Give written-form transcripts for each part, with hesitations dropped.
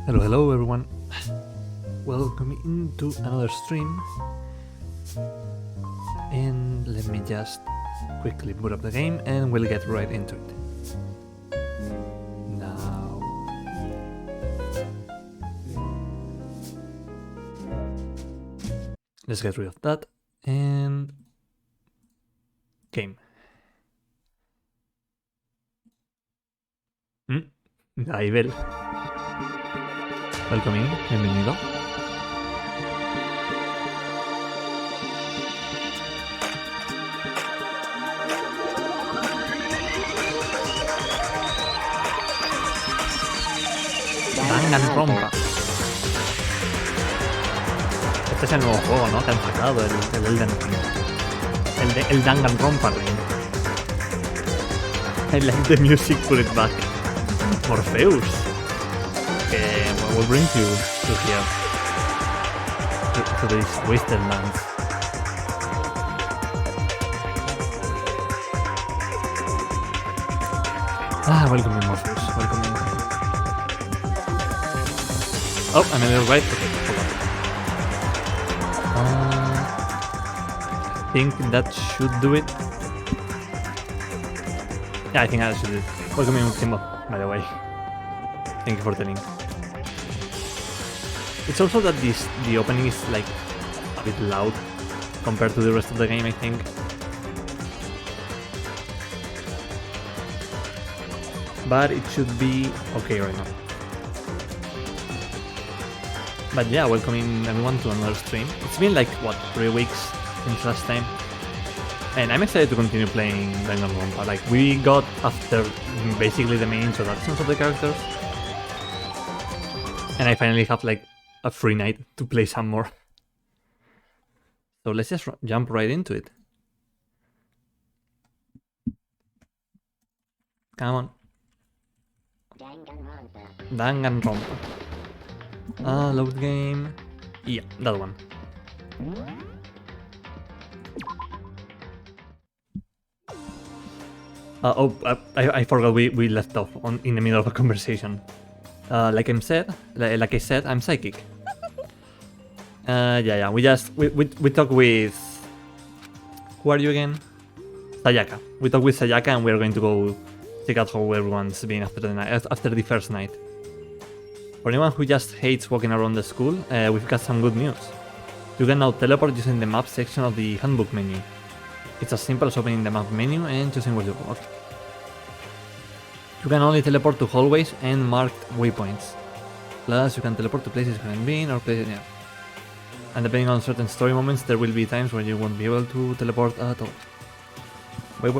Hello everyone, welcome into another stream, and let me just quickly boot up the game and we'll get right into it. Now, let's get rid of that and game. Aibel. Welcome in, bienvenido. Danganronpa. Este es el nuevo juego, ¿no? Que han sacado, el Elden Ring. El Danganronpa Ring. I like the music, put it back. Morpheus. Will bring you to here, to these wasted lands. Welcome in, Morpheus. Welcome in. Oh, I'm a little right. Okay, hold on. I think that should do it. Yeah, I think that should do it. Welcome in, Timbo, by the way. Thank you for telling. It's also that the opening is like a bit loud compared to the rest of the game, I think. But it should be okay right now. But yeah, welcoming everyone to another stream. It's been like, what, 3 weeks since last time? And I'm excited to continue playing Danganronpa. Like, we got after basically the main introductions of the characters. And I finally have like a free night to play some more. So let's just jump right into it. Come on. Danganronpa. Load game. Yeah, that one. I forgot we left off in the middle of a conversation. Like I said, I'm psychic. Yeah. We talk with. Who are you again? Sayaka. We talk with Sayaka, and we're going to go check out how everyone's been after the first night. For anyone who just hates walking around the school, we've got some good news. You can now teleport using the map section of the handbook menu. It's as simple as opening the map menu and choosing where you walk. You can only teleport to hallways and marked waypoints. Plus, you can teleport to places you haven't been or places, yeah. And depending on certain story moments, there will be times where you won't be able to teleport at all. Wait,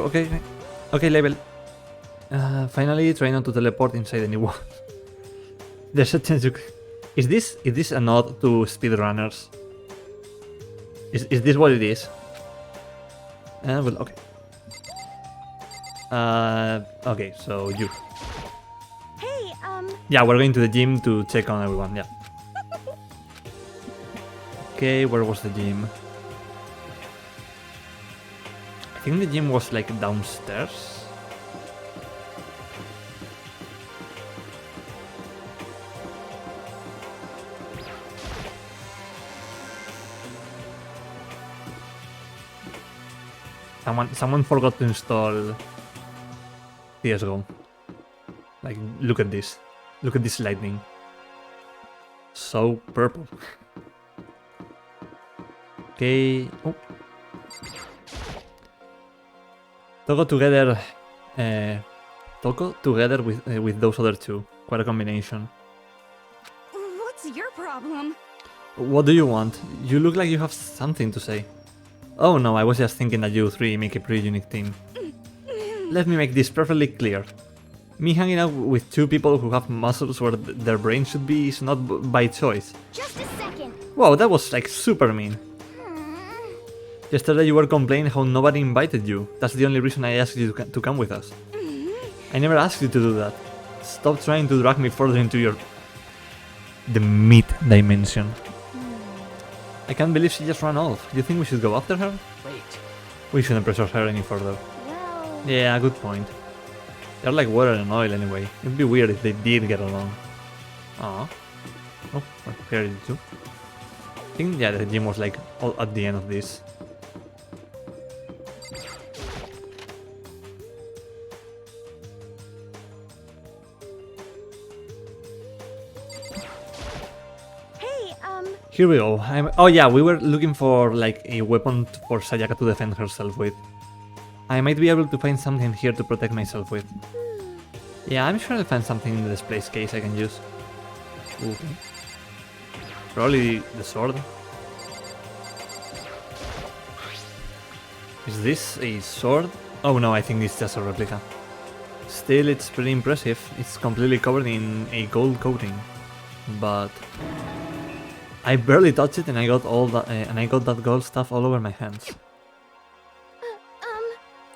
okay, level. Finally, try not to teleport inside any wall. There's a chance you. Is this a nod to speedrunners? Is this what it is? Well, okay. Okay, so you. Hey, Yeah, we're going to the gym to check on everyone, yeah. Okay, where was the gym? I think the gym was like downstairs. Someone forgot to install CSGO. Like, look at this. Look at this lightning. So purple. Okay. Oh. Togo together. Togo together with those other two. Quite a combination. what's your problem? What do you want? You look like you have something to say. Oh no, I was just thinking that you three make a pretty unique team. Let me make this perfectly clear. Me hanging out with two people who have muscles where their brain should be is not by choice. Just a second. Wow, that was like super mean. Hmm. Yesterday you were complaining how nobody invited you. That's the only reason I asked you to come with us. I never asked you to do that. Stop trying to drag me further into the meat dimension. I can't believe she just ran off. Do you think we should go after her? Wait. We shouldn't pressure her any further. Well, Yeah, good point. They're like water and oil anyway. It'd be weird if they did get along. Aww. Oh, well, here it is too. I think, yeah, the gym was like all at the end of this. hey, Here we go. Oh yeah, we were looking for like a weapon for Sayaka to defend herself with. I might be able to find something here to protect myself with. Yeah, I'm sure I'll find something in the display case I can use. Okay. Probably the sword. Is this a sword? Oh no, I think it's just a replica. Still, it's pretty impressive. It's completely covered in a gold coating. But I barely touched it and I got all that that gold stuff all over my hands.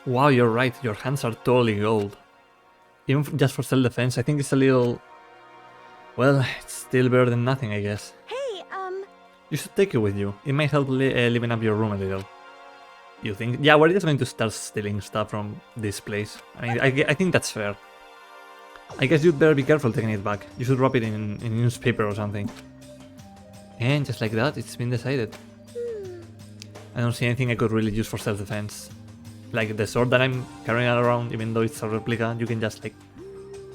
Wow, you're right. Your hands are totally gold. Even just for self-defense, I think it's a little... Well, it's still better than nothing, I guess. hey, You should take it with you. It might help liven up your room a little. You think? Yeah, we're just going to start stealing stuff from this place. I mean, I think that's fair. I guess you'd better be careful taking it back. You should wrap it in newspaper or something. And just like that, it's been decided. I don't see anything I could really use for self-defense. Like the sword that I'm carrying around, even though it's a replica, you can just like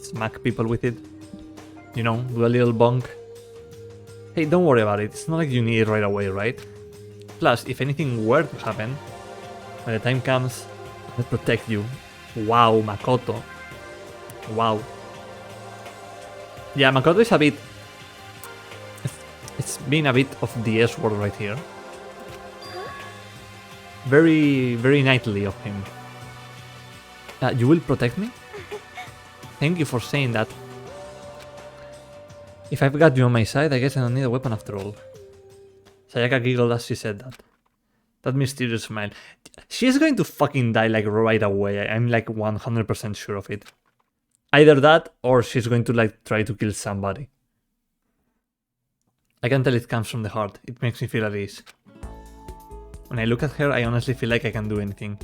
smack people with it. You know, do a little bonk. Hey, don't worry about it. It's not like you need it right away, right? Plus, if anything were to happen, when the time comes, I'll protect you. Wow, Makoto. Wow. Yeah, Makoto is a bit... It's been a bit of the S word right here. Very, very knightly of him. You will protect me? Thank you for saying that. If I've got you on my side, I guess I don't need a weapon after all. Sayaka giggled as she said that. That mysterious smile. She's going to fucking die like right away. I'm like 100% sure of it. Either that, or she's going to like try to kill somebody. I can tell it comes from the heart. It makes me feel at ease. When I look at her, I honestly feel like I can do anything.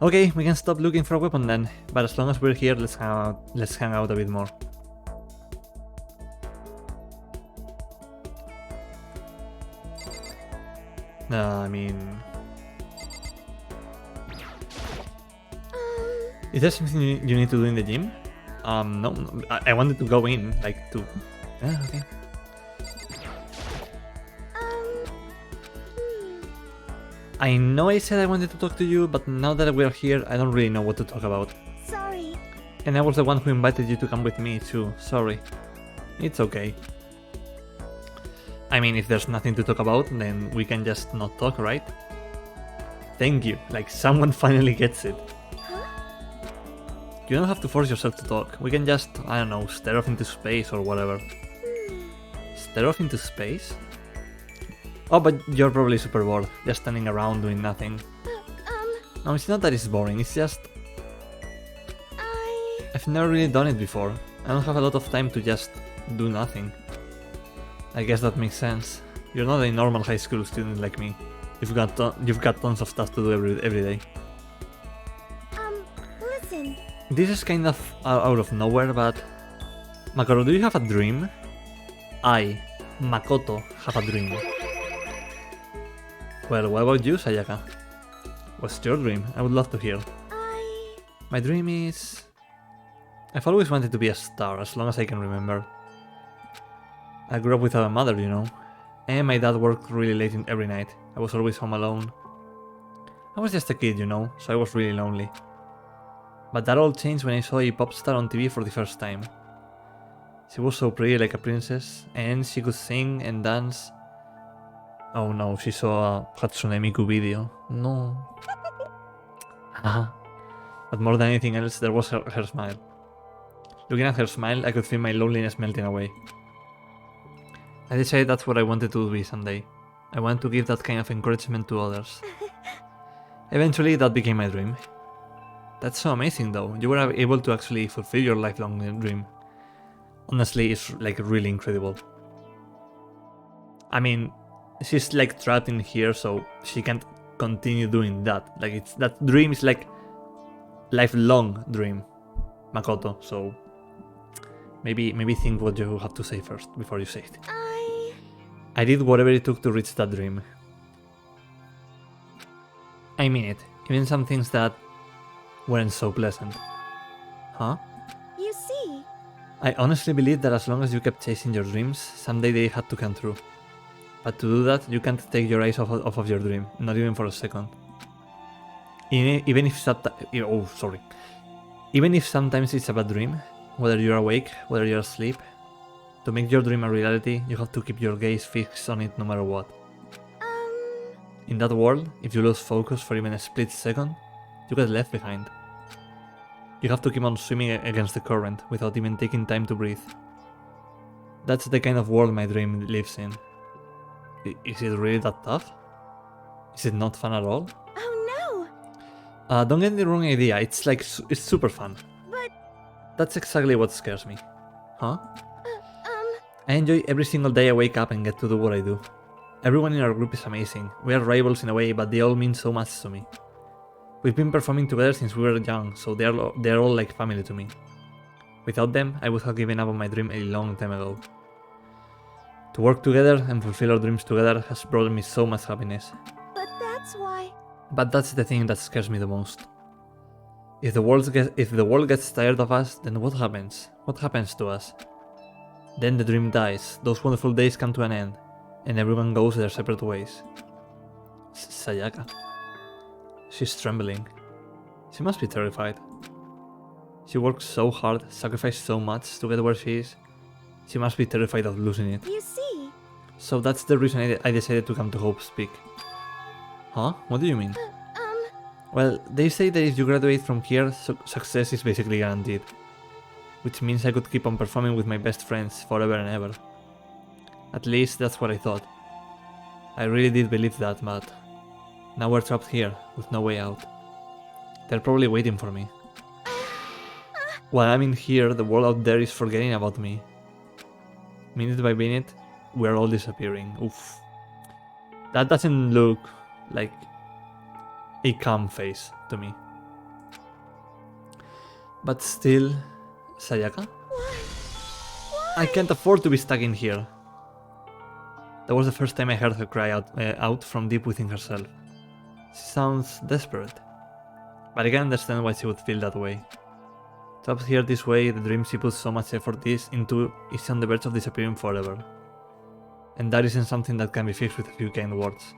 Okay, we can stop looking for a weapon then. But as long as we're here, let's hang out a bit more. I mean... Is there something you need to do in the gym? No, I wanted to go in, like to... Yeah, okay. I know I said I wanted to talk to you, but now that we're here, I don't really know what to talk about. sorry. And I was the one who invited you to come with me too, sorry. It's okay. I mean, if there's nothing to talk about, then we can just not talk, right? Thank you, like someone finally gets it. You don't have to force yourself to talk. We can just, I don't know, stare off into space or whatever. Stare off into space? Oh, but you're probably super bored, just standing around doing nothing. No, it's not that it's boring, it's just... I... I've never really done it before. I don't have a lot of time to just do nothing. I guess that makes sense. You're not a normal high school student like me. You've got tons of stuff to do every day. Listen. This is kind of out of nowhere, but... Makoto, do you have a dream? I, Makoto, have a dream. Well, what about you, Sayaka? What's your dream? I would love to hear. My dream is... I've always wanted to be a star, as long as I can remember. I grew up without a mother, you know. And my dad worked really late every night. I was always home alone. I was just a kid, you know, so I was really lonely. But that all changed when I saw a pop star on TV for the first time. She was so pretty, like a princess, and she could sing and dance. Oh no, she saw a Hatsune Miku video. No. But more than anything else, there was her smile. Looking at her smile, I could feel my loneliness melting away. I decided that's what I wanted to be someday. I wanted to give that kind of encouragement to others. Eventually, that became my dream. That's so amazing though, you were able to actually fulfill your lifelong dream. Honestly, it's like really incredible. I mean, she's like trapped in here, so she can't continue doing that. Like, that dream is like lifelong dream, Makoto, so maybe think what you have to say first before you say it. I did whatever it took to reach that dream. I mean it, even some things that weren't so pleasant. Huh? You see. I honestly believe that as long as you kept chasing your dreams, someday they had to come true. But to do that, you can't take your eyes off of your dream, not even for a second. Even if sometimes it's a bad dream, whether you're awake, whether you're asleep, to make your dream a reality, you have to keep your gaze fixed on it no matter what. In that world, if you lose focus for even a split second, you get left behind. You have to keep on swimming against the current without even taking time to breathe. That's the kind of world my dream lives in. Is it really that tough? Is it not fun at all? Oh no! Don't get the wrong idea, it's super fun. But... That's exactly what scares me. Huh? I enjoy every single day I wake up and get to do what I do. Everyone in our group is amazing. We are rivals in a way, but they all mean so much to me. We've been performing together since we were young, so they're all like family to me. Without them, I would have given up on my dream a long time ago. To work together and fulfill our dreams together has brought me so much happiness. But that's why... But that's the thing that scares me the most. If the world gets tired of us, then what happens? What happens to us? Then the dream dies, those wonderful days come to an end, and everyone goes their separate ways. Sayaka. She's trembling. She must be terrified. She worked so hard, sacrificed so much to get where she is. She must be terrified of losing it. You see. So that's the reason I decided to come to Hope's Peak. Huh? What do you mean? Well, they say that if you graduate from here, success is basically guaranteed. Which means I could keep on performing with my best friends forever and ever. At least that's what I thought. I really did believe that, but now we're trapped here, with no way out. They're probably waiting for me. While I'm in here, the world out there is forgetting about me. Minute by minute, we're all disappearing. Oof. That doesn't look like a calm face to me. But still... Sayaka? Why? I can't afford to be stuck in here. That was the first time I heard her cry out from deep within herself. She sounds desperate. But I can understand why she would feel that way. Trapped here this way, the dream she puts so much effort into is on the verge of disappearing forever. And that isn't something that can be fixed with a few kind words.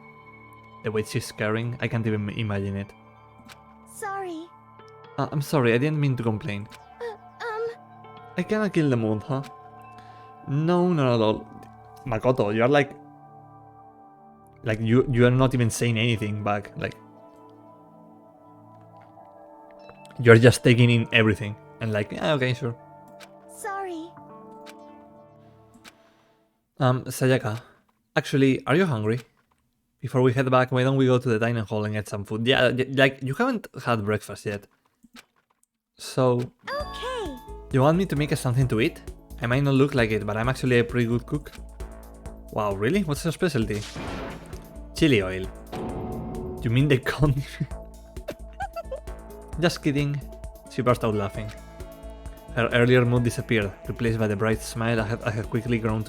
The way she's carrying, I can't even imagine it. Sorry. I'm sorry, I didn't mean to complain. I kinda kill the mood, huh? No, not at all. Makoto, you are like you are not even saying anything back, like you're just taking in everything and like, yeah, okay, sure. Sorry. Sayaka, actually, are you hungry? Before we head back, why don't we go to the dining hall and get some food? Yeah, like, you haven't had breakfast yet. So... Okay. You want me to make us something to eat? I might not look like it, but I'm actually a pretty good cook. Wow, really? What's your specialty? Chili oil. You mean the con? Just kidding. She burst out laughing. Her earlier mood disappeared, replaced by the bright smile I had quickly grown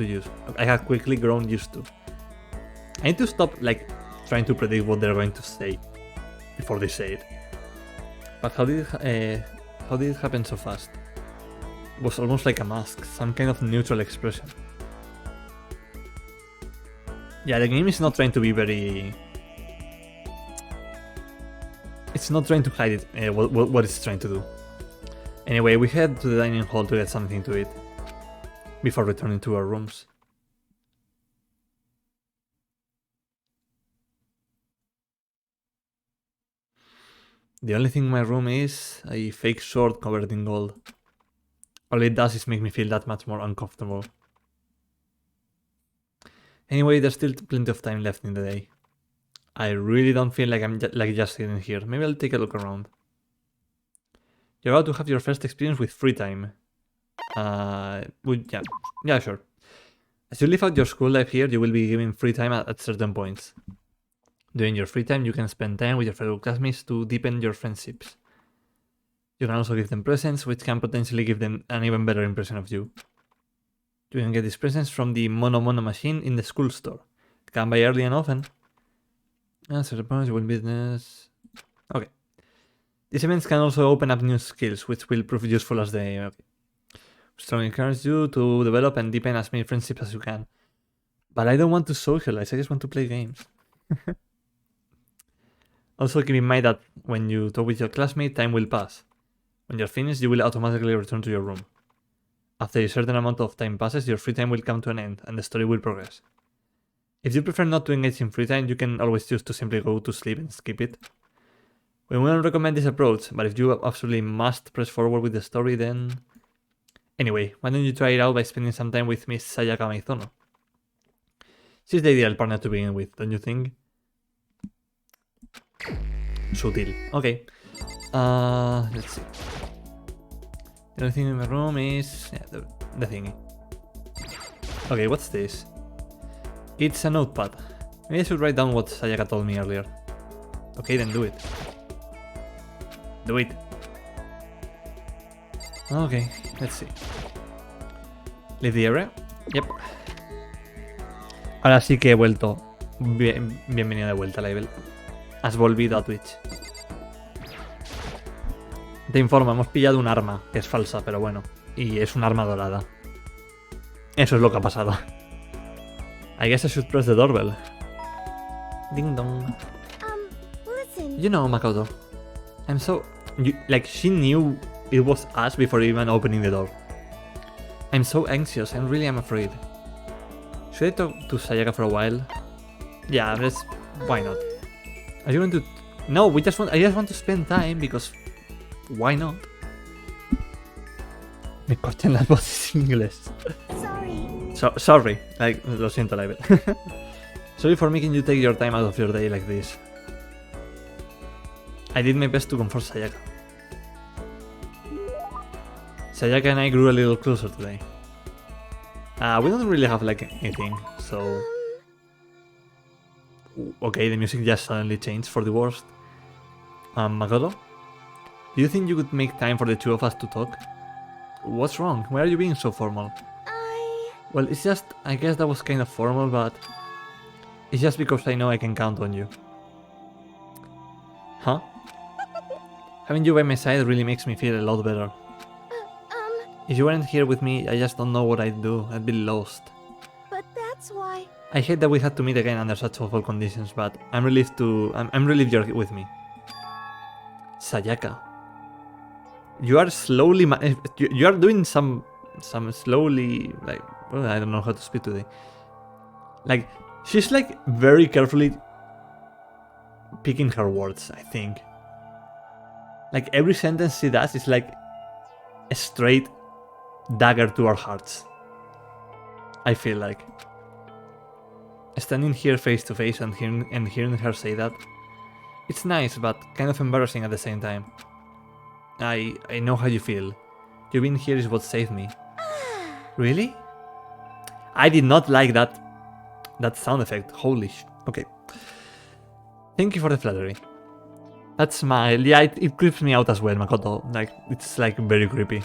used to. I need to stop, like, trying to predict what they're going to say before they say it. But how did it happen so fast? It was almost like a mask, some kind of neutral expression. Yeah, the game is not trying to be very... It's not trying to hide it, what it's trying to do. Anyway, we head to the dining hall to get something to eat, before returning to our rooms. The only thing in my room is a fake sword covered in gold. All it does is make me feel that much more uncomfortable. Anyway, there's still plenty of time left in the day. I really don't feel like I'm just sitting here. Maybe I'll take a look around. You're about to have your first experience with free time. Yeah, sure. As you live out your school life here, you will be given free time at certain points. During your free time, you can spend time with your fellow classmates to deepen your friendships. You can also give them presents, which can potentially give them an even better impression of you. You can get these presents from the Mono machine in the school store. You can buy early and often. Answer the points, you will business. Okay. These events can also open up new skills, which will prove useful as they... Okay. Strongly encourage you to develop and deepen as many friendships as you can. But I don't want to socialize, I just want to play games. Also keep in mind that when you talk with your classmate, time will pass. When you're finished, you will automatically return to your room. After a certain amount of time passes, your free time will come to an end, and the story will progress. If you prefer not to engage in free time, you can always choose to simply go to sleep and skip it. We wouldn't recommend this approach, but if you absolutely must press forward with the story, then... Anyway, why don't you try it out by spending some time with Miss Sayaka Maizono? She's the ideal partner to begin with, don't you think? Sutil. Okay. Let's see. The only thing in my room is... yeah, the thingy. Okay, what's this? It's a notepad. Maybe I should write down what Sayaka told me earlier. Okay, then do it. Do it. Okay, let's see. Leave the area. Yep. Ahora sí que he vuelto. Bienvenido de vuelta, Label. Has volvido a Twitch. Te informo, hemos pillado un arma, que es falsa, pero bueno. Y es un arma dorada. Eso es lo que ha pasado. I guess I should press the doorbell. Ding dong. Listen. You know, Makoto. I'm so... like, she knew it was us before even opening the door. I'm so anxious and really am afraid. Should I talk to Sayaka for a while? Yeah, let's... why not? Are you going to... No, I just want to spend time because... why not? Me cortan las voces en inglés. Sorry. Sorry. Like, lo siento, Label. Sorry for making you take your time out of your day like this. I did my best to comfort Sayaka. Sayaka and I grew a little closer today. We don't really have like anything, so... Okay, the music just suddenly changed for the worst. Makoto? Do you think you could make time for the two of us to talk? What's wrong? Why are you being so formal? Well, it's just... I guess that was kind of formal, but... it's just because I know I can count on you. Huh? Having you by my side really makes me feel a lot better. If you weren't here with me, I just don't know what I'd do. I'd be lost. But that's why... I hate that we had to meet again under such awful conditions, but I'm relieved you're with me. Sayaka. You are slowly... you are doing some slowly... like... well, I don't know how to speak today. Like, she's like very carefully picking her words, I think. Like, every sentence she does is like a straight dagger to our hearts. I feel like. Standing here face to face and hearing her say that, it's nice, but kind of embarrassing at the same time. I know how you feel. You being here is what saved me. Really? I did not like that sound effect. Holy sh... Okay. Thank you for the flattery. That smile, yeah, it creeps me out as well, Makoto. Like, it's like very creepy.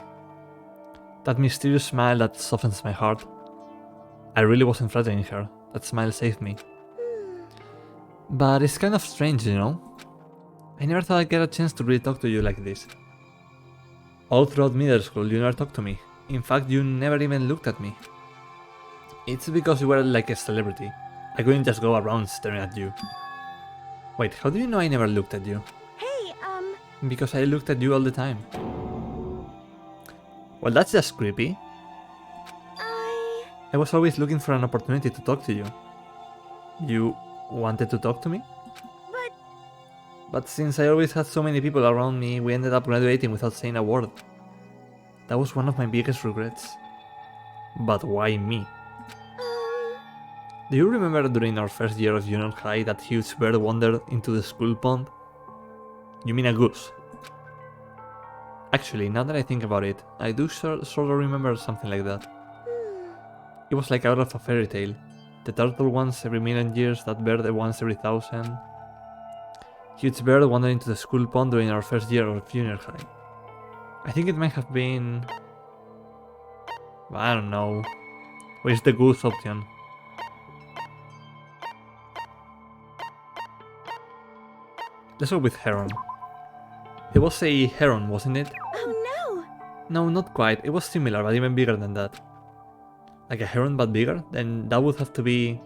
That mysterious smile that softens my heart. I really wasn't flattering her. That smile saved me. But it's kind of strange, you know? I never thought I'd get a chance to really talk to you like this. All throughout middle school, you never talked to me. In fact, you never even looked at me. It's because you were like a celebrity. I couldn't just go around staring at you. Wait, how do you know I never looked at you? Hey, Because I looked at you all the time. Well, that's just creepy. I was always looking for an opportunity to talk to you. You wanted to talk to me? But since I always had so many people around me, we ended up graduating without saying a word. That was one of my biggest regrets. But why me? Do you remember during our first year of junior high that huge bird wandered into the school pond? You mean a goose? Actually, now that I think about it, I do sort of remember something like that. It was like out of a fairy tale. The turtle once every million years, that bird once every 1,000. Huge bird wandered into the school pond during our first year of junior high. I think it might have been... I don't know. Where's the goose option? Let's go with heron. It was a heron, wasn't it? Oh No, not quite. It was similar, but even bigger than that. Like a heron, but bigger? Then that would have to be...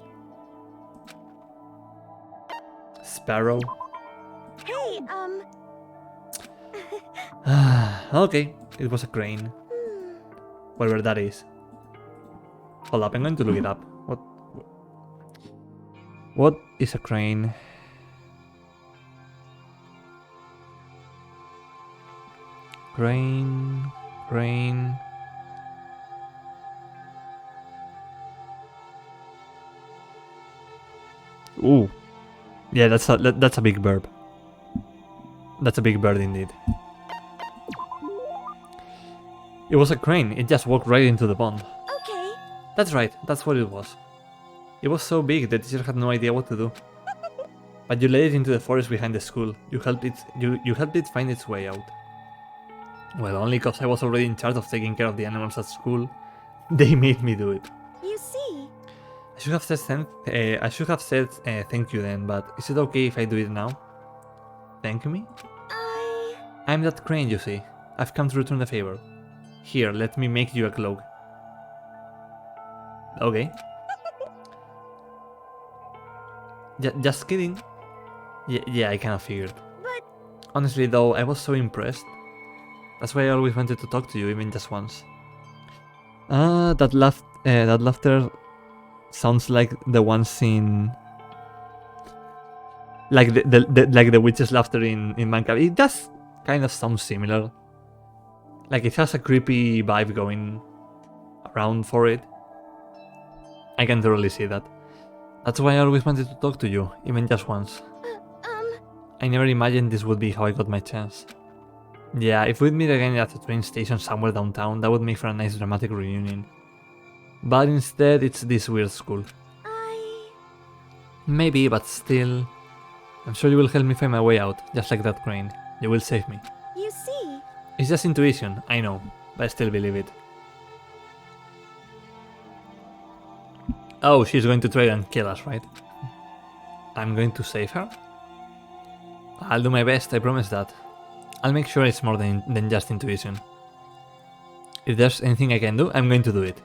Sparrow? no! Hey, Okay, it was a crane. Whatever that is. Hold up, I'm going to look it up. What is a crane? Crane. Ooh. Yeah, that's a big bird. That's a big bird indeed. It was a crane. It just walked right into the pond. Okay. That's right. That's what it was. It was so big the teacher had no idea what to do. But you led it into the forest behind the school. You helped it find its way out. Well, only because I was already in charge of taking care of the animals at school. They made me do it. You see. I should have said thank you then, but is it okay if I do it now? Thank me? I'm that crane, you see. I've come to return the favor. Here, let me make you a cloak. Okay. Just kidding. Yeah, I kinda figured. But... Honestly though, I was so impressed. That's why I always wanted to talk to you, even just once. That laughter sounds like the ones in... Like the witch's laughter in Minecraft. It does kind of sound similar. Like it has a creepy vibe going around for it. I can totally see that. That's why I always wanted to talk to you, even just once. I never imagined this would be how I got my chance. Yeah, if we'd meet again at a train station somewhere downtown, that would make for a nice dramatic reunion. But instead, it's this weird school. Maybe, but still... I'm sure you will help me find my way out, just like that crane. You will save me. You see. It's just intuition, I know, but I still believe it. Oh, she's going to try and kill us, right? I'm going to save her? I'll do my best, I promise that. I'll make sure it's more than just intuition. If there's anything I can do, I'm going to do it.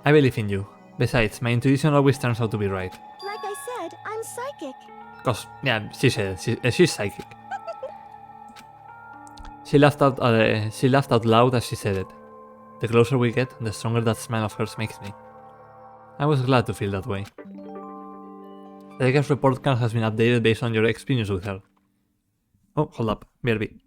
I believe in you. Besides, my intuition always turns out to be right. Like I said, I'm psychic. Cause, yeah, she said she's psychic. She laughed out loud as she said it. The closer we get, the stronger that smile of hers makes me. I was glad to feel that way. The guest report card has been updated based on your experience with her. Oh, hold up, BRB.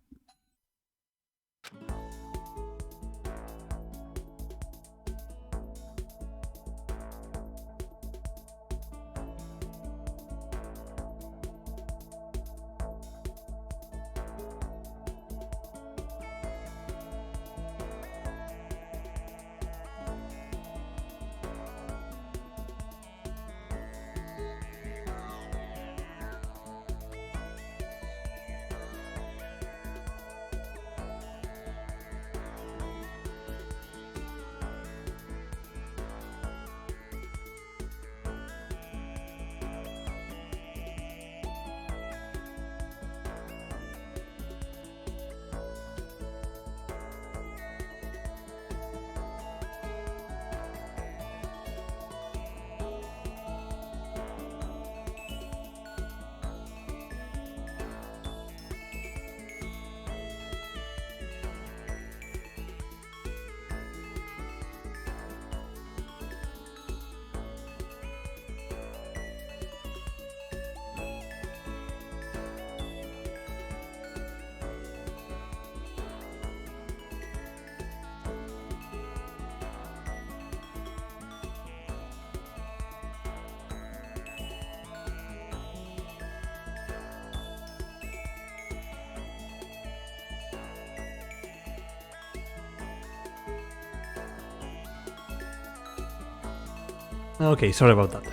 Okay, sorry about that.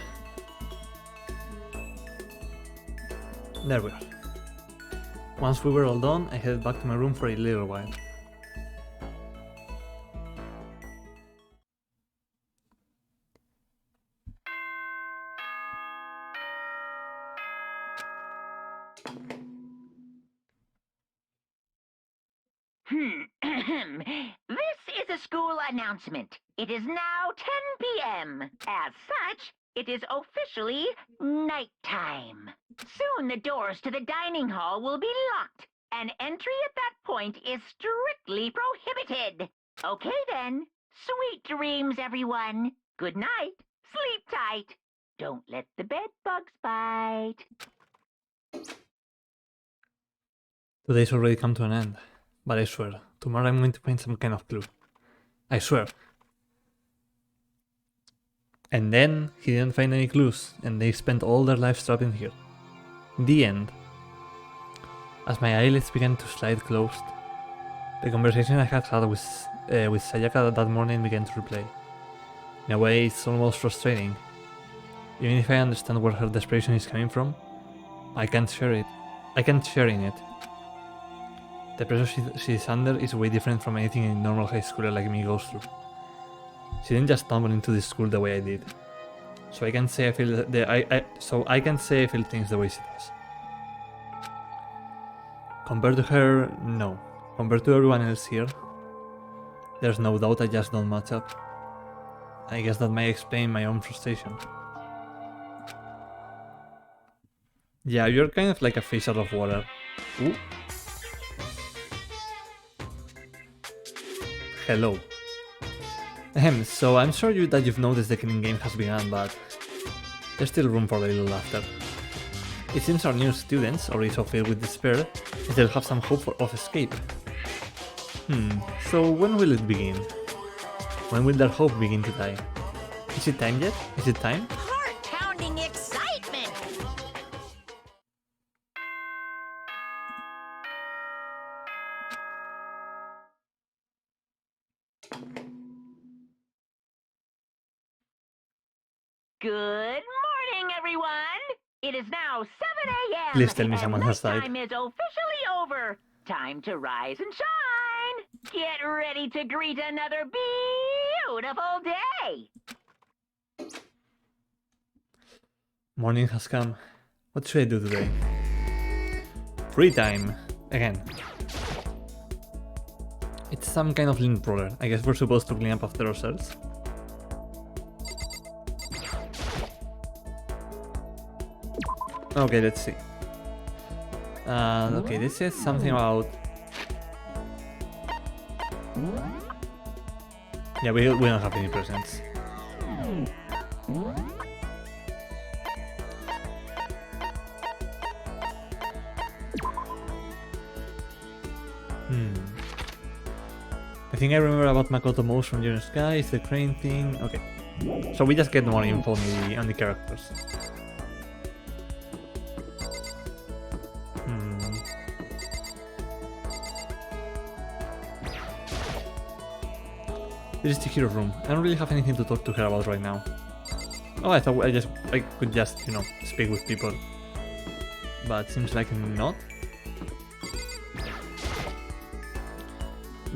There we are. Once we were all done, I headed back to my room for a little while. This is a school announcement. It is now 10 p.m. As such, it is officially nighttime. Soon the doors to the dining hall will be locked, and entry at that point is strictly prohibited. Okay then. Sweet dreams, everyone. Good night. Sleep tight. Don't let the bed bugs bite. Today's already come to an end, but I swear, tomorrow I'm going to find some kind of clue. I swear. And then he didn't find any clues, and they spent all their lives trapped in here. The end. As my eyelids began to slide closed, the conversation I had with Sayaka that morning began to replay. In a way, it's almost frustrating. Even if I understand where her desperation is coming from, I can't share it. I can't share in it. The pressure she's under is way different from anything a normal high schooler like me goes through. She didn't just stumble into this school the way I did, so I can say I feel things the way she does. Compared to her, no. Compared to everyone else here, there's no doubt I just don't match up. I guess that might explain my own frustration. Yeah, you're kind of like a fish out of water. Ooh. Hello. So I'm sure that you've noticed the killing game has begun, but there's still room for a little laughter. It seems our new students, already so filled with despair, still have some hope of escape. So when will it begin? When will their hope begin to die? Is it time yet? Is it time? Heart-pounding excitement! Good morning, everyone! It is now 7 a.m. Please tell me someone has died. Nighttime is officially over. Time to rise and shine. Get ready to greet another beautiful day. Morning has come. What should I do today? Free time. Again. It's some kind of lint roller. I guess we're supposed to clean up after ourselves. Okay, let's see. Okay, this says something about... Yeah, we don't have any presents. I think I remember about Makoto most from Junior Sky, it's the crane thing. Okay. So we just get more info on the characters. This is the hero room. I don't really have anything to talk to her about right now. Oh, I thought I could just, you know, speak with people. But seems like not.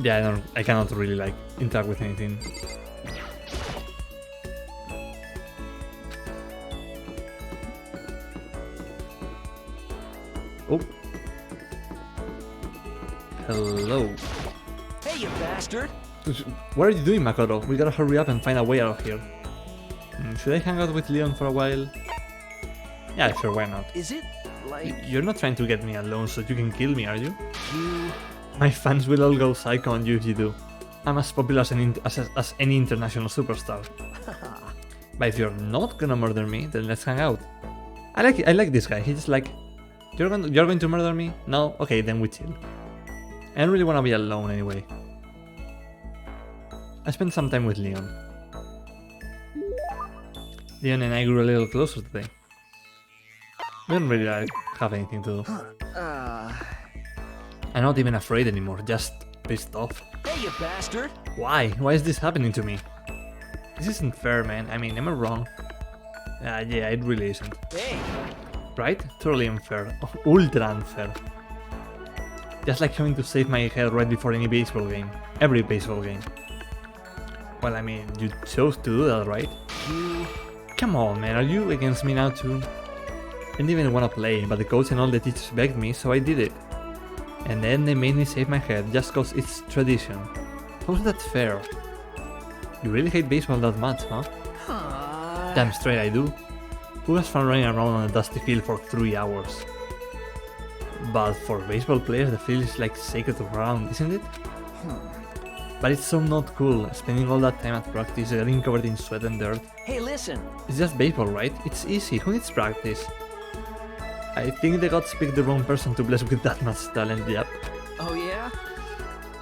Yeah, I cannot really like interact with anything. Oh. Hello. Hey, you bastard! What are you doing, Makoto? We gotta hurry up and find a way out of here. Should I hang out with Leon for a while? Yeah, sure, why not? Is it like You're not trying to get me alone so you can kill me, are you? you? My fans will all go psycho on you if you do. I'm as popular as any international superstar. But if you're not gonna murder me, then let's hang out. I like this guy. He's just like, you're going to murder me? No? Okay, then we chill. I don't really want to be alone anyway. I spent some time with Leon. Leon and I grew a little closer today. We don't really have anything to do. I'm not even afraid anymore, just pissed off. Hey, you bastard! Why? Why is this happening to me? This isn't fair, man. I mean, am I wrong? Yeah, it really isn't. Hey, Right? Totally unfair. Ultra unfair. Just like having to save my head right before any baseball game. Every baseball game. Well, I mean, you chose to do that, right? you... Come on, man, are you against me now too? I didn't even want to play, but the coach and all the teachers begged me, so I did it. And then they made me save my head just cause it's tradition. How's that fair? You really hate baseball that much, huh? Damn straight I do. Who has fun running around on a dusty field for 3 hours? But for baseball players, the field is like sacred ground, isn't it? But it's so not cool, spending all that time at practice, getting covered in sweat and dirt. Hey, listen. It's just baseball, right? It's easy, who needs practice? I think the gods picked the wrong person to bless with that much talent, yep. Oh, yeah?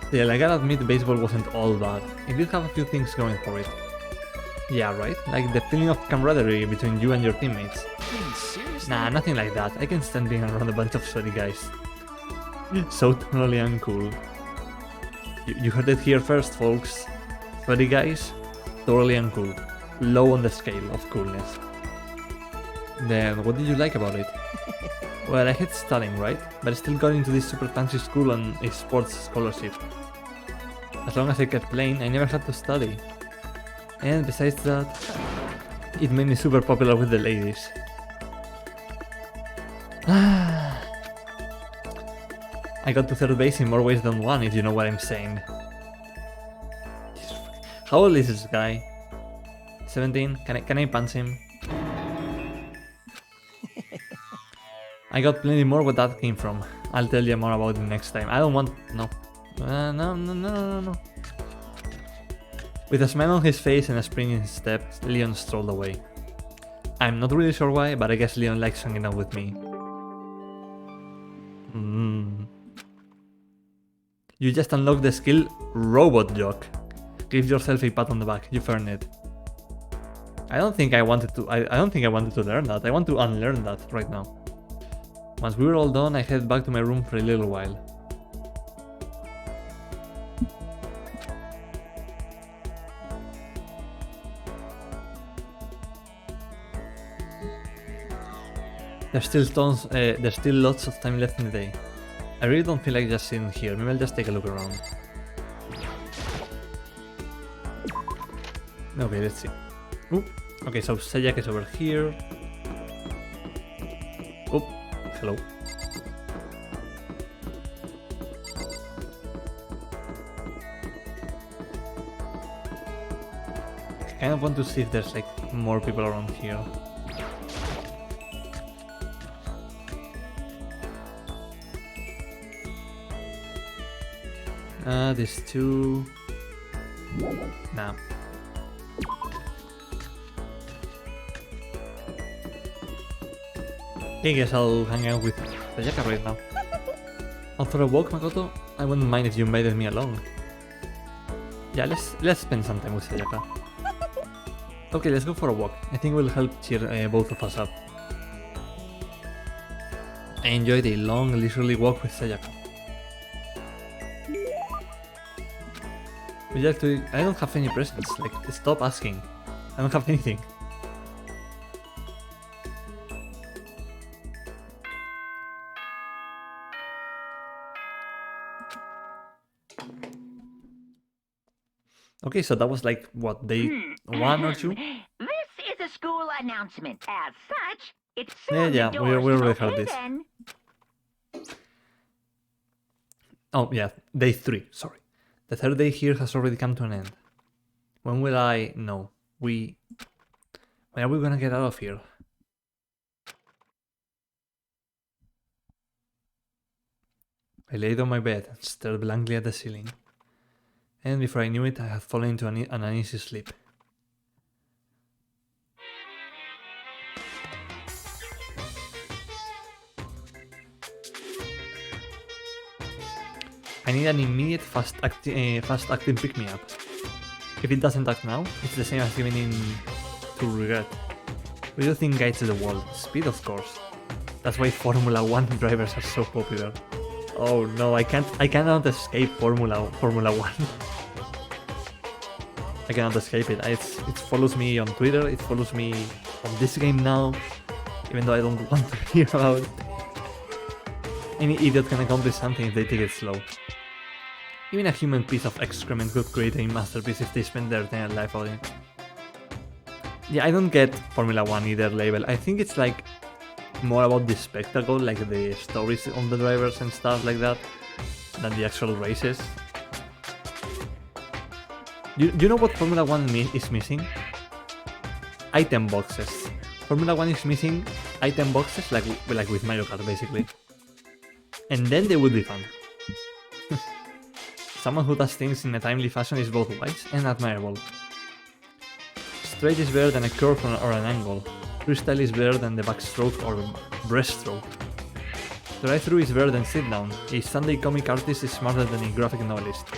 Still, I gotta admit baseball wasn't all bad. It did have a few things going for it. Yeah, right? Like the feeling of camaraderie between you and your teammates. Seriously? Nah, nothing like that. I can stand being around a bunch of sweaty guys. So totally uncool. You heard it here first, folks. Sweaty guys, totally uncool. Low on the scale of coolness. Then, what did you like about it? Well, I hate studying, right? But I still got into this super fancy school on a sports scholarship. As long as I kept playing, I never had to study. And besides that, it made me super popular with the ladies. I got to third base in more ways than one, if you know what I'm saying. How old is this guy? 17? Can I punch him? I got plenty more where that came from. I'll tell you more about it next time. I don't want... No. No. With a smile on his face and a spring in his step, Leon strolled away. I'm not really sure why, but I guess Leon likes hanging out with me. You just unlocked the skill Robot Jock. Give yourself a pat on the back, you've earned it. I don't think I wanted to learn that. I want to unlearn that right now. Once we were all done, I headed back to my room for a little while. There's still lots of time left in the day. I really don't feel like just sitting here. Maybe I'll just take a look around. Okay, let's see. Ooh. Okay, so Sayaka is over here. Oh, hello. I kind of want to see if there's like more people around here. These two... Nah. I guess I'll hang out with Sayaka right now. Out for a walk, Makoto? I wouldn't mind if you invited me along. Yeah, let's spend some time with Sayaka. Okay, let's go for a walk. I think it will help cheer both of us up. I enjoyed a long, leisurely walk with Sayaka. Would you like to... I don't have any presents, like, stop asking. I don't have anything. Okay, so that was like, what, day 1 or 2? This is a school announcement. As such, it's soon Yeah, the we doors already to heard open this. then. Oh, yeah, day 3, sorry. The third day here has already come to an end. When will I... No. When are we gonna get out of here? I laid on my bed and stared blankly at the ceiling. And before I knew it, I had fallen into an uneasy sleep. I need an immediate fast-acting pick-me-up. If it doesn't act now, it's the same as giving in to regret. What do you think guides the world? Speed, of course. That's why Formula 1 drivers are so popular. Oh no, I cannot escape Formula 1. I cannot escape it. It follows me on Twitter, it follows me on this game now, even though I don't want to hear about it. Any idiot can accomplish something if they take it slow. Even a human piece of excrement could create a masterpiece if they spend their entire life on it. Yeah, I don't get Formula 1 either label. I think it's like more about the spectacle, like the stories on the drivers and stuff like that, than the actual races. You know what Formula 1 is missing? Item boxes. Formula 1 is missing item boxes like with Mario Kart basically. And then they would be fun. Someone who does things in a timely fashion is both wise and admirable. Straight is better than a curve or an angle. Freestyle is better than the backstroke or breaststroke. Drive-through is better than sit-down. A Sunday comic artist is smarter than a graphic novelist.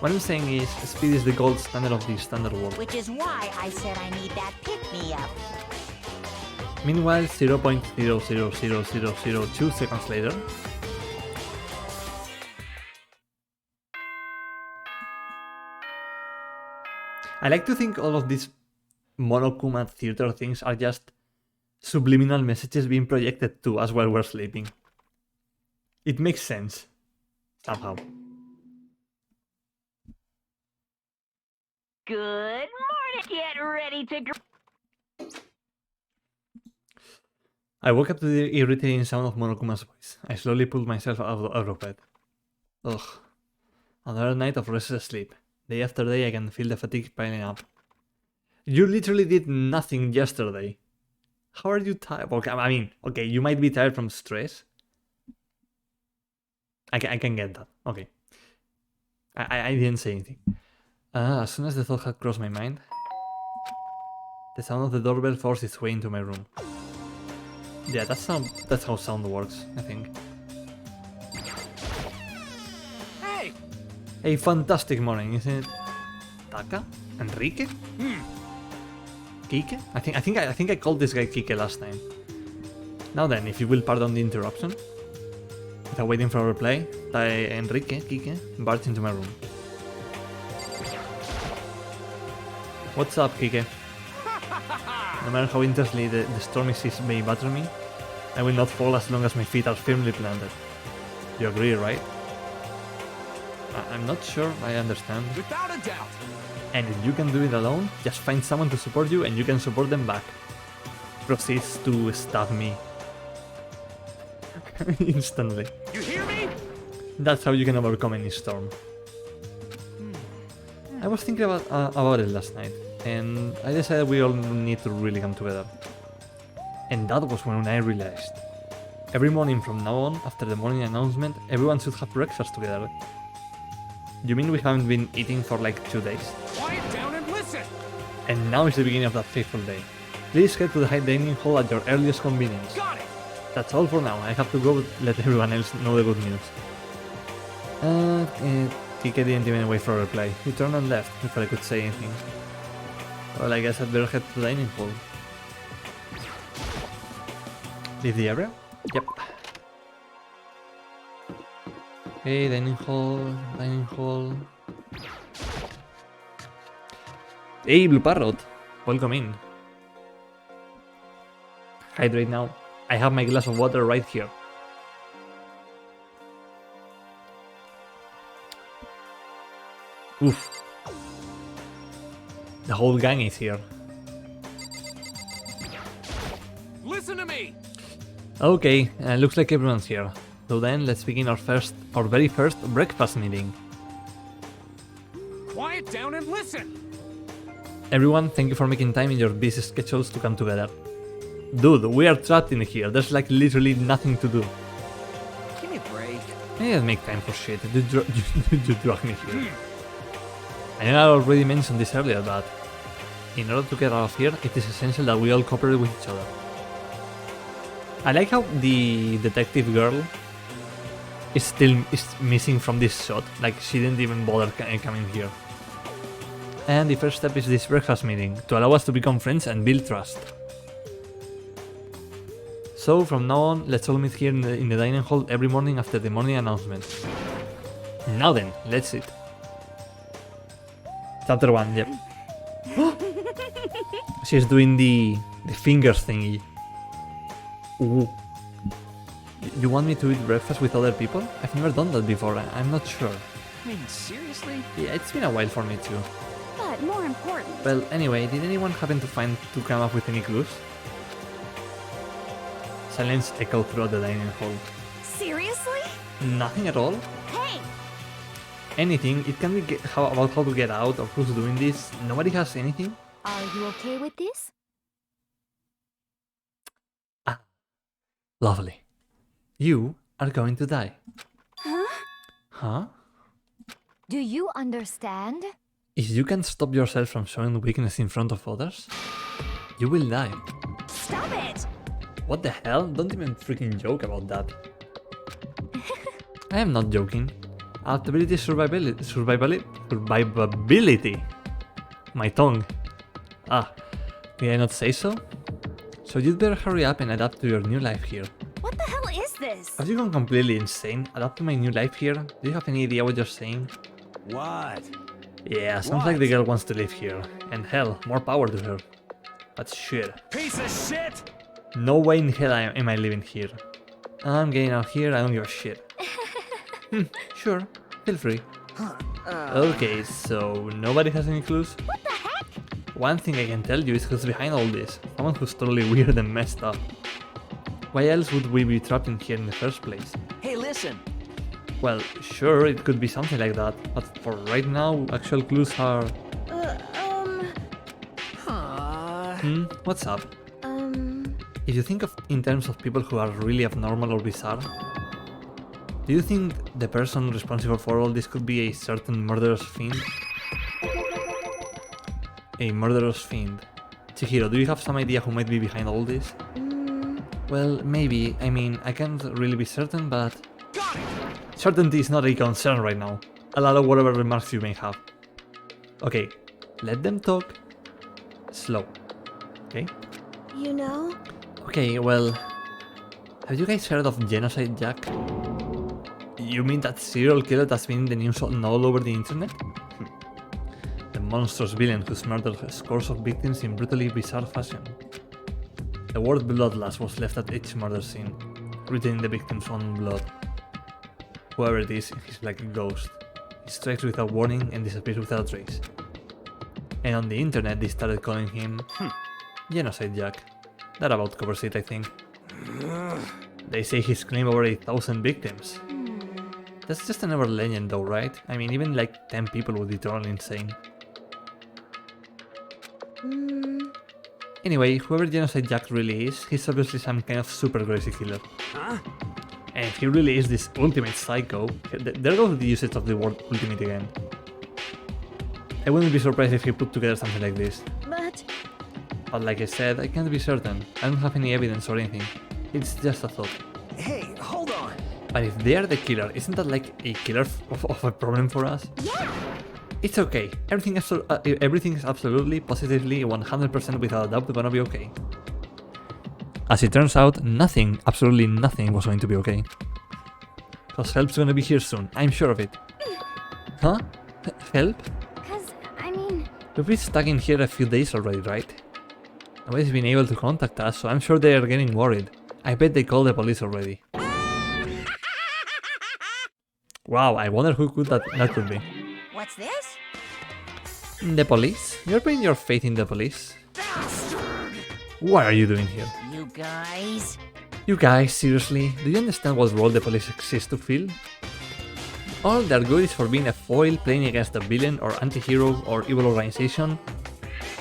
What I'm saying is, speed is the gold standard of the standard world. Which is why I said I need that pick-me-up. Meanwhile, 0.00002 seconds later, I like to think all of these Monokuma theater things are just subliminal messages being projected to us while we're sleeping. It makes sense, somehow. Good morning. Get ready to. I woke up to the irritating sound of Monokuma's voice. I slowly pulled myself out of bed. Ugh. Another night of restless sleep. Day after day I can feel the fatigue piling up. You literally did nothing yesterday. How are you tired? Okay, I mean, okay, you might be tired from stress. I can get that. Okay. I didn't say anything. As soon as the thought had crossed my mind, the sound of the doorbell forced its way into my room. Yeah, that's how sound works, I think. Hey! A fantastic morning, isn't it? Taka? Enrique? Kike? I think I called this guy Kike last time. Now then, if you will pardon the interruption. Without waiting for a reply, Enrique, Kike, barged into my room. What's up, Kike? No matter how intensely the stormy seas may batter me, I will not fall as long as my feet are firmly planted. You agree, right? I'm not sure I understand. Without a doubt! And if you can do it alone, just find someone to support you and you can support them back. Proceeds to stab me. Instantly. You hear me? That's how you can overcome any storm. I was thinking about it last night, and I decided we all need to really come together. And that was when I realized. Every morning from now on, after the morning announcement, everyone should have breakfast together. You mean we haven't been eating for like 2 days? Quiet down and listen! And now is the beginning of that fateful day. Please head to the high dining hall at your earliest convenience. Got it! That's all for now. I have to go let everyone else know the good news. Kike didn't even wait for a reply. He turned and left before I could say anything. Well, I guess I'd better head to the dining hall. Leave the area? Yep. Okay, dining hall, dining hall. Hey, Blue Parrot! Welcome in. Hydrate now. I have my glass of water right here. Oof. The whole gang is here. Listen to me! Okay, looks like everyone's here. So then, let's begin our very first breakfast meeting. Quiet down and listen! Everyone, thank you for making time in your busy schedules to come together. Dude, we are trapped in here. There's like literally nothing to do. Give me a break. I didn't make time for shit. You drag me here. I know I already mentioned this earlier, but in order to get out of here, it is essential that we all cooperate with each other. I like how the detective girl is missing from this shot. Like, she didn't even bother coming here. And the first step is this breakfast meeting, to allow us to become friends and build trust. So, from now on, let's all meet here in the dining hall every morning after the morning announcement. Now then, let's eat. Chapter 1, yep. She's doing the fingers thingy. Ooh. You want me to eat breakfast with other people? I've never done that before, I'm not sure. I mean, seriously? Yeah, it's been a while for me too. But more important. Well, anyway, did anyone happen to come up with any clues? Silence echoed throughout the dining hall. Seriously? Nothing at all? Hey! Anything, it can be about how to get out or who's doing this. Nobody has anything? Are you okay with this? Ah, lovely. You are going to die. Huh? Huh? Do you understand? If you can stop yourself from showing weakness in front of others, you will die. Stop it! What the hell? Don't even freaking joke about that. I am not joking. Adaptability, survivability. My tongue. Ah, did I not say so? So you'd better hurry up and adapt to your new life here. What the hell is this? Have you gone completely insane? Adapt to my new life here? Do you have any idea what you're saying? What? Yeah, sounds like the girl wants to live here. And hell, more power to her. But shit. Piece of shit! No way in hell am I living here. I'm getting out here, I don't give a shit. Sure, feel free. Okay, so nobody has any clues? What the heck? One thing I can tell you is who's behind all this. Someone who's totally weird and messed up. Why else would we be trapped in here in the first place? Hey, listen! Well, sure, it could be something like that, but for right now, actual clues are... What's up? If you think of in terms of people who are really abnormal or bizarre, do you think the person responsible for all this could be a certain murderous fiend? A murderous fiend. Chihiro, do you have some idea who might be behind all this? Well, maybe. I mean, I can't really be certain, but... Got it! Certainty is not a concern right now. Allow whatever remarks you may have. Okay, let them talk. Slow. Okay? You know? Okay, well... Have you guys heard of Genocide Jack? You mean that serial killer that's been in the news all over the internet? The monstrous villain who's murdered scores of victims in brutally bizarre fashion. The word bloodlust was left at each murder scene, written in the victim's own blood. Whoever it is, he's like a ghost. He strikes without warning and disappears without trace. And on the internet they started calling him... Genocide Jack. That about covers it, I think. They say he's claimed over 1,000 victims. That's just another legend though, right? I mean, even like 10 people would be totally insane. Anyway, whoever Genocide Jack really is, he's obviously some kind of super crazy killer. Huh? And if he really is this ultimate psycho, there goes the usage of the word ultimate again. I wouldn't be surprised if he put together something like this. But like I said, I can't be certain. I don't have any evidence or anything. It's just a thought. Hey, hold on! But if they are the killer, isn't that like a killer of a problem for us? Yeah! It's okay. Everything is absolutely, positively, 100% without a doubt gonna be okay. As it turns out, nothing, absolutely nothing was going to be okay. Cause help's gonna be here soon, I'm sure of it. Huh? Help? Cause, I mean... We've been stuck in here a few days already, right? Nobody's been able to contact us, so I'm sure they are getting worried. I bet they called the police already. Wow, I wonder who could that could be. What's this? The police? You're putting your faith in the police? Bastard! What are you doing here? You guys? You guys, seriously? Do you understand what role the police exists to fill? All they're good is for being a foil playing against a villain or anti-hero or evil organization,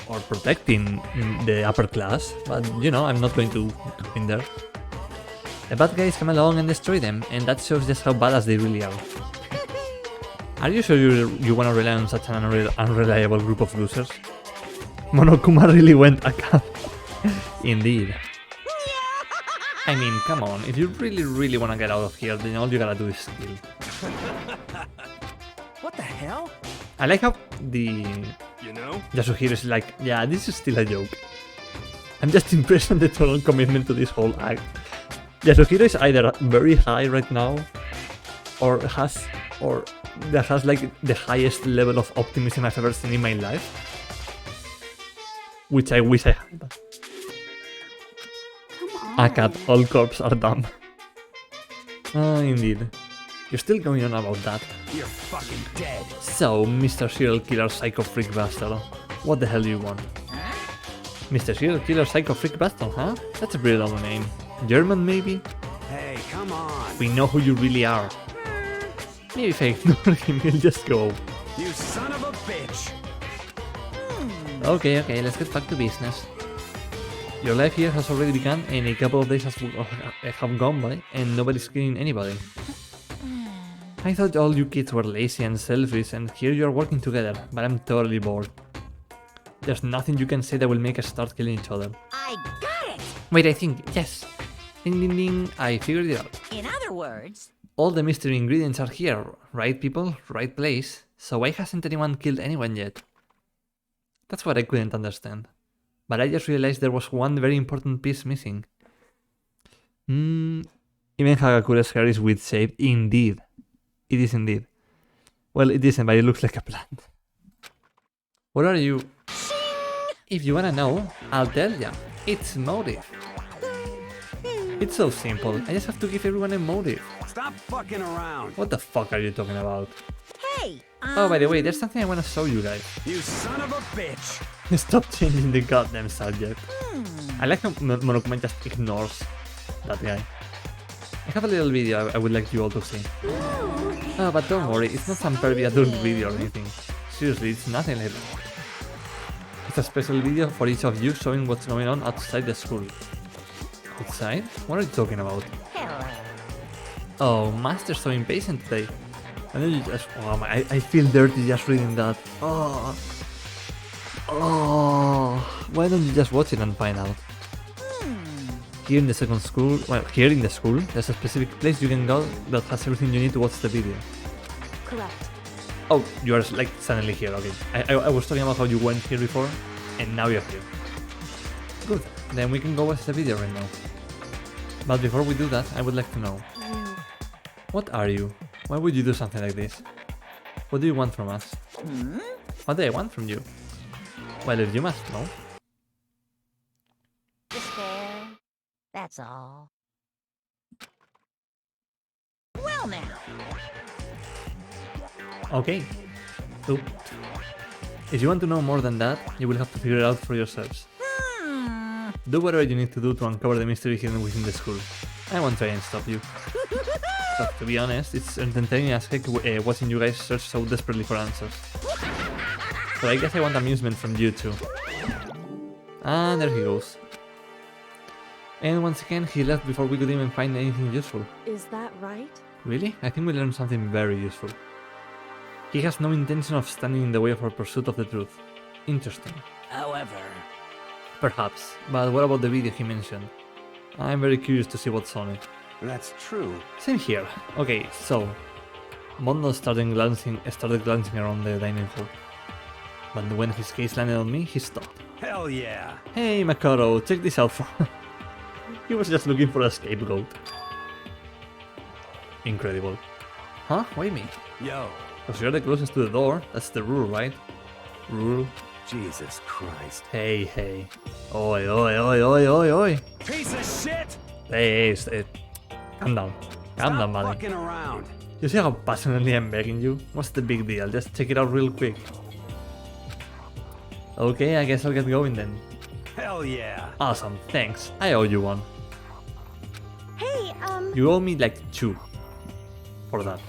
or protecting the upper class, but you know, I'm not going to go in there. The bad guys come along and destroy them, and that shows just how badass they really are. Are you sure you wanna rely on such an unreliable group of losers? Monokuma really went a cap. Indeed. I mean, come on, if you really wanna get out of here, then all you gotta do is kill. What the hell? I like how the You know? Yasuhiro is like, yeah, this is still a joke. I'm just impressed with the total commitment to this whole act. Yasuhiro is either very high right now, or that has like the highest level of optimism I've ever seen in my life. Which I wish I had. Come on. A cat, all corpses are dumb. Ah, indeed. You're still going on about that. You're fucking dead. So, Mr. Serial Killer Psycho Freak Bastard, what the hell do you want? Mr. Serial Killer Psycho Freak Bastard, huh? That's a pretty long name. German, maybe? Hey, come on. We know who you really are. Maybe if I ignore him, he'll just go. You son of a bitch. Okay, let's get back to business. Your life here has already begun, and a couple of days have gone by, and nobody's killing anybody. I thought all you kids were lazy and selfish, and here you are working together, but I'm totally bored. There's nothing you can say that will make us start killing each other. I got it! Wait, I think, yes. Ding ding ding, I figured it out. In other words, All the mystery ingredients are here, right people? Right place. So why hasn't anyone killed anyone yet? That's what I couldn't understand. But I just realized there was one very important piece missing. Even Hagakura's hair is weed shaped. Indeed. It is indeed. Well, it isn't, but it looks like a plant. What are you? If you wanna know, I'll tell ya. It's motive. It's so simple. I just have to give everyone a motive. Stop fucking around. What the fuck are you talking about? hey, Oh, by the way, there's something I wanna show you guys. You son of a bitch. Stop changing the goddamn subject. I like how Monokuma just ignores that guy. I have a little video I would like you all to see. Oh, but don't worry, it's not some pervy adult video or anything. Seriously, it's nothing like that. It's a special video for each of you showing what's going on outside the school. Outside? What are you talking about? hello. Oh, Master's so impatient today. And then you just... Oh my, I feel dirty just reading that. Oh. Why don't you just watch it and find out? Here in the second school, well, here in the school, there's a specific place you can go that has everything you need to watch the video. Correct. Oh, you are like suddenly here, okay. I was talking about how you went here before, and now you're here. Good, then we can go watch the video right now. But before we do that, I would like to know. What are you? Why would you do something like this? What do you want from us? What do I want from you? Well, if you must know. Despair. That's all. Well now. Okay. So, if you want to know more than that, you will have to figure it out for yourselves. Do whatever you need to do to uncover the mystery hidden within the school. I won't try and stop you. But to be honest, it's entertaining as heck watching you guys search so desperately for answers. So I guess I want amusement from you too. Ah, there he goes. And once again, he left before we could even find anything useful. Is that right? Really? I think we learned something very useful. He has no intention of standing in the way of our pursuit of the truth. Interesting. However, Perhaps, but what about the video he mentioned? I'm very curious to see what's on it. that's true. Same here. Okay, so Mondo started glancing around the dining hall. But when his gaze landed on me, he stopped. Hell yeah. Hey Makoto, check this out. He was just looking for a scapegoat. Incredible. Huh? Why me? Yo, Because you're the closest to the door. That's the rule, right? Rule. Jesus Christ. Hey. Oi, oi, oi, oi, oi, oi. Piece of shit! Hey, calm down. Calm down, Stop buddy. fucking around. You see how passionately I'm begging you? What's the big deal? Just check it out real quick. Okay, I guess I'll get going then. Hell yeah. Awesome, thanks. I owe you one. Hey, You owe me like 2 for that.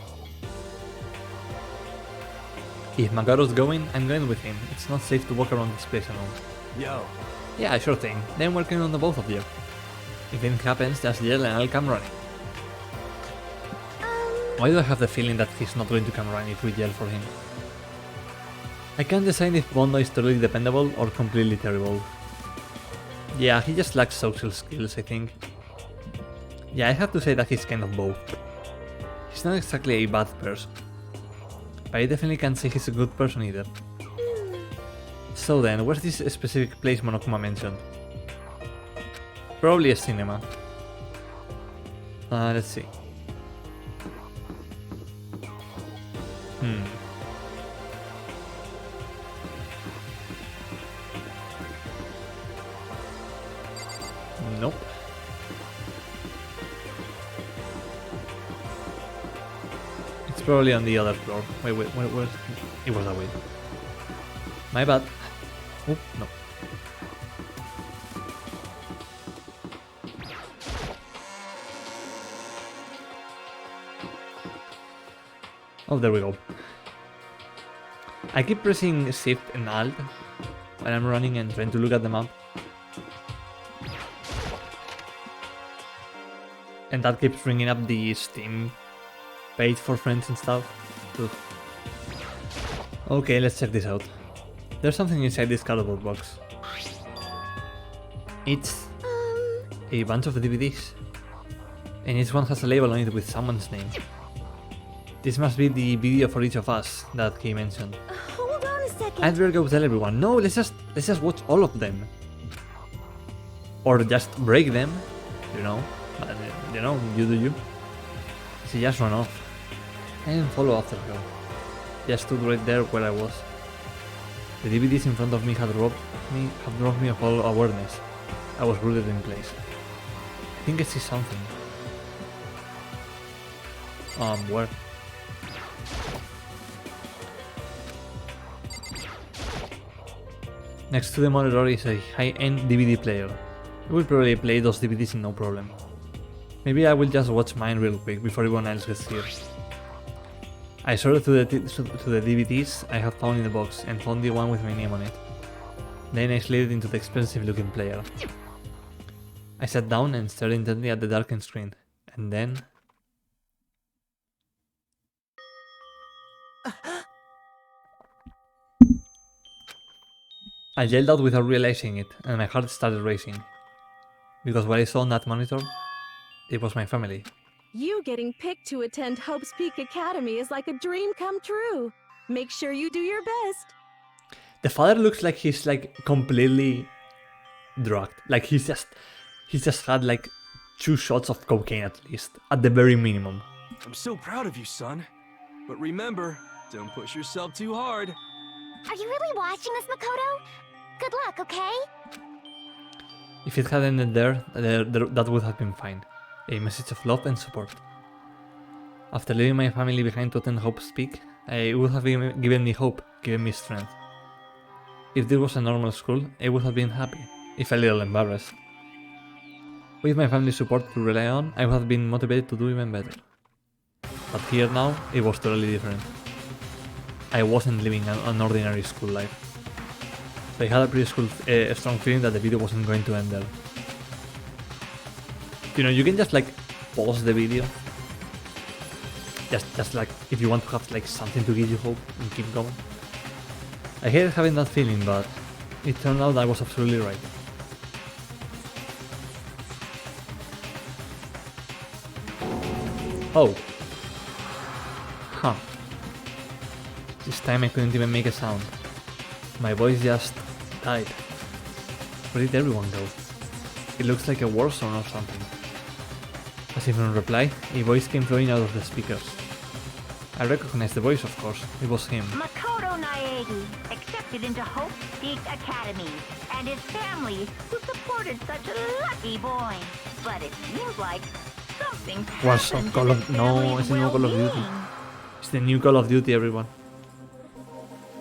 If Makoto's going, I'm going with him. It's not safe to walk around this place alone. Yo, Yeah, sure thing. Then we're counting on the both of you. If anything happens, just yell and I'll come running. Why do I have the feeling that he's not going to come running if we yell for him? I can't decide if Mondo is totally dependable or completely terrible. Yeah, he just lacks social skills, I think. Yeah, I have to say that he's kind of both. He's not exactly a bad person, but I definitely can't say he's a good person either. So then, where's this specific place Monokuma mentioned? Probably a cinema. Let's see. probably on the other floor. Wait, where? It was that way. My bad. Oop, no. Oh, there we go. I keep pressing Shift and Alt when I'm running and trying to look at the map. And that keeps bringing up the Steam page for friends and stuff. Ugh. Okay, let's check this out. There's something inside this cardboard box. It's a bunch of DVDs. And each one has a label on it with someone's name. This must be the video for each of us that he mentioned. Hold on a second. I'd better go tell everyone. No, let's just watch all of them. Or just break them, you know. But, you know, you do you. She just ran off. I didn't follow after her. Just stood right there where I was. The DVDs in front of me had robbed me of all awareness. I was rooted in place. I think I see something. Where? Next to the monitor is a high-end DVD player. I will probably play those DVDs no problem. Maybe I will just watch mine real quick before everyone else gets here. I sorted through the DVDs I have found in the box and found the one with my name on it. Then I slid it into the expensive looking player. I sat down and stared intently at the darkened screen, and then... I yelled out without realizing it, and my heart started racing. Because what I saw on that monitor, it was my family. You getting picked to attend Hope's Peak Academy is like a dream come true. Make sure you do your best. The father looks like he's like completely drugged. Like he's just had like 2 shots of cocaine at least, at the very minimum. I'm so proud of you, son. But remember, don't push yourself too hard. Are you really watching this, Makoto? Good luck, okay? If it had ended there, that would have been fine. A message of love and support. After leaving my family behind to attend Hope's Peak, it would have given me hope, given me strength. If this was a normal school, I would have been happy, if a little embarrassed. With my family's support to rely on, I would have been motivated to do even better. But here now, it was totally different. I wasn't living an ordinary school life. So I had a pretty strong feeling that the video wasn't going to end there. You know, you can just like pause the video. Just like if you want to have like something to give you hope and keep going. I hated having that feeling, but it turned out I was absolutely right. Oh. Huh. This time I couldn't even make a sound. My voice just died. Where did everyone go? It looks like a war zone or something. As if in reply, a voice came flowing out of the speakers. I recognized the voice, of course. It was him. Makoto Naegi, accepted into Hope Peak Academy, and his family, who supported such a lucky boy. But it seems like something's What's happened Call to of... this No, family's it's the new Call of Duty. well-being. It's the new Call of Duty, everyone.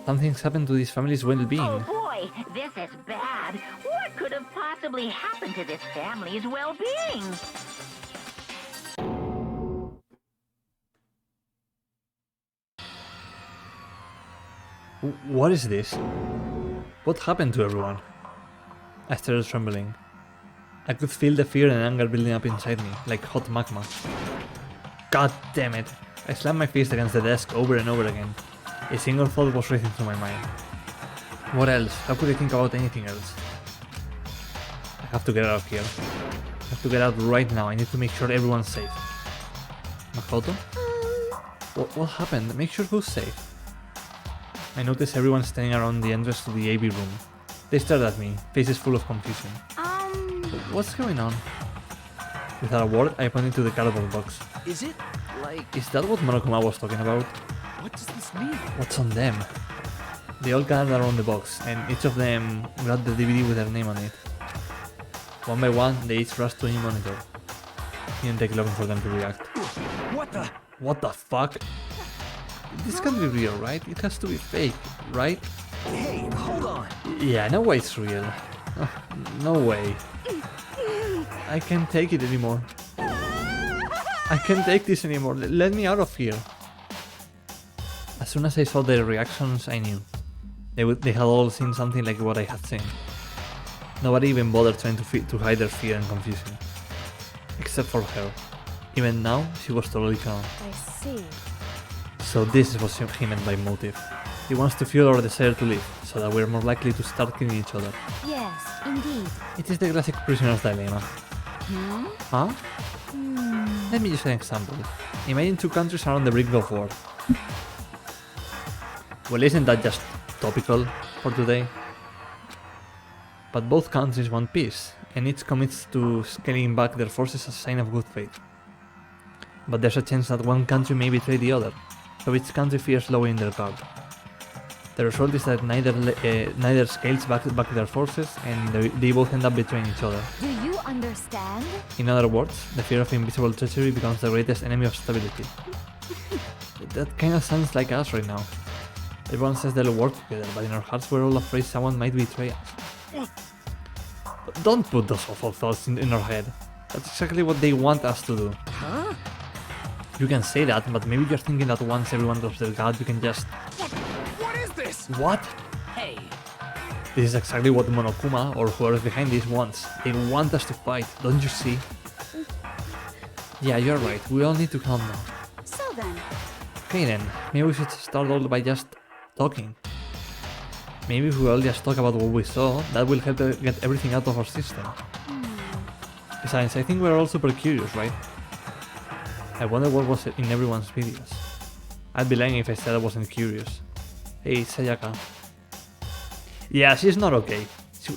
Something's happened to this family's well-being. Oh boy, this is bad. What could have possibly happened to this family's well-being? What is this? What happened to everyone? I started trembling. I could feel the fear and anger building up inside me, like hot magma. God damn it! I slammed my fist against the desk over and over again. A single thought was racing through my mind. What else? How could I think about anything else? I have to get out of here. I have to get out right now. I need to make sure everyone's safe. Makoto? What happened? Make sure who's safe. I noticed everyone standing around the entrance to the AV room. They stared at me, faces full of confusion. What's going on? Without a word, I pointed to the cardboard box. Is it like... Is that what Monokuma was talking about? What does this mean? What's on them? They all gathered around the box, and each of them grabbed the DVD with their name on it. One by one, they each rushed to a monitor. It didn't take long for them to react. What the... What the fuck? This can't be real, right? It has to be fake, right? Hey, hold on. Yeah, no way it's real. Oh, no way. I can't take it anymore. I can't take this anymore. Let me out of here. As soon as I saw their reactions, I knew. They had all seen something like what I had seen. Nobody even bothered trying to hide their fear and confusion. Except for her. Even now, she was totally calm. I see. So this is what he meant by motive. He wants to fuel our desire to live, so that we're more likely to start killing each other. Yes, indeed. It is the classic prisoner's dilemma. Huh? Let me use an example. Imagine two countries are on the brink of war. Well, isn't that just topical for today? But both countries want peace, and each commits to scaling back their forces as a sign of good faith. But there's a chance that one country may betray the other, so each country fears lowering their guard. The result is that neither scales back their forces, and they both end up betraying each other. Do you understand? In other words, the fear of invisible treachery becomes the greatest enemy of stability. That kind of sounds like us right now. Everyone says they'll work together, but in our hearts we're all afraid someone might betray us. Don't put those awful thoughts in our head. That's exactly what they want us to do. Huh? You can say that, but maybe you're thinking that once everyone drops their guard, you can just... What is this? What? Hey. This is exactly what Monokuma, or whoever's behind this, wants. They want us to fight, don't you see? Yeah, you're right, we all need to calm down. So then, Okay then, maybe we should start all by just talking. Maybe if we all just talk about what we saw, that will help get everything out of our system. Besides, I think we're all super curious, right? I wonder what was in everyone's videos. I'd be lying if I said I wasn't curious. Hey, Sayaka. Yeah, she's not okay.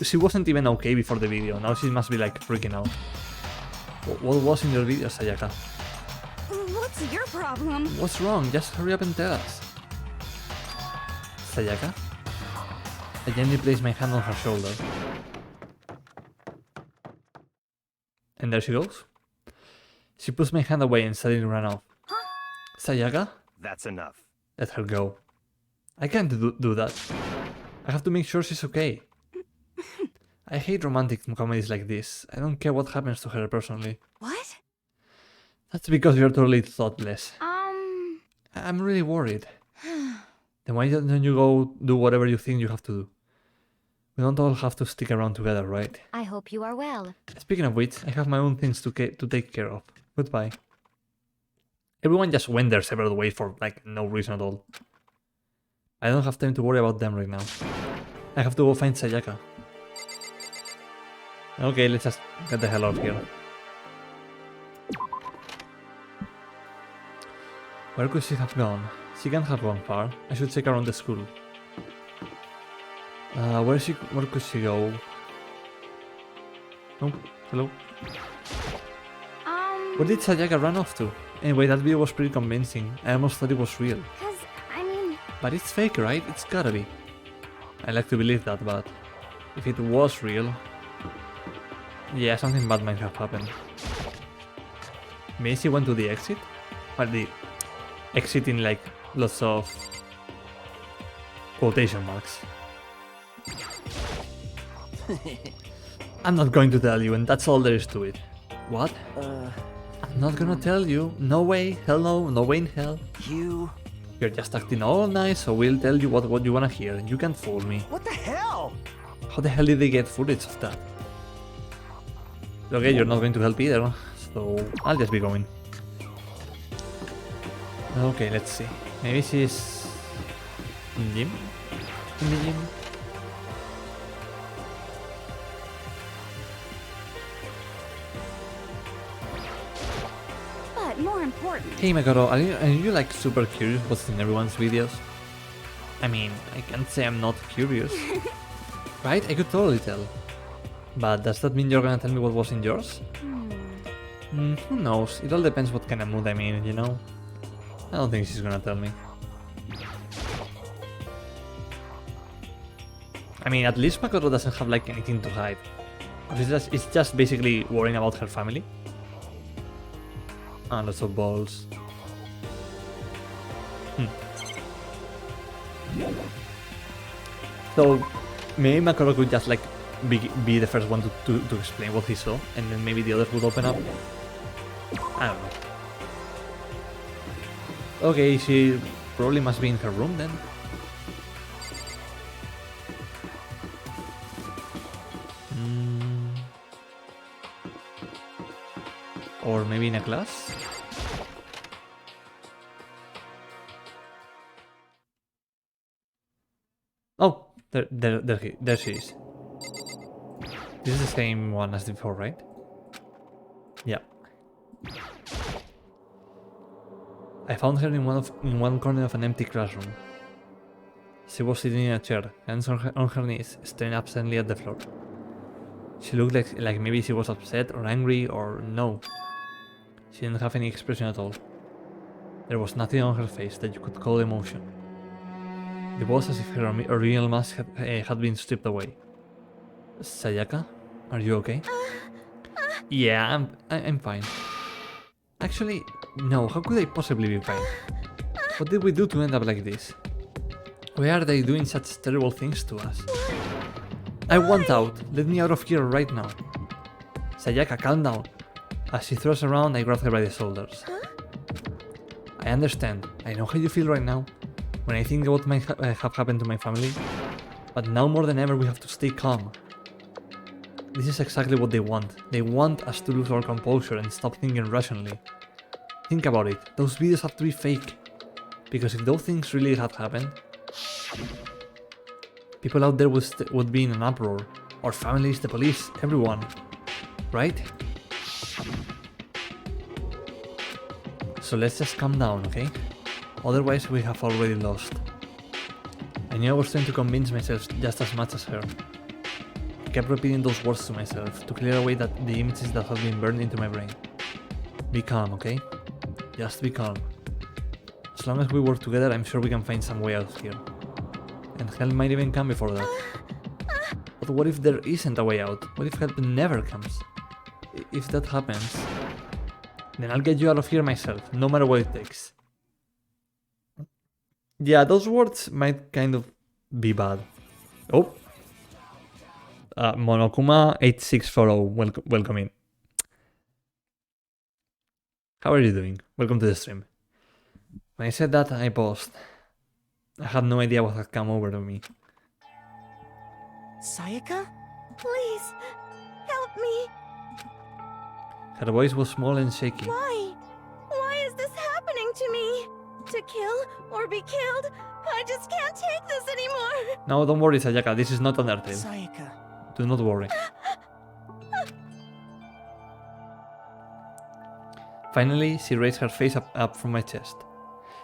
She wasn't even okay before the video, now she must be like freaking out. What was in your video, Sayaka? what's your problem? What's wrong? Just hurry up and tell us. Sayaka? I gently place my hand on her shoulder. And there she goes. She puts my hand away and suddenly ran off. Huh? Sayaka? That's enough. Let her go. I can't do that. I have to make sure she's okay. I hate romantic comedies like this. I don't care what happens to her personally. What? That's because you're totally thoughtless. I'm really worried. Then why don't you go do whatever you think you have to do? We don't all have to stick around together, right? I hope you are well. Speaking of which, I have my own things to take care of. Goodbye. Everyone just went their separate ways for, like, no reason at all. I don't have time to worry about them right now. I have to go find Sayaka. Okay, let's just get the hell out of here. Where could she have gone? She can't have gone far. I should check around the school. Where could she go? Oh, hello. Where did Sayaka run off to? Anyway, that video was pretty convincing. I almost thought it was real. But it's fake, right? It's gotta be. I like to believe that, but if it was real... Yeah, something bad might have happened. Maybe she went to the exit? Well, the exit in like lots of quotation marks. I'm not going to tell you, and that's all there is to it. What? I'm not gonna tell you. No way, hell no, no way in hell. You're just acting all nice, so we'll tell you what you wanna hear. You can't fool me. What the hell? How the hell did they get footage of that? Okay, you're not going to help either, so I'll just be going. Okay, let's see. Maybe she's in the gym? In the gym? But more important. Hey Makoto, are you like super curious what's in everyone's videos? I mean, I can't say I'm not curious. Right? I could totally tell. But does that mean you're gonna tell me what was in yours? Who knows? It all depends what kind of mood I'm in, you know? I don't think she's gonna tell me. I mean, at least Makoto doesn't have like anything to hide. It's just basically worrying about her family. Ah, lots of balls. So maybe Makoto could just like be the first one to explain what he saw, and then maybe the others would open up. I don't know. Okay, she probably must be in her room then. Or maybe in a class? Oh, there she is. This is the same one as before, right? Yeah. I found her in one corner of an empty classroom. She was sitting in a chair, hands on her knees, staring absently at the floor. She looked like maybe she was upset or angry or no. She didn't have any expression at all. There was nothing on her face that you could call emotion. It was as if her original mask had been stripped away. Sayaka, are you okay? Yeah, I'm fine. Actually, no, how could I possibly be fine? What did we do to end up like this? Why are they doing such terrible things to us? I want out. Let me out of here right now. Sayaka, calm down. As she throws around, I grab her by the shoulders. I understand. I know how you feel right now, when I think what might have happened to my family. But now more than ever, we have to stay calm. This is exactly what they want. They want us to lose our composure and stop thinking rationally. Think about it. Those videos have to be fake. Because if those things really had happened, people out there would be in an uproar. Our families, the police, everyone. Right? So let's just calm down, okay? Otherwise we have already lost. I knew I was trying to convince myself just as much as her. I kept repeating those words to myself to clear away the images that had been burned into my brain. Be calm, okay? Just be calm. As long as we work together, I'm sure we can find some way out of here. And help might even come before that. But what if there isn't a way out? What if help never comes? If that happens, then I'll get you out of here myself, no matter what it takes. Yeah, those words might kind of be bad. Oh. Monokuma8640, welcome in. How are you doing? Welcome to the stream. When I said that, I paused. I had no idea what had come over to me. Sayaka? Please, help me. Her voice was small and shaky. Why? Why is this happening to me? To kill or be killed? I just can't take this anymore. No, don't worry, Sayaka, this is not Undertale. Sayaka. Do not worry. Finally, she raised her face up from my chest.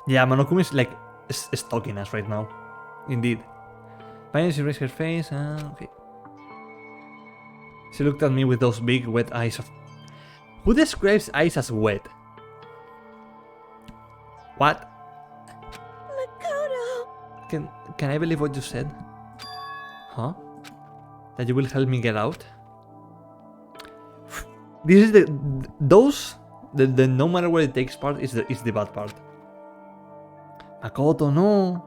Yeah, Monokuma is like stalking us right now. Indeed. Finally, she raised her face. Okay. She looked at me with those big, wet eyes of... Who describes eyes as wet? What? Makoto. Can I believe what you said? Huh? That you will help me get out? This is the no matter what it takes part is the bad part. Makoto, no.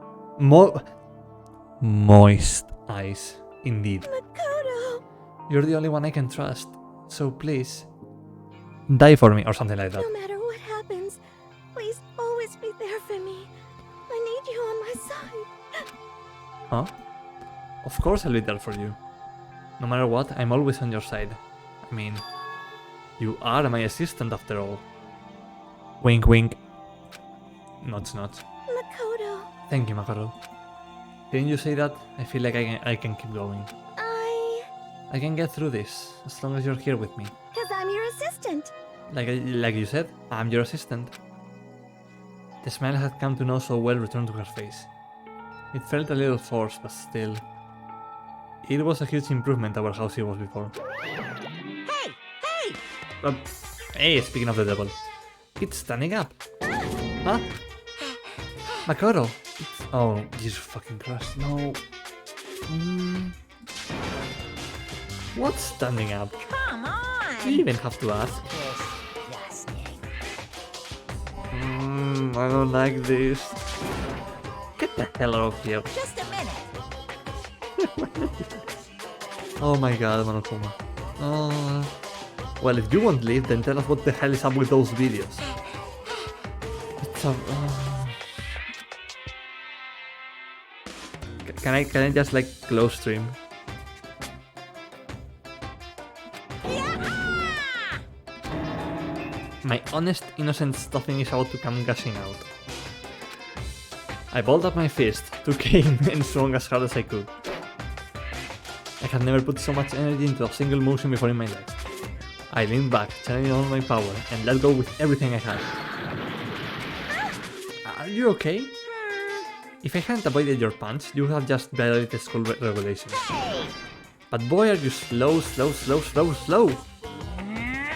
Moist eyes, indeed. Makoto. You're the only one I can trust, so please die for me or something like that. No matter what happens, please always be there for me. I need you on my side. Huh? Of course I'll be there for you. No matter what, I'm always on your side. I mean, you are my assistant after all. Wink wink. Nods nods. Makoto. Thank you, Makoto. Didn't you say that? I feel like I can keep going. I can get through this, as long as you're here with me. Because I'm your assistant. Like you said, I'm your assistant. The smile I had come to know so well returned to her face. It felt a little forced, but still. It was a huge improvement over how she was before. Hey! Hey! Hey, speaking of the devil. It's standing up. Huh? Makoto. Oh, Jesus fucking Christ, no. What's standing up? Come on! Do you even have to ask? I don't like this. Get the hell out of here. Just a minute. Oh my god, Monokuma. Oh. Well, if you won't leave, then tell us what the hell is up with those videos. It's a... Can I just like close stream? My honest, innocent stuffing is about to come gushing out. I balled up my fist, took aim, and swung as hard as I could. I had never put so much energy into a single motion before in my life. I leaned back, channeling all my power, and let go with everything I had. Are you okay? If I hadn't avoided your punch, you would have just violated school regulations. But boy, are you slow.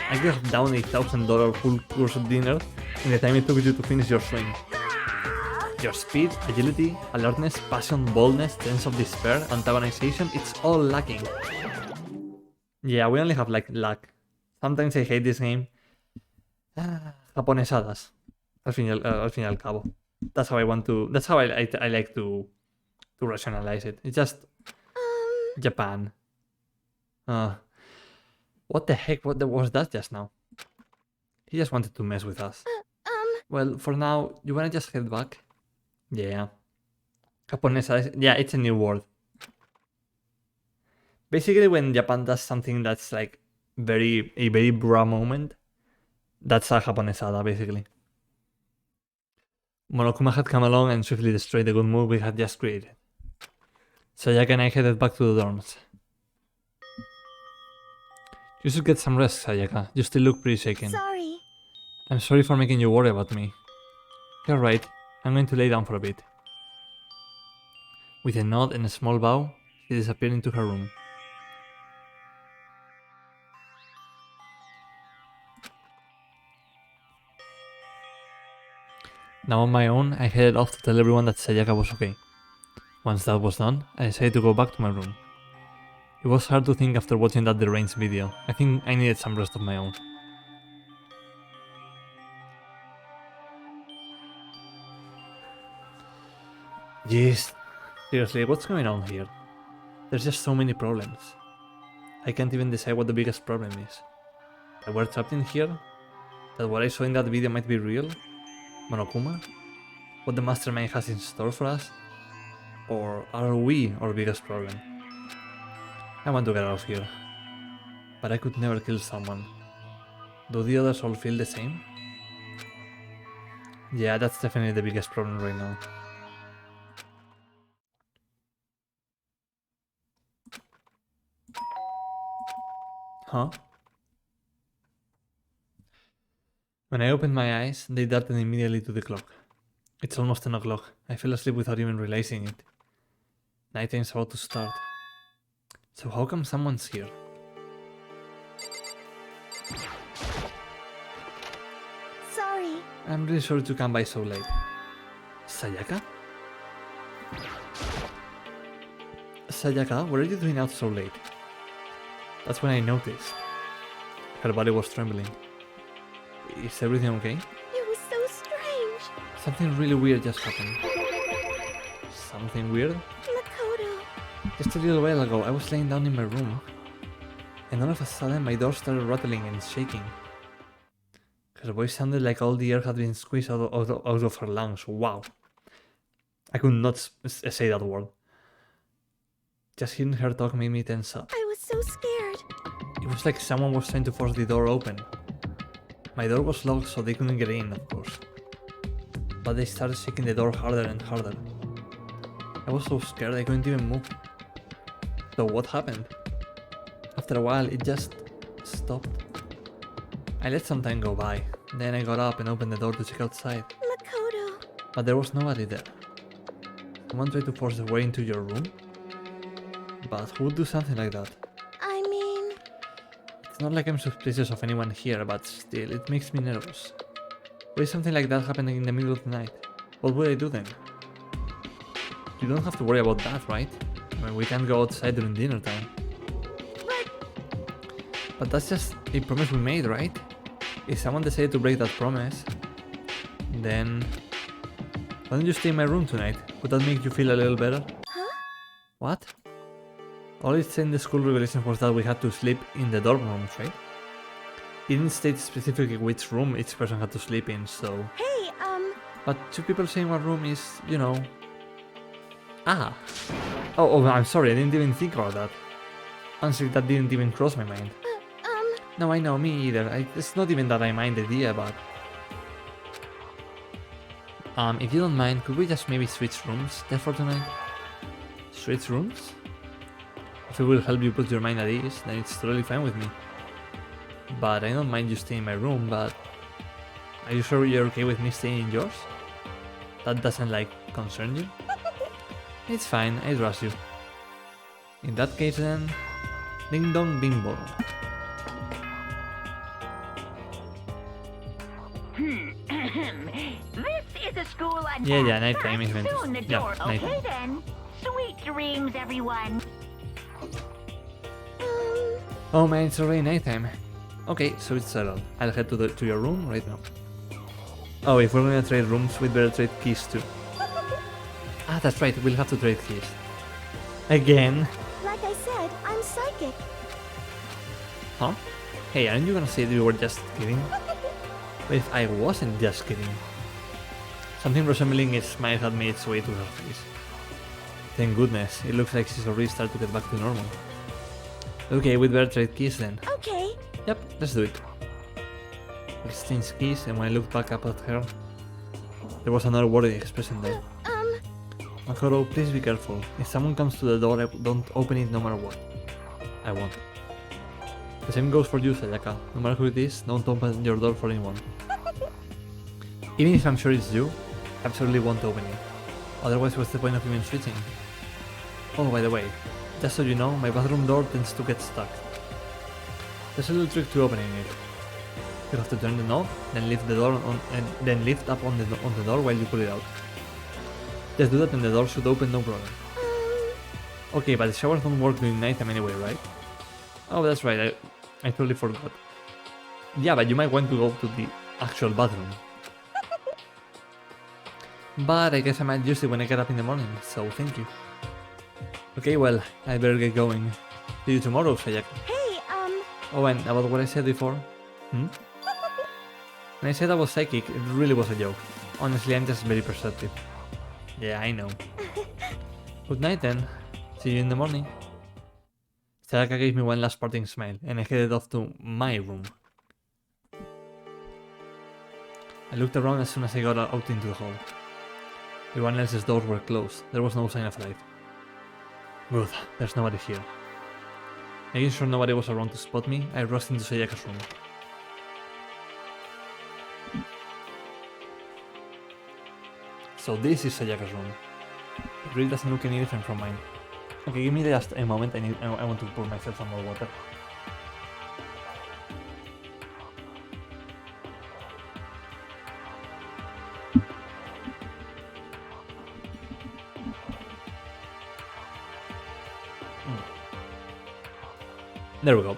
I could have down $8,000 full course of dinner in the time it took you to finish your swing. Your speed, agility, alertness, passion, boldness, sense of despair, antagonization, it's all lacking. Yeah, we only have like luck. Sometimes I hate this game. Japonesadas. Al fin y al cabo. That's how I want to... That's how I like to rationalize it. It's just... Japan. What the heck was that just now? He just wanted to mess with us. Well, for now, you wanna just head back? Yeah. Japonesa, yeah, it's a new word. Basically, when Japan does something that's like a very bra moment, that's a Japonesada, basically. Monokuma had come along and swiftly destroyed the good mood we had just created. Sayaka and I headed back to the dorms. You should get some rest, Sayaka. You still look pretty shaken. Sorry. I'm sorry for making you worry about me. You're right. I'm going to lay down for a bit. With a nod and a small bow, she disappeared into her room. Now on my own, I headed off to tell everyone that Sayaka was okay. Once that was done, I decided to go back to my room. It was hard to think after watching that deranged video. I think I needed some rest of my own. Jeez, seriously, what's going on here? There's just so many problems. I can't even decide what the biggest problem is. That we're trapped in here? That what I saw in that video might be real? Monokuma? What the mastermind has in store for us? Or are we our biggest problem? I want to get out of here. But I could never kill someone. Do the others all feel the same? Yeah, that's definitely the biggest problem right now. Huh? When I opened my eyes, they darted immediately to the clock. It's almost 10 o'clock. I fell asleep without even realizing it. Nighttime's about to start. So how come someone's here? Sorry. I'm really sorry to come by so late. Sayaka? Sayaka, what are you doing out so late? That's when I noticed. Her body was trembling. Is everything okay? It was so strange. Something really weird just happened. Something weird? Makoto. Just a little while ago, I was laying down in my room, and all of a sudden my door started rattling and shaking. Her voice sounded like all the air had been squeezed out of her lungs. Wow. I could not say that word. Just hearing her talk made me tense up. I was so scared. It was like someone was trying to force the door open. My door was locked, so they couldn't get in, of course. But they started shaking the door harder and harder. I was so scared I couldn't even move. So what happened? After a while, it just stopped. I let some time go by. Then I got up and opened the door to check outside. Makoto. But there was nobody there. Someone tried to force their way into your room? But who would do something like that? I mean... It's not like I'm suspicious of anyone here, but still, it makes me nervous. What if something like that happening in the middle of the night? What would I do then? You don't have to worry about that, right? I mean, we can't go outside during dinner time. But that's just a promise we made, right? If someone decided to break that promise, then... Why don't you stay in my room tonight? Would that make you feel a little better? Huh? What? All it said in the school regulations was that we had to sleep in the dorm rooms, right? It didn't state specifically which room each person had to sleep in, so... Hey, But two people saying one room is, you know... Ah! Oh, I'm sorry, I didn't even think about that. Honestly, that didn't even cross my mind. No, I know, me either. It's not even that I mind the idea, but... if you don't mind, could we just maybe switch rooms there for tonight? Switch rooms? If it will help you put your mind at ease, then it's totally fine with me. But I don't mind you staying in my room, but... Are you sure you're okay with me staying in yours? That doesn't, like, concern you? It's fine, I trust you. In that case then... Ding dong ding bong. This is a school announcement. Yeah, nighttime is meant to... Soon the Yeah, door. Okay nighttime. then. Sweet dreams, everyone. Oh man, it's already nighttime. Okay, so it's settled. I'll head to your room right now. Oh, if we're gonna trade rooms, we'd better trade keys too. Ah, that's right, we'll have to trade keys. Again. like I said, I'm psychic. Huh? Hey, aren't you gonna say that you were just kidding? But if I wasn't just kidding. Something resembling a smile had made its way to her face. Thank goodness, it looks like she's already started to get back to normal. Okay, we'd better trade keys then. Okay. Yep, let's do it. We exchanged keys, and when I looked back up at her, there was another worried expression there. Makoto, please be careful. If someone comes to the door, don't open it no matter what. I won't. The same goes for you, Sayaka. No matter who it is, don't open your door for anyone. Even if I'm sure it's you, I absolutely won't open it. Otherwise, what's the point of even switching? Oh, by the way, just so you know, my bathroom door tends to get stuck. There's a little trick to opening it. You have to turn the knob, then lift the door on, and then lift up on the door while you pull it out. Just do that and the door should open, no problem. Okay, but the showers don't work during nighttime anyway, right? Oh, that's right, I totally forgot. Yeah, but you might want to go to the actual bathroom. But I guess I might use it when I get up in the morning, so thank you. Okay, well, I better get going. See you tomorrow, Sayaka. Hey, Oh, and about what I said before? When I said I was psychic, it really was a joke. Honestly, I'm just very perceptive. Yeah, I know. Good night then. See you in the morning. Sayaka gave me one last parting smile, and I headed off to my room. I looked around as soon as I got out into the hall. Everyone else's doors were closed. There was no sign of life. Good, there's nobody here. Making sure nobody was around to spot me, I rushed into Sayaka's room. So this is Sayaka's room. It really doesn't look any different from mine. Okay, give me just a moment, I want to pour myself some more water. There we go.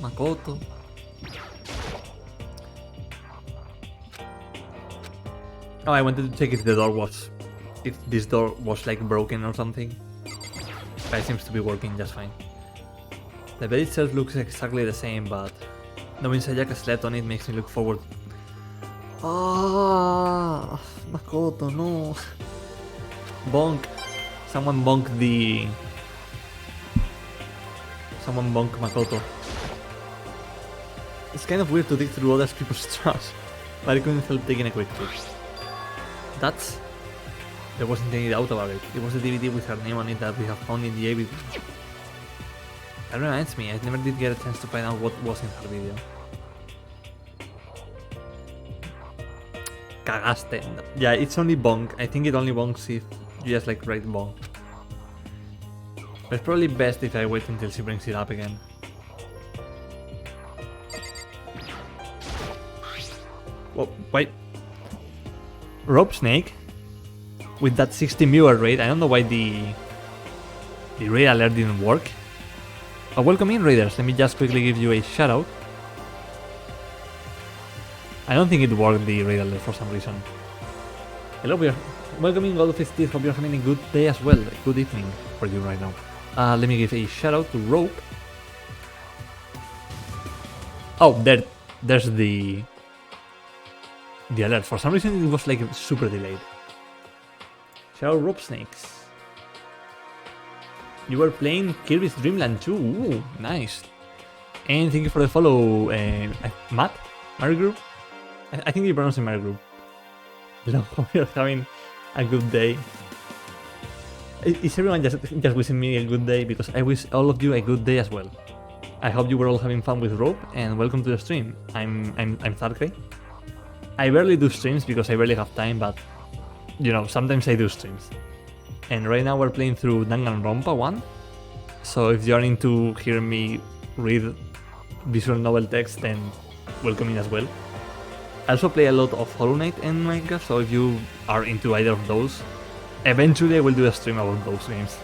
Makoto. Oh, I wanted to check if this door was like broken or something. But it seems to be working just fine. The bed itself looks exactly the same, but knowing Sayaka slept on it makes me look forward. Ah, Makoto, no. Bonk. Someone bonk Makoto. It's kind of weird to dig through other people's trash, but I couldn't help taking a quick look. There wasn't any doubt about it. It was the DVD with her name on it that we have found in the AV. That reminds me, I never did get a chance to find out what was in her video. Cagaste. Yeah, it's only bonk. I think it only bonks if you just like write bonk. But it's probably best if I wait until she brings it up again. Whoa, wait. Rope Snake? With that 60 viewer rate, I don't know why the raid alert didn't work. Welcome in, raiders. Let me just quickly give you a shout out. I don't think it worked, the raid alert, for some reason. Hello, we are welcoming all of his teeth. Hope you're having a good day as well. A good evening for you right now. Let me give a shout out to Rope. Oh, there's the alert. For some reason, it was like super delayed. Shout out Rope Snakes. You were playing Kirby's Dream Land 2. Ooh, nice. And thank you for the follow, Matt? Marigru? I think you pronounce it Marigru. Hello, hope you're having a good day. Is everyone just wishing me a good day? Because I wish all of you a good day as well. I hope you were all having fun with Rope, and welcome to the stream. I'm Tharkay. I barely do streams because I barely have time, but you know, sometimes I do streams. And right now we're playing through Danganronpa 1. So if you're into hearing me read visual novel text, then welcome in as well. I also play a lot of Hollow Knight and Minecraft, so if you are into either of those, eventually I will do a stream about those games.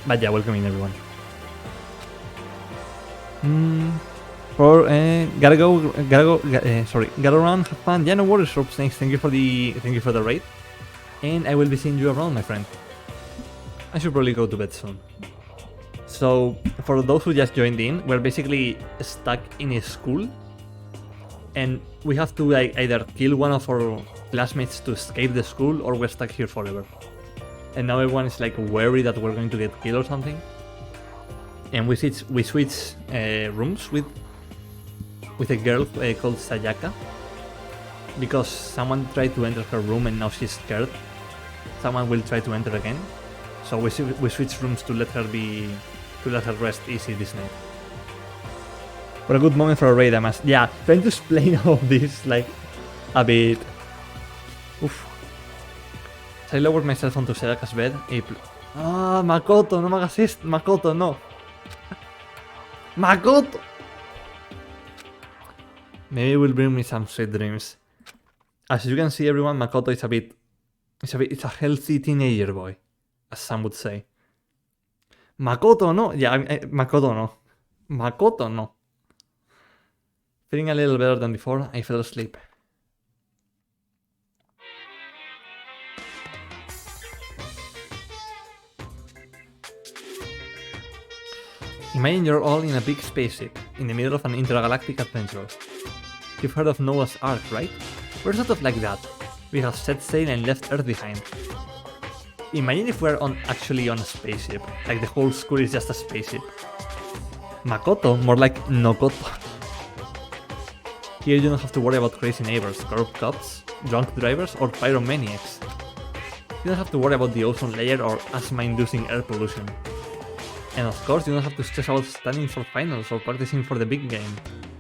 But yeah, welcome in everyone. Gotta run, have fun. Yeah, no worries, Rope Snakes. Thank you for the raid. And I will be seeing you around, my friend. I should probably go to bed soon. So, for those who just joined in, we're basically stuck in a school. And we have to like either kill one of our classmates to escape the school, or we're stuck here forever. And now everyone is like worried that we're going to get killed or something. And we switch rooms with a girl called Sayaka, because someone tried to enter her room and now she's scared. Someone will try to enter again, so we switch rooms to let her rest easy this night. What a good moment for a raid, I must. Yeah, trying to explain all of this like a bit. Oof. So I lowered myself onto Sayaka's bed. Makoto, no me hagas esto. Makoto, no. Makoto! Maybe it will bring me some sweet dreams. As you can see, everyone, Makoto is it's a healthy teenager boy, as some would say. Makoto, no. Yeah, Makoto, no. Makoto, no. Feeling a little better than before, I fell asleep. Imagine you're all in a big spaceship, in the middle of an intergalactic adventure. You've heard of Noah's Ark, right? We're sort of like that. We have set sail and left Earth behind. Imagine if we're actually on a spaceship, like the whole school is just a spaceship. Makoto, more like Nokoto. Here you don't have to worry about crazy neighbors, corrupt cops, drunk drivers, or pyromaniacs. You don't have to worry about the ozone layer or asthma-inducing air pollution. And of course, you don't have to stress about studying for finals or practicing for the big game.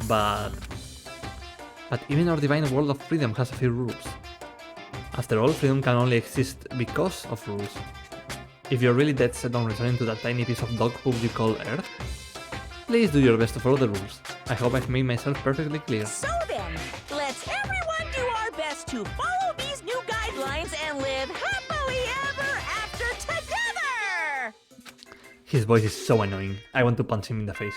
But even our divine world of freedom has a few rules. After all, freedom can only exist because of rules. If you're really dead set on returning to that tiny piece of dog poop you call Earth, please do your best to follow the rules. I hope I've made myself perfectly clear. So then, let's everyone do our best to follow these new guidelines and live happily ever after together! His voice is so annoying. I want to punch him in the face.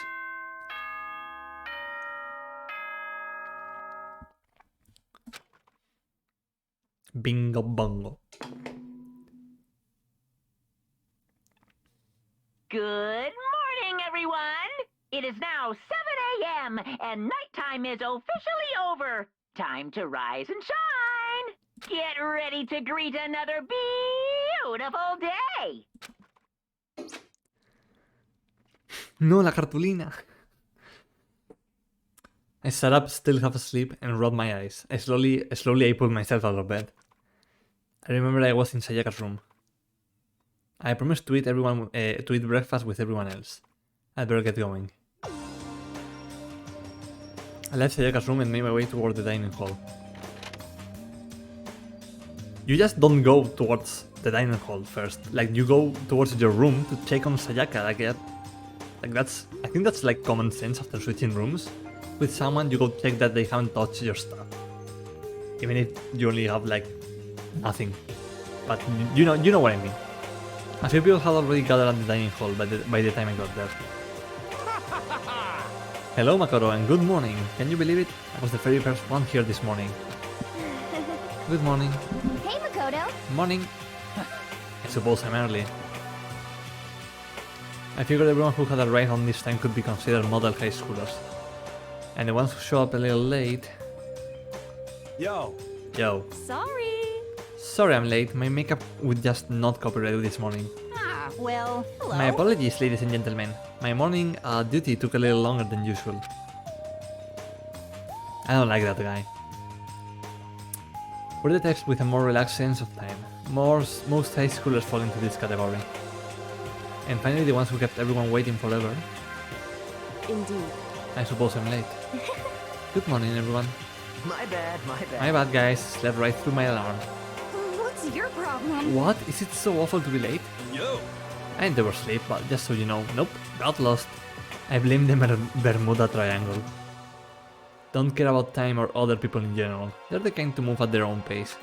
Bingo bongo. Good morning, everyone! It is now 7 a.m. and nighttime is officially over. Time to rise and shine! Get ready to greet another beautiful day! No, la cartulina. I sat up, still half asleep, and rubbed my eyes. Slowly I pulled myself out of bed. I remember I was in Sayaka's room. I promised to eat breakfast with everyone else. I'd better get going. I left Sayaka's room and made my way toward the dining hall. You just don't go towards the dining hall first. Like, you go towards your room to check on Sayaka. I think that's like common sense after switching rooms. With someone, you go check that they haven't touched your stuff. Even if you only have like nothing. But you know what I mean. A few people had already gathered at the dining hall by the time I got there. Hello Makoto and good morning. Can you believe it? I was the very first one here this morning. Good morning. Hey, Makoto. Morning. I suppose I'm early. I figured everyone who had arrived on this time could be considered model high schoolers. And the ones who show up a little late... Yo, Yo. Sorry I'm late, my makeup would just not cooperate this morning. Ah, well, hello. My apologies, ladies and gentlemen. My morning duty took a little longer than usual. I don't like that guy. We're the types with a more relaxed sense of time. Most high schoolers fall into this category. And finally the ones who kept everyone waiting forever. Indeed. I suppose I'm late. Good morning, everyone. My bad, my bad. My bad, guys. Slept right through my alarm. What's your problem? What? Is it so awful to be late? yo. I ain't ever sleep, but just so you know, nope, got lost. I blame the Bermuda Triangle. Don't care about time or other people in general. They're the kind to move at their own pace.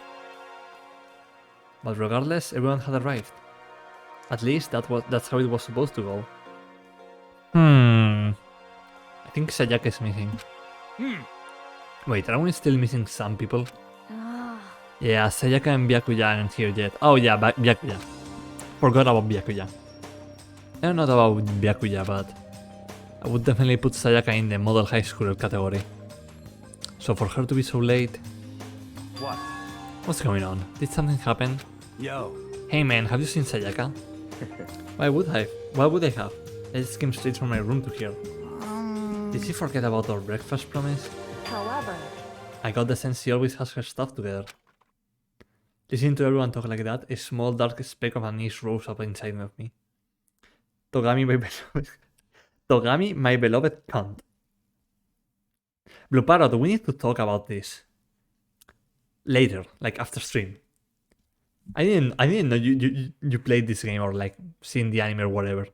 But regardless, everyone had arrived. At least that's how it was supposed to go. I think Sayaka is missing. Wait, are we still missing some people? Yeah, Sayaka and Byakuya aren't here yet. Oh yeah, Byakuya. Forgot about Byakuya. I don't know about Byakuya, but I would definitely put Sayaka in the model high schooler category. So for her to be so late... What? What's going on? Did something happen? Yo. Hey man, have you seen Sayaka? Why would I? Why would I have? I just came straight from my room to here. Did she forget about our breakfast promise? However, I got the sense she always has her stuff together. Listening to everyone talk like that, a small dark speck of unease rose up inside of me. Togami, my beloved... Togami, my beloved cunt. Blue Parrot, we need to talk about this. Later, like after stream. I didn't know you played this game or like seen the anime or whatever.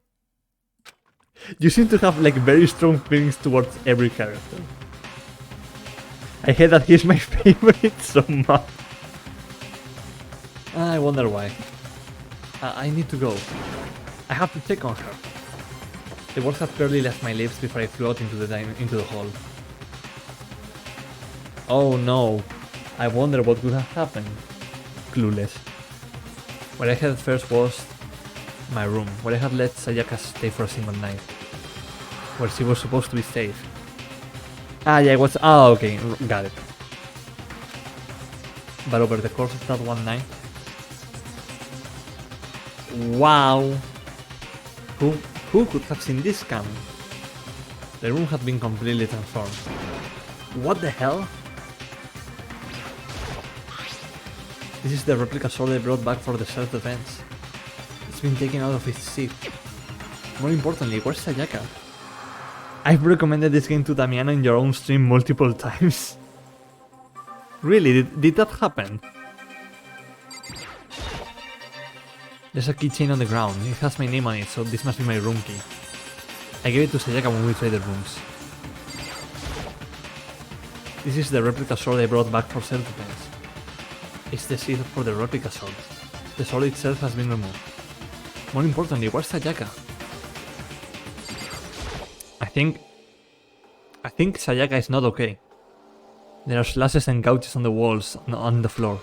You seem to have like very strong feelings towards every character. I hate that he's my favorite so much. I wonder why. I need to go. I have to check on her. The words had barely left my lips before I flew out into the hall. Oh no. I wonder what would have happened. Clueless. What I had first was my room, where I had let Sayaka stay for a single night. Where she was supposed to be safe. Ah yeah, it was... Ah, okay, got it. But over the course of that one night... Wow! Who could have seen this coming? The room had been completely transformed. What the hell? This is the replica sword I brought back for the self-defense. It's been taken out of its sheath. More importantly, where's Sayaka? I've recommended this game to Damiana in your own stream multiple times. Really, did that happen? There's a keychain on the ground. It has my name on it, so this must be my room key. I gave it to Sayaka when we traded rooms. This is the replica sword I brought back for self-defense. It's the sheath for the replica sword. The sword itself has been removed. More importantly, where's Sayaka? I think Sayaka is not okay. There are slashes and gouges on the walls, on the floor.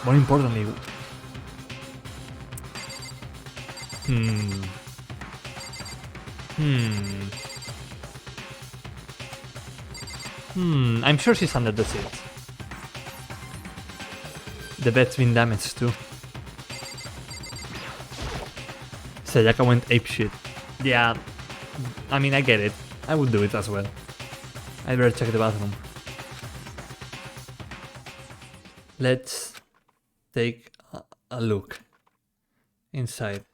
More importantly... I'm sure she's under the seat. The bed's been damaged too. Sayaka went apeshit. Yeah, I mean I get it. I would do it as well. I better check the bathroom. Let's take a look inside.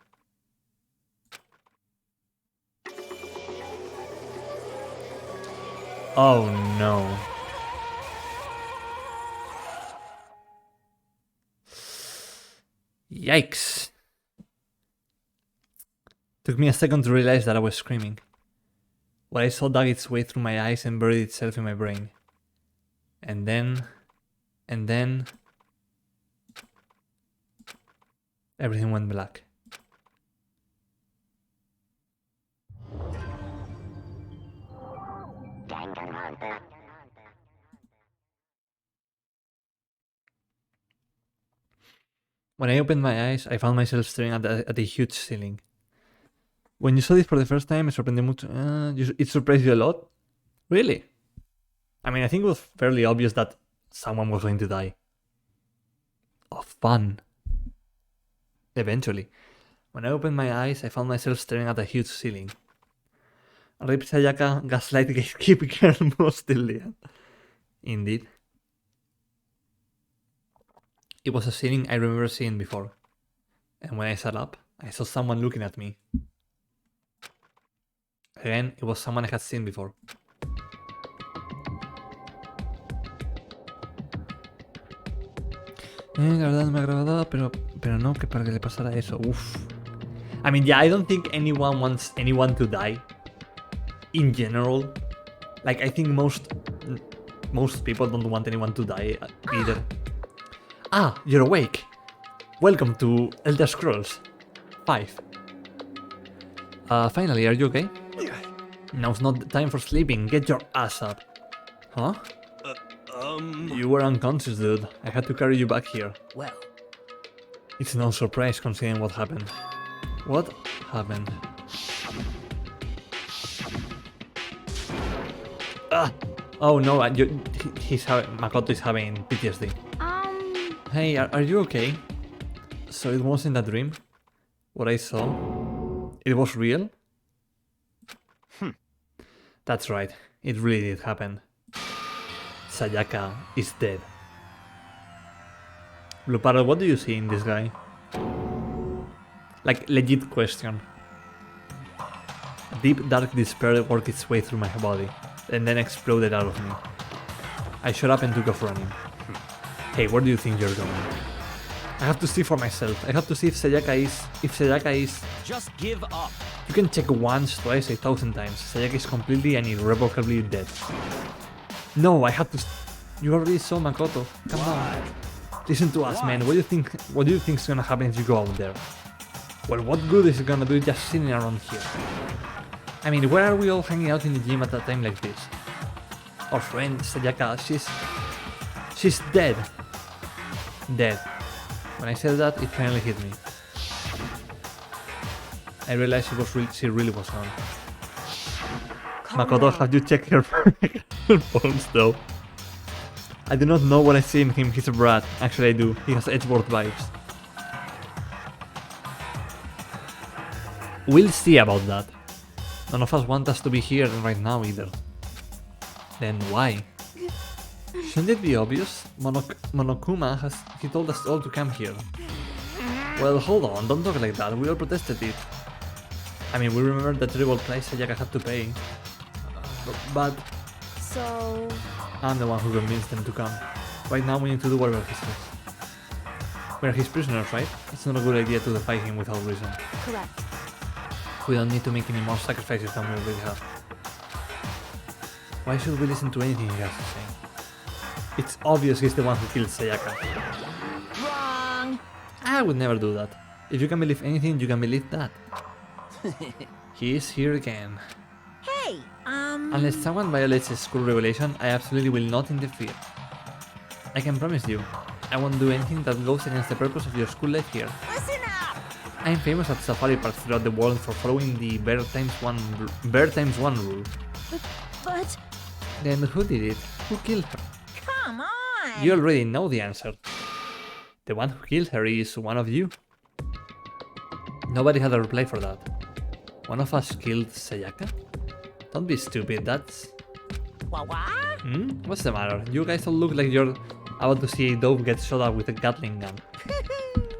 Oh no. Yikes. Took me a second to realize that I was screaming. What I saw dug its way through my eyes and buried itself in my brain. And then... everything went black. When I opened my eyes, I found myself staring at the huge ceiling. When you saw this for the first time, it surprised you a lot? Really? I mean, I think it was fairly obvious that someone was going to die. Of fun. Eventually. When I opened my eyes, I found myself staring at the huge ceiling. Rip Sayaka, gaslight gatekeeper mostly. Indeed. It was a ceiling I remember seeing before. And when I sat up, I saw someone looking at me. Again, it was someone I had seen before. La verdad no me agradaba, pero no que para que le pasara eso. Uf. I mean, yeah, I don't think anyone wants anyone to die. In general. Like, I think most people don't want anyone to die either. Ah, you're awake. Welcome to Elder Scrolls 5. Finally, are you okay? Now's not the time for sleeping. Get your ass up. Huh? You were unconscious, dude. I had to carry you back here. Well, It's no surprise considering what happened. What happened? Ah! Oh no, Makoto is having PTSD. Hey, are you okay? So it wasn't a dream? What I saw? It was real? That's right, it really did happen. Sayaka is dead. Blue Parrot, what do you see in this guy? Like, legit question. Deep dark despair worked its way through my body, and then exploded out of me. I shut up and took off running. Hey, where do you think you're going? I have to see for myself. I have to see if Sayaka is... Just give up. You can check once, twice, 1,000 times. Sayaka is completely and irrevocably dead. No, I have to... You already saw Makoto. Come on. Listen to us, man. What do you think is gonna happen if you go out there? Well, what good is it gonna do just sitting around here? I mean, where are we all hanging out in the gym at a time like this? Our friend Sayaka, she's dead. Dead. When I said that, it finally hit me. I realized she really was gone. Makoto, have you checked her phones though? I do not know what I see in him, he's a brat. Actually I do, he has Edgeworth vibes. We'll see about that. None of us want us to be here right now either. Then why? Shouldn't it be obvious? Monokuma he told us all to come here. Well, hold on, don't talk like that, we all protested it. I mean, we remember the terrible price Sayaka had to pay. But... So... I'm the one who convinced them to come. Right now we need to do whatever he says. We're his prisoners, right? It's not a good idea to defy him without reason. Correct. We don't need to make any more sacrifices than we already have. Why should we listen to anything he has to say? It's obvious he's the one who killed Sayaka. wrong. I would never do that. If you can believe anything, you can believe that. He is here again. Hey, Unless someone violates a school regulation, I absolutely will not interfere. I can promise you, I won't do anything that goes against the purpose of your school life here. listen up. I'm famous at safari parks throughout the world for following the bear times one rule. But... Then who did it? Who killed her? Come on. You already know the answer. The one who killed her is one of you. Nobody had a reply for that. One of us killed Sayaka? Don't be stupid, that's... What? What's the matter? You guys all look like you're about to see a dove get shot up with a Gatling gun.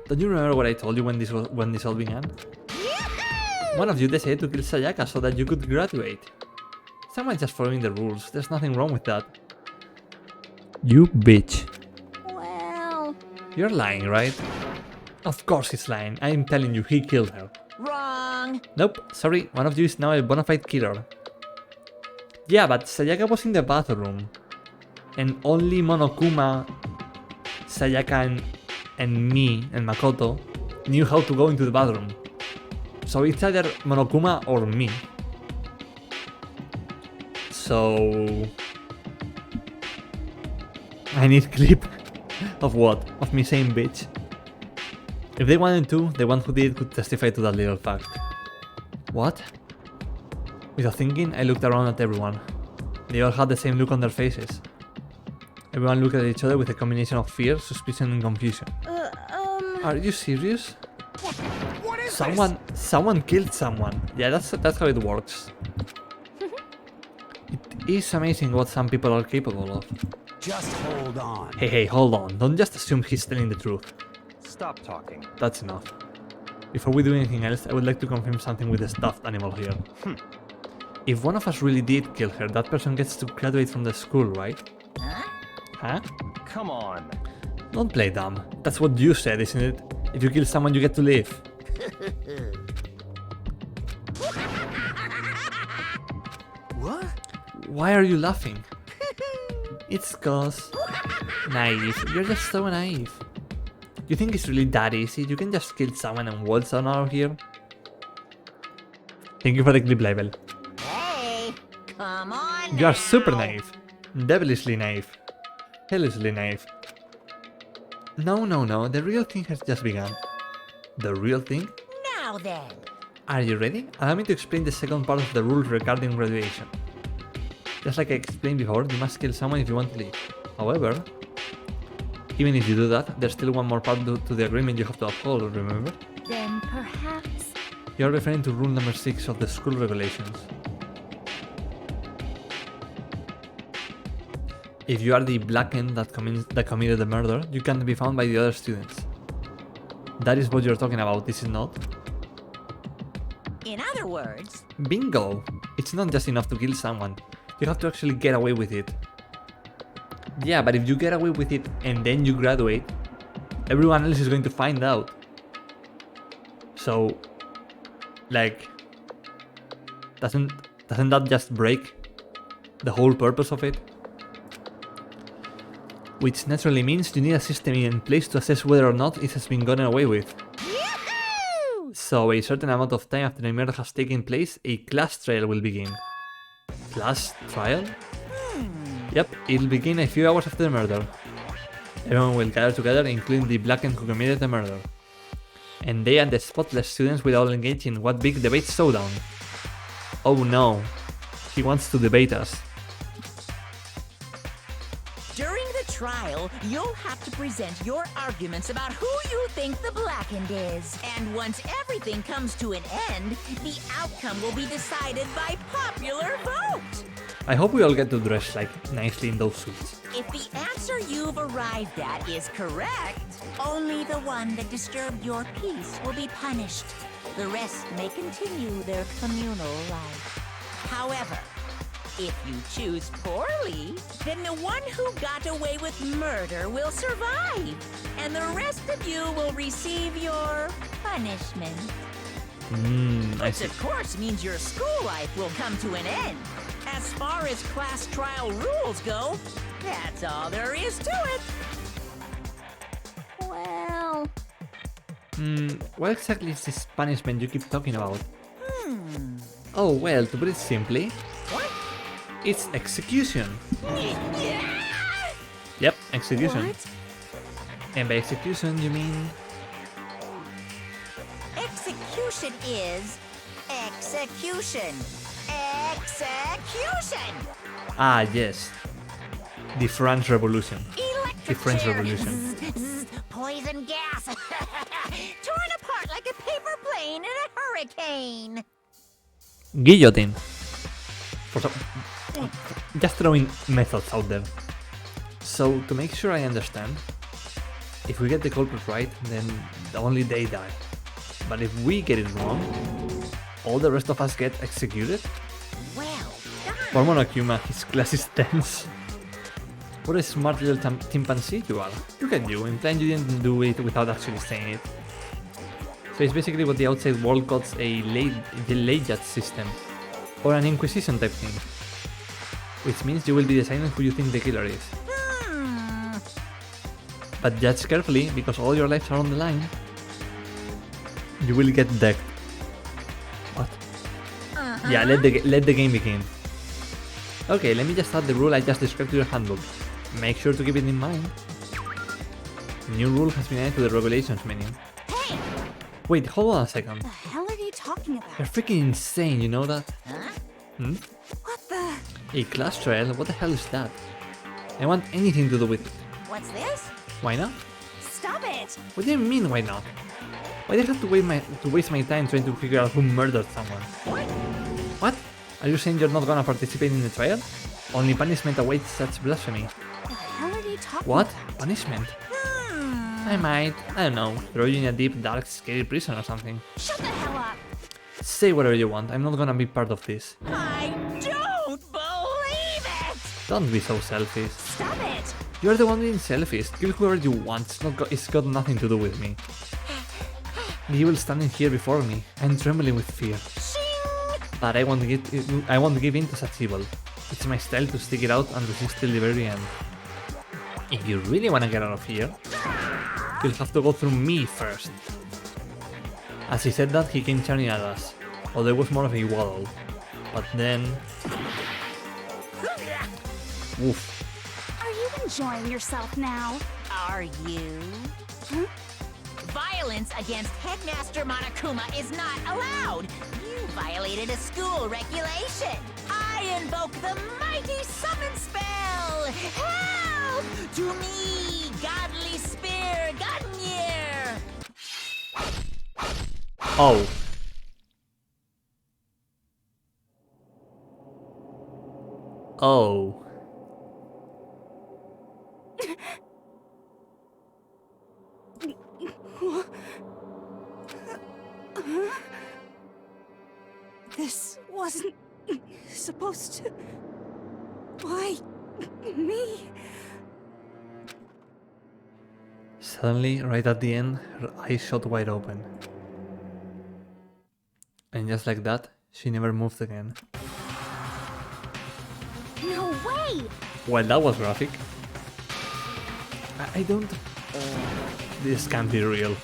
Don't you remember what I told you when this all began? One of you decided to kill Sayaka so that you could graduate. Someone's just following the rules, there's nothing wrong with that. You bitch. Well... You're lying, right? Of course he's lying, I'm telling you, he killed her. Wrong. Nope, sorry, one of you is now a bona fide killer. Yeah, but Sayaka was in the bathroom. And only Monokuma, Sayaka and me, and Makoto, knew how to go into the bathroom. So it's either Monokuma or me. So... I need clip of what? Of me saying bitch. If they wanted to, the one who did could testify to that little fact. What? Without thinking, I looked around at everyone. They all had the same look on their faces. Everyone looked at each other with a combination of fear, suspicion, and confusion. Are you serious? What is Someone killed someone. Yeah, that's how it works. It is amazing what some people are capable of. Just hold on. Hey, hold on. Don't just assume he's telling the truth. Stop talking. That's enough. Before we do anything else, I would like to confirm something with the stuffed animal here. If one of us really did kill her, that person gets to graduate from the school, right? Huh? Come on. Don't play dumb. That's what you said, isn't it? If you kill someone, you get to live. What? Why are you laughing? It's cause... Naive. You're just so naive. You think it's really that easy? You can just kill someone and waltz on out of here? Thank you for the clip label. Hey, come on You are now. super naive. Devilishly naive. Hellishly naive. No, the real thing has just begun. The real thing? Now then. Are you ready? Allow me to explain the second part of the rules regarding graduation. Just like I explained before, you must kill someone if you want to leave. However, even if you do that, there's still one more part to the agreement you have to uphold, remember? Then perhaps... You are referring to rule number 6 of the school regulations. If you are the blacken that committed the murder, you can't be found by the other students. That is what you're talking about, is it not? In other words, Bingo! It's not just enough to kill someone. You have to actually get away with it. Yeah, but if you get away with it and then you graduate, everyone else is going to find out. So, like, doesn't that just break the whole purpose of it? Which naturally means you need a system in place to assess whether or not it has been gotten away with. yahoo! So a certain amount of time after the murder has taken place, a class trial will begin. Class trial? Yep, it'll begin a few hours after the murder. Everyone will gather together, including the blackened who committed the murder. And they and the spotless students will all engage in what big debate showdown. Oh no, he wants to debate us. During the trial, you'll have to present your arguments about who you think the blackened is. And once everything comes to an end, the outcome will be decided by popular vote. I hope we all get to dress like nicely in those suits. If the answer you've arrived at is correct, only the one that disturbed your peace will be punished. The rest may continue their communal life. However, if you choose poorly, then the one who got away with murder will survive, and the rest of you will receive your punishment. I Which see. of course means your school life will come to an end. As far as class trial rules go, that's all there is to it. Well... What exactly is this punishment you keep talking about? Oh well, to put it simply, What? it's execution. Yep, execution. What? And by execution you mean... Execution is execution. Execution! Ah yes, the French Revolution. Electric The French chair. Revolution. Zzz, poison gas. Torn apart like a paper plane in a hurricane. Guillotine. Just throwing methods out there. So, to make sure I understand, if we get the culprit right, then only they die. But if we get it wrong, all the rest of us get executed? Well done. Poor Monokuma, his class is tense. What a smart little chimpanzee you are. Look at you, implying you didn't do it without actually saying it. So it's basically what the outside world calls a lay judge system, or an inquisition type thing. Which means you will be deciding who you think the killer is. But judge carefully, because all your lives are on the line. You will get decked. What? Yeah, let the game begin. Okay, let me just add the rule I just described to your handbook. Make sure to keep it in mind. The new rule has been added to the regulations menu. Hey, Wait, hold on a second. The hell are you talking about? You're freaking insane, you know that? Huh? Hmm? What the? A class trial? What the hell is that? I want anything to do with it. What's this? Why not? Stop it! What do you mean, why not? Why do I have to waste my time trying to figure out who murdered someone? What? Are you saying you're not gonna participate in the trial? Only punishment awaits such blasphemy. The hell are you talking What? about? Punishment? I might, I don't know, throw you in a deep, dark, scary prison or something. Shut the hell up! Say whatever you want, I'm not gonna be part of this. I don't believe it! Don't be so selfish. Stop it! You're the one being selfish. Kill whoever you want. It's got nothing to do with me. The evil standing here before me. I'm trembling with fear. But I won't give in to such evil. It's my style to stick it out and resist till the very end. If you really want to get out of here, you'll have to go through me first. As he said that, he came charging at us. Well, there was more of a waddle. But then... Oof. Are you enjoying yourself now? Are you? Violence against Headmaster Monokuma is not allowed! You violated a school regulation! I invoke the mighty summon spell! Help! To me, godly spear, Gungnir! Oh. Oh. This wasn't supposed to... Why me? Suddenly, right at the end, her eyes shot wide open. And just like that, she never moved again. No way! Well, that was graphic. I don't... This can't be real.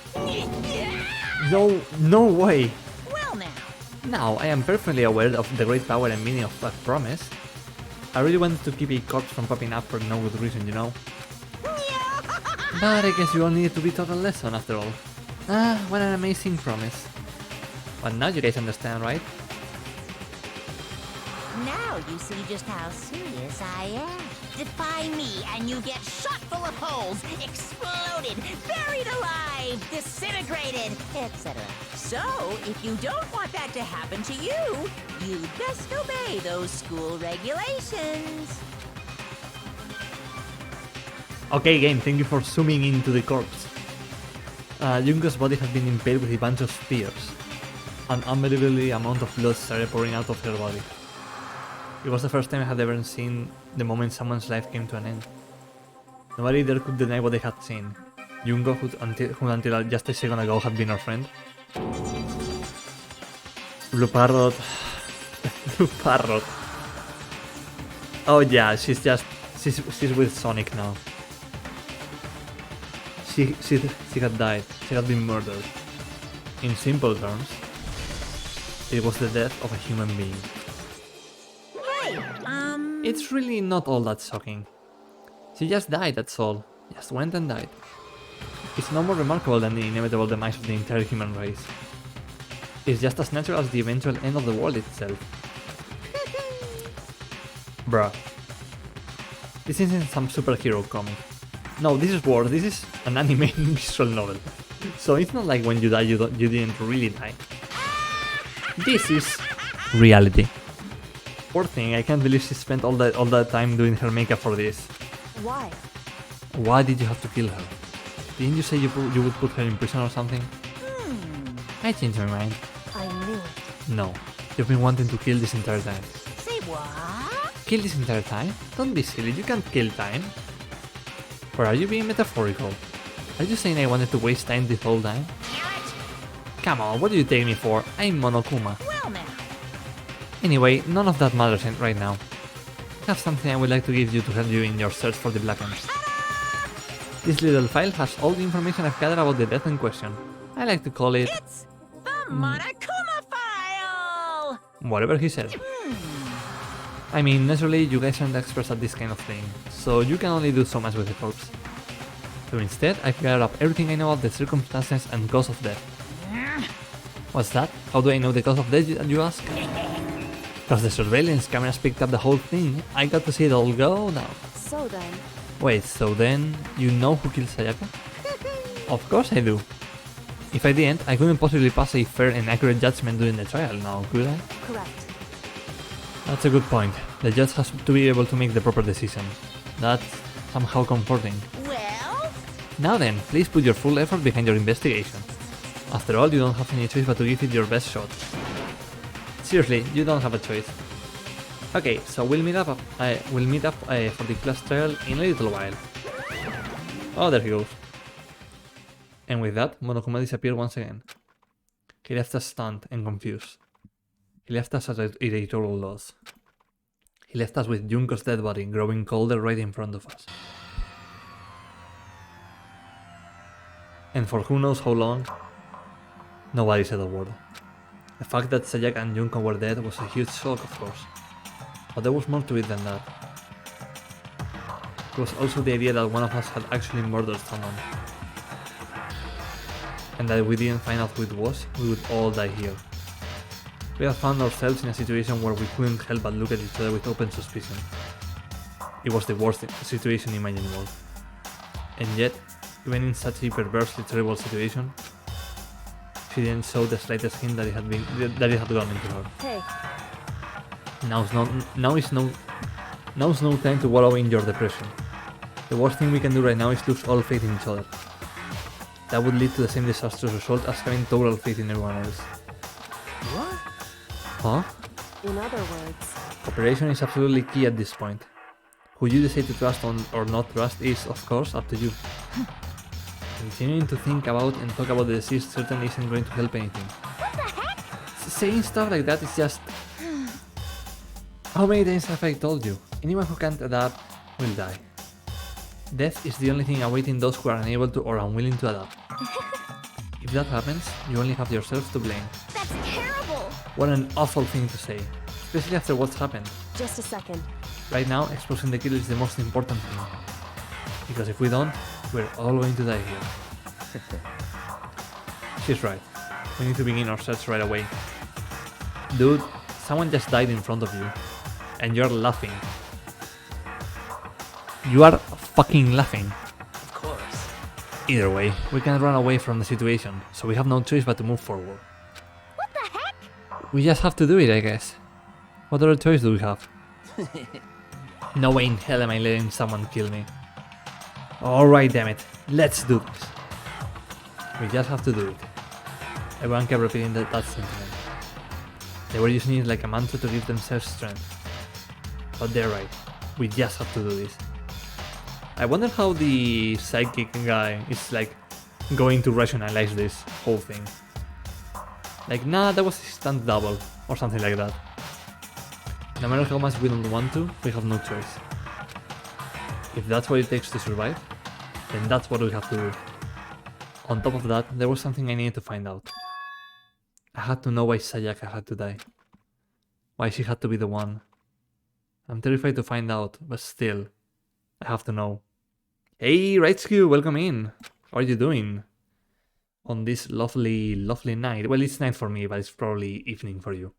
No, no way! Well now, Now, I am perfectly aware of the great power and meaning of that promise. I really wanted to keep a corpse from popping up for no good reason, you know? But I guess you all needed to be taught a lesson after all. Ah, what an amazing promise. But now you guys understand, right? now you see just how serious I am. Defy me and you get shot full of holes, exploded, buried alive, disintegrated, etc. So, if you don't want that to happen to you, you'd best obey those school regulations. Okay, game, thank you for zooming into the corpse. Junko's body had been impaled with a bunch of spears. An unbelievable amount of blood started pouring out of her body. It was the first time I had ever seen the moment someone's life came to an end. Nobody there could deny what they had seen. Junko, who until just a second ago had been our friend. Blue Parrot. Blue Parrot. Oh yeah, she's with Sonic now. She had died. She had been murdered. In simple terms, it was the death of a human being. It's really not all that shocking. She just died, that's all. Just went and died. It's no more remarkable than the inevitable demise of the entire human race. It's just as natural as the eventual end of the world itself. Bruh. This isn't some superhero comic. No, this is worse, this is an anime visual novel. So it's not like when you die you didn't really die. This is reality. Poor thing, I can't believe she spent all that time doing her makeup for this. Why? Why did you have to kill her? Didn't you say you would put her in prison or something? I changed my mind. I knew it. No, you've been wanting to kill this entire time. Say what? Kill this entire time? Don't be silly, you can't kill time. Or are you being metaphorical? Are you saying I wanted to waste time this whole time? Come on, what do you take me for? I'm Monokuma. Well now. Anyway, none of that matters right now. I have something I would like to give you to help you in your search for the Black End. This little file has all the information I've gathered about the death in question. I like to call it... It's the Monokuma file! whatever he said. I mean, naturally, you guys aren't experts at this kind of thing, so you can only do so much with the corpse. So instead, I've gathered up everything I know about the circumstances and cause of death. What's that? How do I know the cause of death, you ask? Because the surveillance cameras picked up the whole thing. I got to see it all go now. So then. Wait, so then you know who killed Sayaka? Of course I do. If I didn't, I couldn't possibly pass a fair and accurate judgment during the trial now, could I? Correct. That's a good point. The judge has to be able to make the proper decision. That's somehow comforting. Well, Now then, please put your full effort behind your investigation. After all, you don't have any choice but to give it your best shot. Seriously, you don't have a choice. Okay, so we'll meet up for the class trial in a little while. Oh, there he goes. And with that, Monokuma disappeared once again. He left us stunned and confused. He left us at a total loss. He left us with Junko's dead body growing colder right in front of us. And for who knows how long, nobody said a word. The fact that Sayaka and Junko were dead was a huge shock, of course. But there was more to it than that. It was also the idea that one of us had actually murdered someone. And that if we didn't find out who it was, we would all die here. We had found ourselves in a situation where we couldn't help but look at each other with open suspicion. It was the worst situation imaginable. And yet, even in such a perversely terrible situation, she didn't show the slightest hint that it had gone into her. Hey. Now's no time to wallow in your depression. The worst thing we can do right now is lose all faith in each other. That would lead to the same disastrous result as having total faith in everyone else. What? Huh? In other words. Cooperation is absolutely key at this point. Who you decide to trust or not trust is, of course, up to you. Continuing to think about and talk about the deceased certainly isn't going to help anything. What the heck? Saying stuff like that is just... How many times have I told you? Anyone who can't adapt will die. Death is the only thing awaiting those who are unable to or unwilling to adapt. If that happens, you only have yourselves to blame. That's terrible! What an awful thing to say, especially after what's happened. Just a second. Right now, exposing the killer is the most important thing. Because if we don't, we're all going to die here. She's right. We need to begin our search right away. Dude, someone just died in front of you. And you're laughing. You are fucking laughing. Of course. Either way, we can't run away from the situation, so we have no choice but to move forward. What the heck? We just have to do it, I guess. What other choice do we have? No way in hell am I letting someone kill me. Alright, damn it. Let's do this. We just have to do it. Everyone kept repeating that sentiment. They were using it like a mantra to give themselves strength. But they're right. We just have to do this. I wonder how the psychic guy is like going to rationalize this whole thing. Like, nah, that was a stunt double or something like that. No matter how much we don't want to, we have no choice. If that's what it takes to survive, then that's what we have to do. On top of that, there was something I needed to find out. I had to know why Sayaka had to die. Why she had to be the one. I'm terrified to find out, but still, I have to know. Hey, Raitsku, welcome in. How are you doing? On this lovely, lovely night. Well, it's night for me, but it's probably evening for you.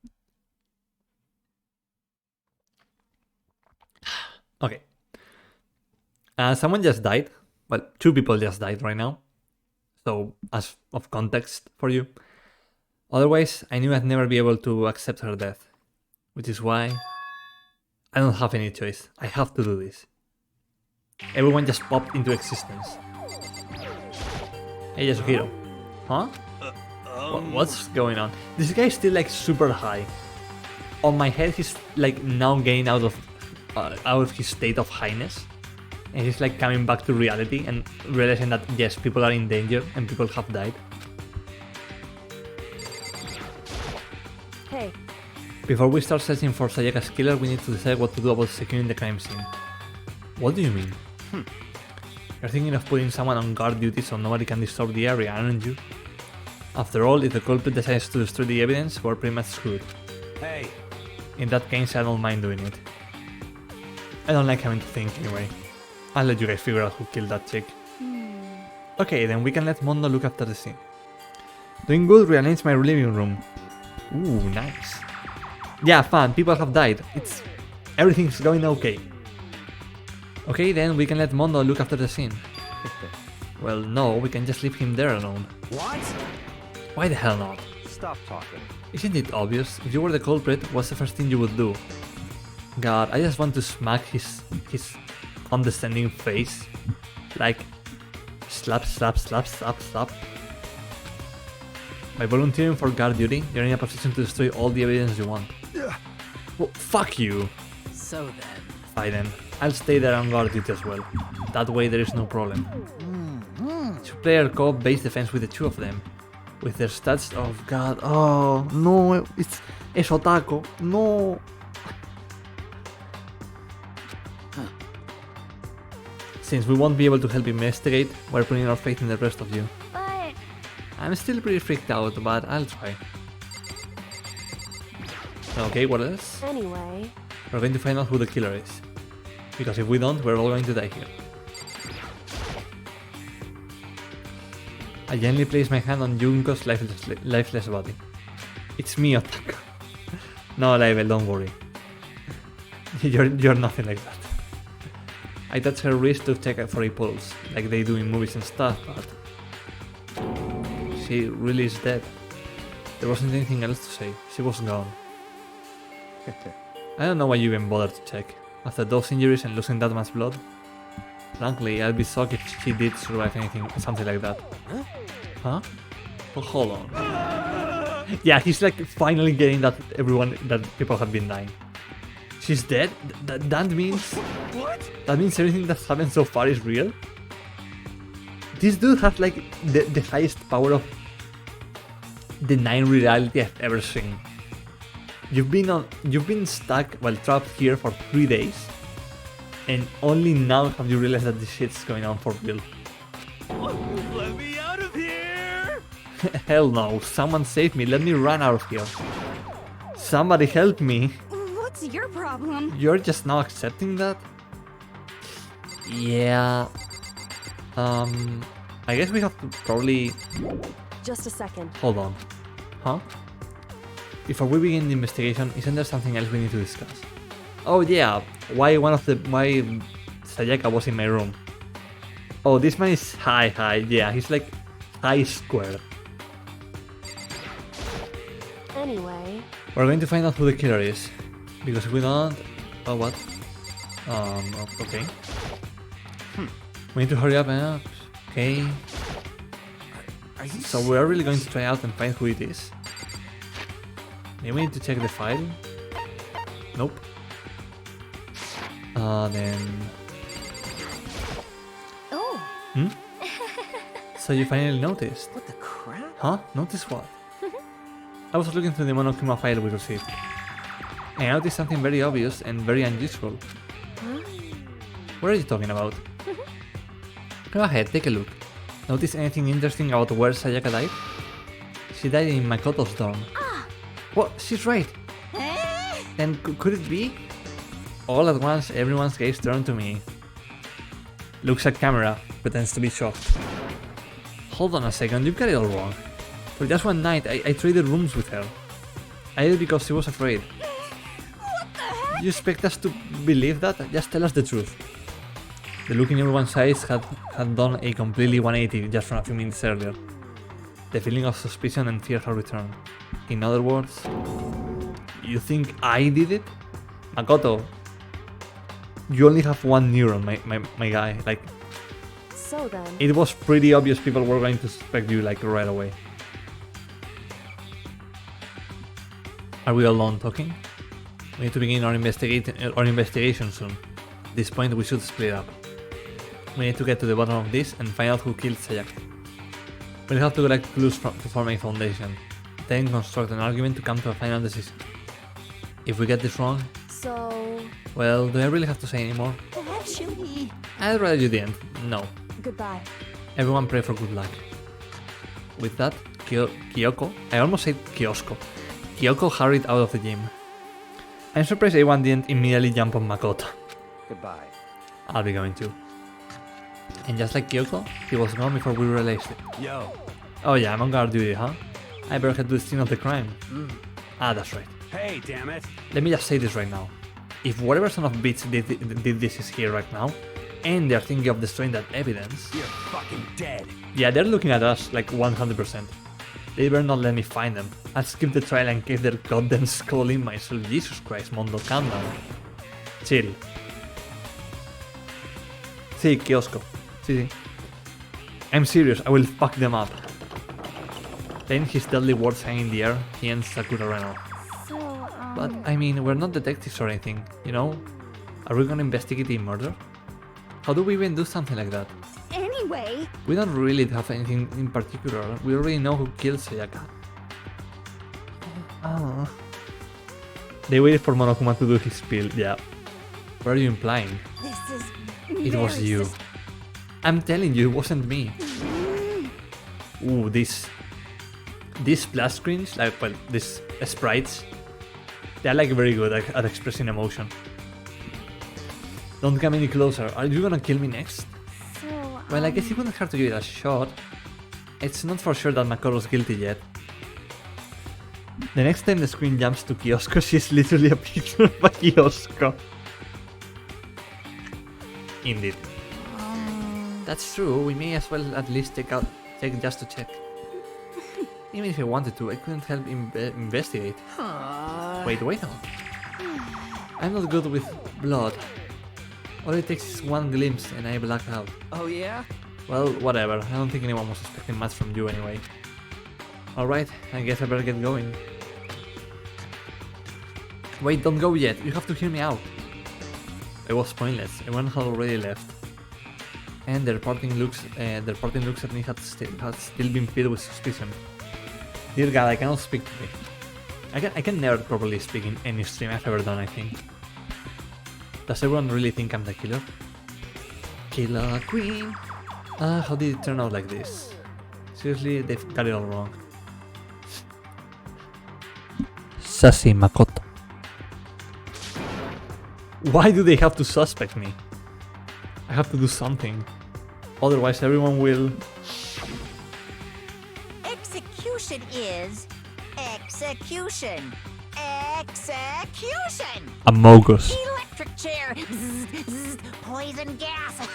Okay. Someone just died. Well, two people just died right now. So, as of context for you. Otherwise, I knew I'd never be able to accept her death. Which is why I don't have any choice. I have to do this. Everyone just popped into existence. Hey, Yasuhiro. Huh? What's going on? This guy is still like super high. On my head, he's like now getting out of his state of highness. And he's like coming back to reality and realizing that yes, people are in danger and people have died. Hey. Before we start searching for Sayaka's killer, we need to decide what to do about securing the crime scene. What do you mean? You're thinking of putting someone on guard duty so nobody can disturb the area, aren't you? After all, if the culprit decides to destroy the evidence, we're pretty much screwed. Hey, In that case, I don't mind doing it. I don't like having to think anyway. I'll let you guys figure out who killed that chick. Okay, then we can let Mondo look after the scene. Doing good, rearrange my living room. Ooh, nice. Yeah, fun, people have died. Everything's going okay. Okay, then we can let Mondo look after the scene. Well, no, we can just leave him there alone. What? Why the hell not? Stop talking. Isn't it obvious? If you were the culprit, what's the first thing you would do? God, I just want to smack his condescending face. Like, slap, slap, slap, slap, slap. By volunteering for guard duty, you're in a position to destroy all the evidence you want. Well, fuck you. So then. Fine then, I'll stay there on guard duty as well. That way there is no problem. Two-player co-op base defense with the two of them. With their stats, oh god, oh no, it's Otaku, no. Since we won't be able to help investigate, we're putting our faith in the rest of you. But I'm still pretty freaked out, but I'll try. Okay, what else? anyway, We're going to find out who the killer is. Because if we don't, we're all going to die here. I gently place my hand on Junko's lifeless body. It's me, Otaku. No, Label, don't worry. You're nothing like that. I touch her wrist to check for a pulse, like they do in movies and stuff, but... she really is dead. There wasn't anything else to say, she was gone. I don't know why you even bothered to check. After those injuries and losing that much blood, frankly, I'd be shocked if she did survive something like that. Huh? Oh, hold on. Yeah, he's like finally getting that people have been dying. She's dead? That means... What? That means everything that's happened so far is real? This dude has like the highest power of denying reality I've ever seen. You've been stuck, well, trapped here for 3 days, and only now have you realized that this shit's going on for real. Let me out of here! Hell no, someone save me, let me run out of here. Somebody help me. What's your problem? You're just now accepting that? Yeah. I guess we have to probably... just a second. Hold on. Huh? Before we begin the investigation, isn't there something else we need to discuss? Oh yeah, why Sayaka was in my room. Oh, this man is high, yeah, he's like high square. Anyway, We're going to find out who the killer is. Because if we don't... Oh, what? Okay. We need to hurry up and... Okay. Are you So we are really going to try out and find who it is. Maybe we need to check the file. Nope. Then... oh, So you finally noticed. What the crap? Huh? Notice what? I was looking through the Monokuma file we received. And I noticed something very obvious and very unusual. huh? What are you talking about? Go ahead, take a look. Notice anything interesting about where Sayaka died? She died in Makoto's dorm. What? She's right! And could it be? All at once, everyone's gaze turned to me. Looks at camera, pretends to be shocked. Hold on a second, you've got it all wrong. For just one night, I traded rooms with her. I did it because she was afraid. You expect us to believe that? Just tell us the truth. The look in everyone's eyes had done a completely 180 just from a few minutes earlier. The feeling of suspicion and fear had returned. In other words, you think I did it? Makoto, you only have one neuron, my guy. Like, So then, it was pretty obvious people were going to suspect you like right away. Are we all done talking? We need to begin our investigation soon. At this point we should split up. We need to get to the bottom of this and find out who killed Sayaka. We'll have to collect clues to form a foundation, then construct an argument to come to a final decision. If we get this wrong, so well, do I really have to say anymore? Actually, I'd rather you didn't. No. goodbye. Everyone pray for good luck. With that, Kyoko, I almost said Kyosko. Kyoko hurried out of the gym. I'm surprised A1 didn't immediately jump on Makoto. Goodbye. I'll be going to. And just like Kyoko, he was gone before we realized it. Yo, Oh yeah, I'm on guard duty, huh? I better head to the scene of the crime. Ah, that's right. Hey, damn it. Let me just say this right now. If whatever son of bitch did this is here right now, and they're thinking of destroying that evidence, You're fucking dead. yeah, they're looking at us like 100%. They better not let me find them. I'll skip the trial and cave their goddamn skull in myself. Jesus Christ, Mondo, calm down. Chill. Sí, kiosco. Sí. I'm serious, I will fuck them up. Then his deadly words hang in the air, he ends Sakura Reno. So, But, I mean, we're not detectives or anything, you know? Are we gonna investigate the murder? How do we even do something like that? anyway, We don't really have anything in particular. We already know who killed Sayaka. Oh. They waited for Monokuma to do his spiel, yeah. What are you implying? this is. It was very you. I'm telling you, it wasn't me. Ooh, these splash screens, like, well, these sprites, they're like very good at expressing emotion. Don't come any closer. Are you gonna kill me next? So, Well, I guess it wouldn't hurt to give it a shot. It's not for sure that Makoto's guilty yet. The next time the screen jumps to Kyosko, she's literally a picture of a Kyosko. Indeed. That's true, we may as well at least check just to check. Even if I wanted to, I couldn't help investigate. Wait now. I'm not good with blood. All it takes is one glimpse and I black out. Oh, yeah? Well, whatever. I don't think anyone was expecting much from you anyway. Alright, I guess I better get going. Wait, don't go yet. You have to hear me out. It was pointless. Everyone had already left. And their parting looks at me had still been filled with suspicion. Dear God, I cannot speak today. I can never properly speak in any stream I've ever done, I think. Does everyone really think I'm the killer? Killer Queen! How did it turn out like this? Seriously, they've got it all wrong. Sassy Makoto. Why do they have to suspect me? I have to do something. Otherwise everyone will... Execution is execution. Execution! Amogus. Electric chair. Zzz, zzz, poison gas.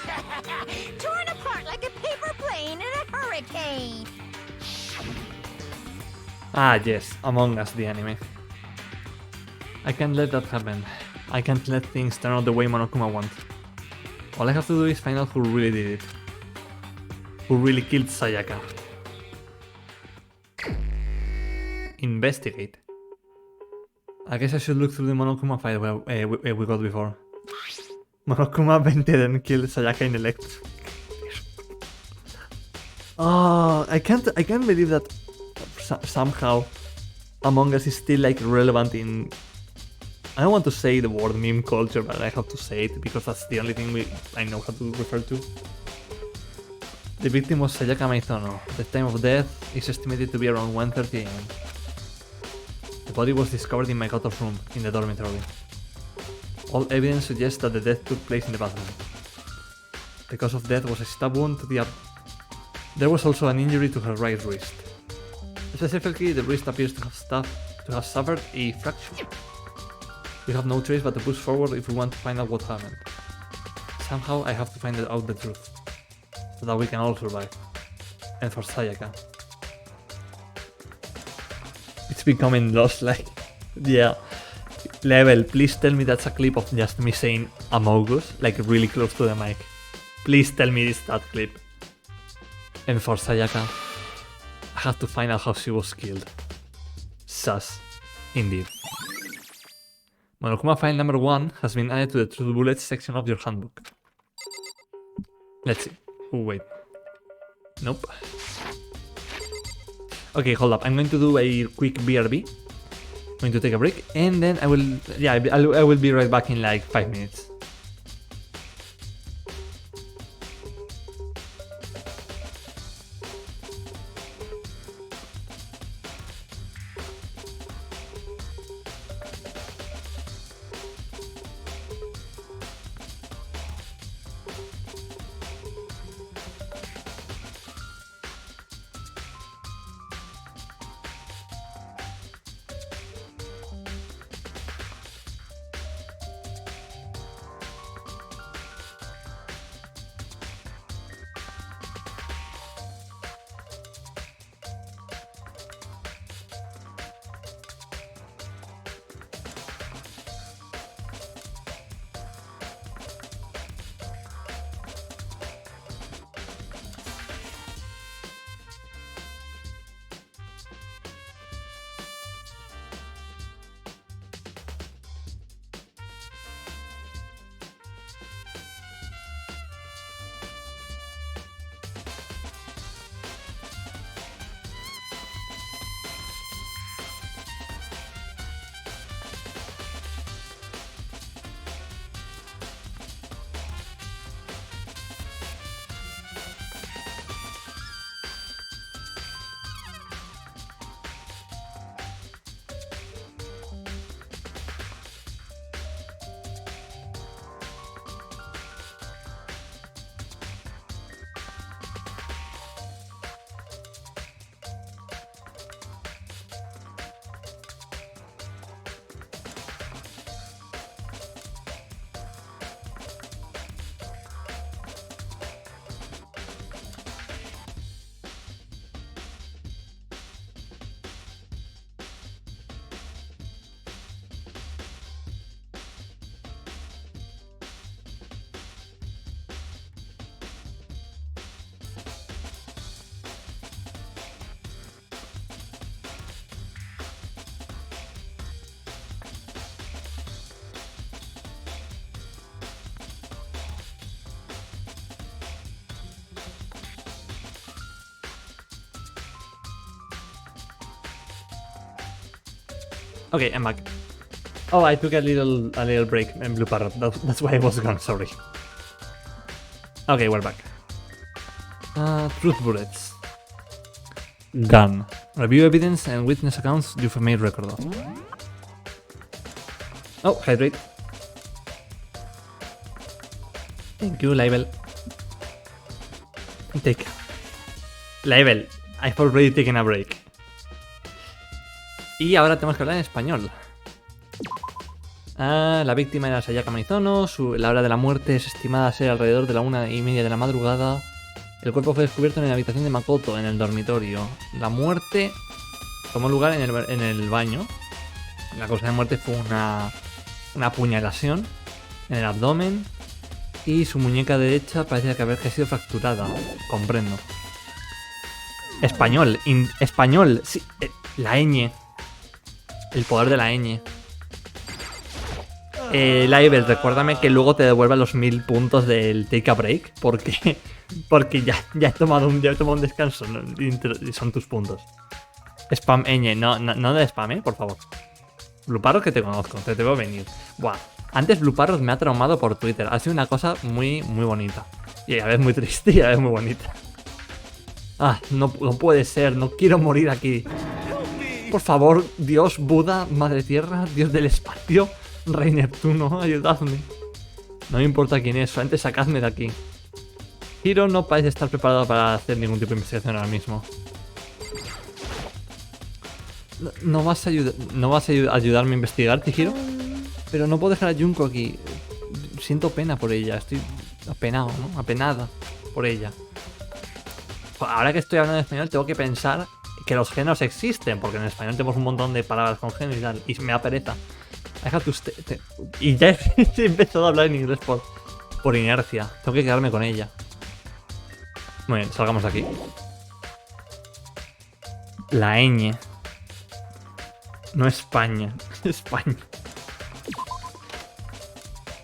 Torn apart like a paper plane in a hurricane. Ah yes, Among Us, the anime. I can't let that happen. I can't let things turn out the way Monokuma wants. All I have to do is find out who really did it. Who really killed Sayaka. Investigate. I guess I should look through the Monokuma file we got before. Monokuma vented and killed Sayaka in electric. Oh, I can't believe that somehow Among Us is still like relevant in... I don't want to say the word meme culture, but I have to say it because that's the only thing I know how to refer to. The victim was Sayaka Maizono. The time of death is estimated to be around 1:30 AM. The body was discovered in Makoto's room, in the dormitory. All evidence suggests that the death took place in the bathroom. The cause of death was a stab wound to the There was also an injury to her right wrist. Specifically, the wrist appears to have suffered a fracture. We have no choice but to push forward if we want to find out what happened. Somehow I have to find out the truth, so that we can all survive. And for Sayaka. It's becoming lost, like... yeah. Level, please tell me that's a clip of just me saying Amogus, like really close to the mic. Please tell me it's that clip. And for Sayaka, I have to find out how she was killed. Sus. Indeed. Monokuma file number 1 has been added to the Truth Bullets section of your handbook. Let's see. Oh, wait. Nope. Okay, hold up. I'm going to do a quick BRB. I'm going to take a break, and then I will... yeah, I will be right back in like 5 minutes. Okay, I'm back. Oh, I took a little break in Blue Parrot. That's why I was gone, sorry. Okay, we're back. Truth bullets. Gun. Review evidence and witness accounts you've made record of. Oh, hydrate. Thank you, label. Take. Label. I've already taken a break. Y ahora tenemos que hablar en español. La víctima era Sayaka Maizono. La hora de la muerte es estimada a ser alrededor de la 1:30 de la madrugada. El cuerpo fue descubierto en la habitación de Makoto, en el dormitorio. La muerte tomó lugar en el baño. La causa de muerte fue una apuñalación en el abdomen. Y su muñeca derecha parece que haber sido fracturada. Comprendo. Español. Español. Sí, la ñ. El poder de la ñ. Laibel, recuérdame que luego te devuelva los 1000 puntos del Take a Break. Porque ya he tomado un descanso, ¿no? Y son tus puntos. Spam ñ. No de spam, por favor. Blue Parrot, que te conozco, te veo venir. Buah. Antes Blue Parrot me ha traumado por Twitter. Ha sido una cosa muy, muy bonita. Y a veces muy triste y a veces muy bonita. No puede ser. No quiero morir aquí. Por favor, Dios, Buda, Madre Tierra, Dios del espacio, Rey Neptuno, ayudadme. No me importa quién es, solamente sacadme de aquí. Hiro no parece estar preparado para hacer ningún tipo de investigación ahora mismo. ¿No vas a ayudarme a investigar, Hiro? Pero no puedo dejar a Junko aquí. Siento pena por ella. Estoy apenado, ¿no? Apenada por ella. Ahora que estoy hablando en español, tengo que pensar que los géneros existen. Porque en español tenemos un montón de palabras con género y tal. Y me da pereza. Y ya he empezado a hablar en inglés por inercia. Tengo que quedarme con ella. Muy bien, salgamos de aquí. La ñ. No España. España.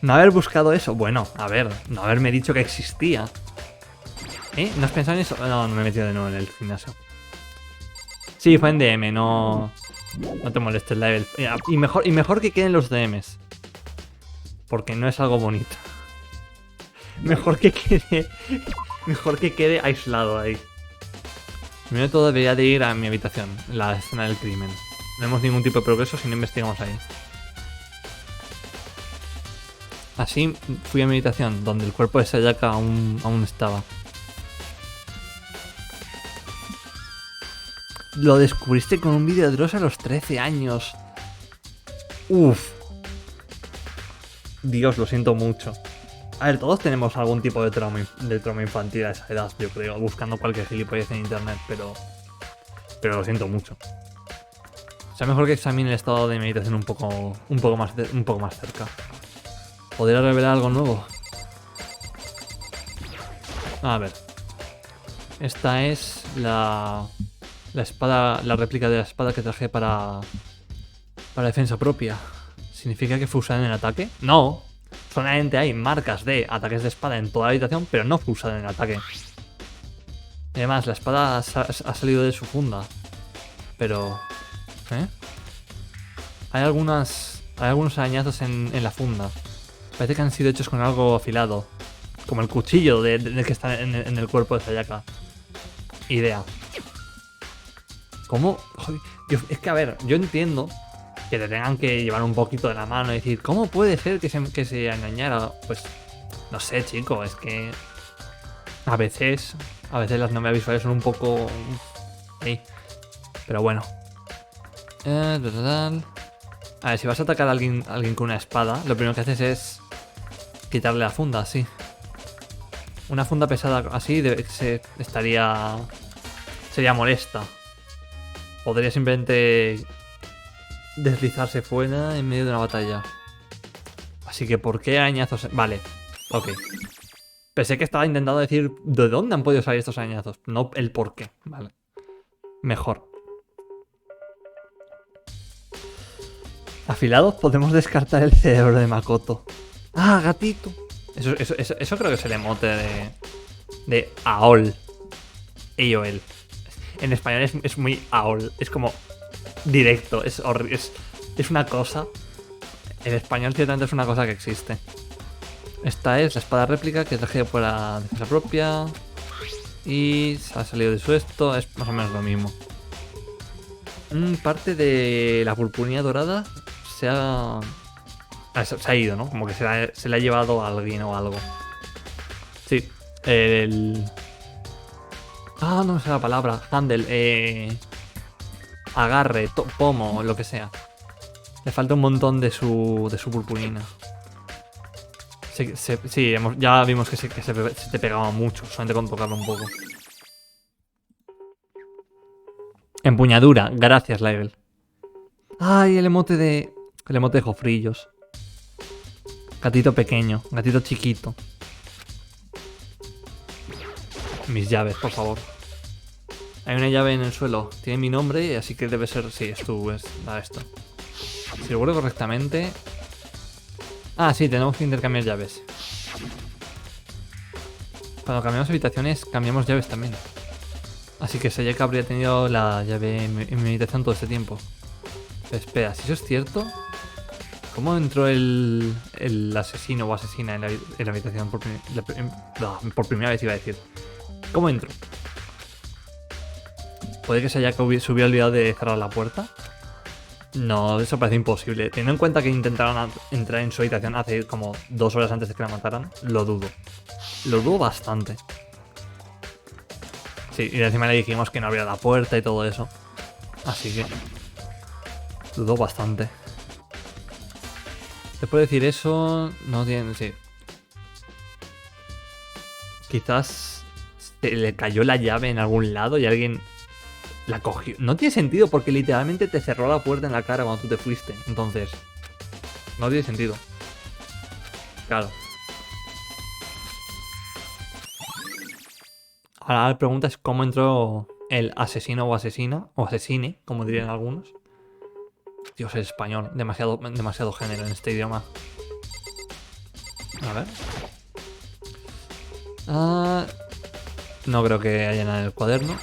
No haber buscado eso. Bueno, a ver. No haberme dicho que existía. ¿No has pensado en eso? No me he metido de nuevo en el gimnasio. Sí, fue en DM. No te molestes, Level. Y mejor que queden los DMs. Porque no es algo bonito. Mejor que quede aislado ahí. Primero de todo debería de ir a mi habitación. La escena del crimen. No vemos ningún tipo de progreso si no investigamos ahí. Así fui a mi habitación, donde el cuerpo de Sayaka aún estaba. Lo descubriste con un vídeo de Dross a los 13 años. Uf. Dios, lo siento mucho. A ver, todos tenemos algún tipo de trauma infantil a esa edad, yo creo, buscando cualquier gilipollez en internet, pero lo siento mucho. O sea, mejor que examine el estado de meditación un poco más cerca. ¿Podría revelar algo nuevo? A ver. Esta es la espada, la réplica de la espada que traje para defensa propia. ¿Significa que fue usada en el ataque? No. Solamente hay marcas de ataques de espada en toda la habitación, pero no fue usada en el ataque. Además, la espada ha salido de su funda. Pero... Hay algunos arañazos en la funda. Parece que han sido hechos con algo afilado. Como el cuchillo del que está en el cuerpo de Sayaka. Idea. ¿Cómo? Joder, es que a ver, yo entiendo que te tengan que llevar un poquito de la mano y decir, ¿cómo puede ser que se engañara? Pues, no sé, chico, es que a veces las novelas visuales son un poco... Pero bueno. A ver, si vas a atacar a alguien con una espada, lo primero que haces es quitarle la funda, así. Una funda pesada así sería molesta. Podría simplemente deslizarse fuera en medio de una batalla. Así que, ¿por qué arañazos? Vale, ok. Pensé que estaba intentando decir de dónde han podido salir estos arañazos, no el por qué. Vale. Mejor. Afilados, podemos descartar el cerebro de Makoto. ¡Ah, gatito! Eso creo que es el emote de AOL. En español es muy AOL. Es como directo. Es horrible. Es una cosa. En español ciertamente es una cosa que existe. Esta es la espada réplica que traje por la defensa propia. Y se ha salido de su esto. Es más o menos lo mismo. Parte de la purpurina dorada se ha ido, ¿no? Como que se la ha llevado a alguien o algo. Sí. No me sé la palabra. Handle. Agarre, pomo, lo que sea. Le falta un montón de su purpurina. Sí, ya vimos que se te pegaba mucho, solamente con tocarlo un poco. Empuñadura, gracias, Laibel. Ay, el emote de jofrillos. Gatito pequeño, gatito chiquito. Mis llaves, por favor. Hay una llave en el suelo, tiene mi nombre, así que debe ser... Sí, da esto. Si lo recuerdo correctamente... Ah, sí, tenemos que intercambiar llaves. Cuando cambiamos habitaciones, cambiamos llaves también. Así que Sayaka habría tenido la llave en mi habitación todo este tiempo. Pero espera, si eso es cierto... ¿Cómo entró el asesino o asesina en la habitación por primera vez, iba a decir? ¿Cómo entró? ¿Puede que Sayaka se hubiera olvidado de cerrar la puerta? No, eso parece imposible. Teniendo en cuenta que intentaron entrar en su habitación hace como 2 horas antes de que la mataran, lo dudo. Lo dudo bastante. Sí, y encima le dijimos que no abría la puerta y todo eso. Así que... dudo bastante. Después de decir eso, no tiene... Sí. Quizás se le cayó la llave en algún lado y alguien la cogió. No tiene sentido porque literalmente te cerró la puerta en la cara cuando tú te fuiste. Entonces, no tiene sentido. Claro. Ahora la pregunta es cómo entró el asesino o asesina, o asesine, como dirían algunos. Dios, es español. Demasiado género en este idioma. A ver. No creo que haya nada en el cuaderno.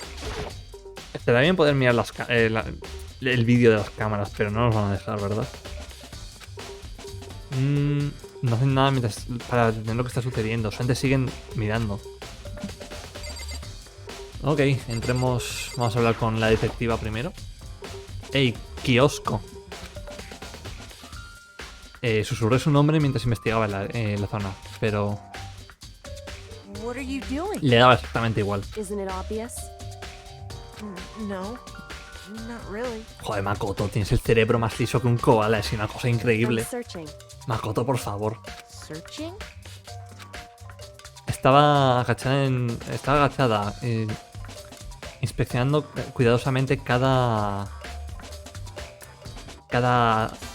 Estaría bien poder mirar el vídeo de las cámaras, pero no nos van a dejar, ¿verdad? No hacen nada para entender lo que está sucediendo. Solamente siguen mirando. Ok, entremos. Vamos a hablar con la detectiva primero. ¡Ey, kiosco! Susurré su nombre mientras investigaba la zona, pero What are you doing? le daba exactamente igual. Isn't it obvious? No, not really. Joder, Makoto, tienes el cerebro más liso que un koala, es una cosa increíble. I'm searching. Makoto, por favor. Searching? Estaba agachada, inspeccionando cuidadosamente cada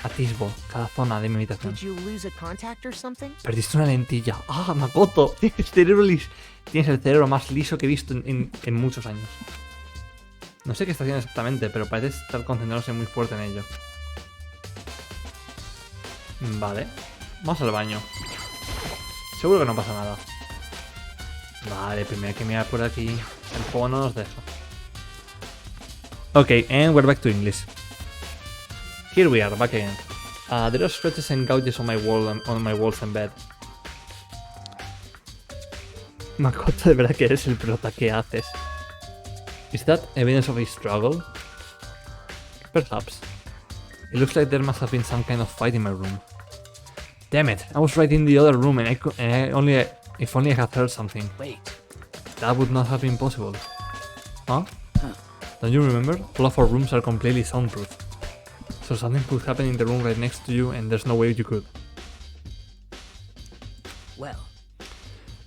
atisbo, cada zona de mi habitación. Did you lose a contact or something? Perdiste una lentilla. ¡Ah, Makoto! Tienes el cerebro más liso que he visto en muchos años. No sé qué está haciendo exactamente, pero parece estar concentrándose muy fuerte en ello. Vale. Vamos al baño. Seguro que no pasa nada. Vale, primero hay que mirar por aquí. El juego no nos deja. Ok, and we're back to English. Here we are, back again. There are scratches and gouges on my walls and bed. Makoto, de verdad que eres el prota, ¿qué haces? Is that evidence of a struggle? Perhaps. It looks like there must have been some kind of fight in my room. Damn it, I was right in the other room and if only I had heard something. Wait. That would not have been possible. Huh? Don't you remember? All of our rooms are completely soundproof. So something could happen in the room right next to you and there's no way you could. Well,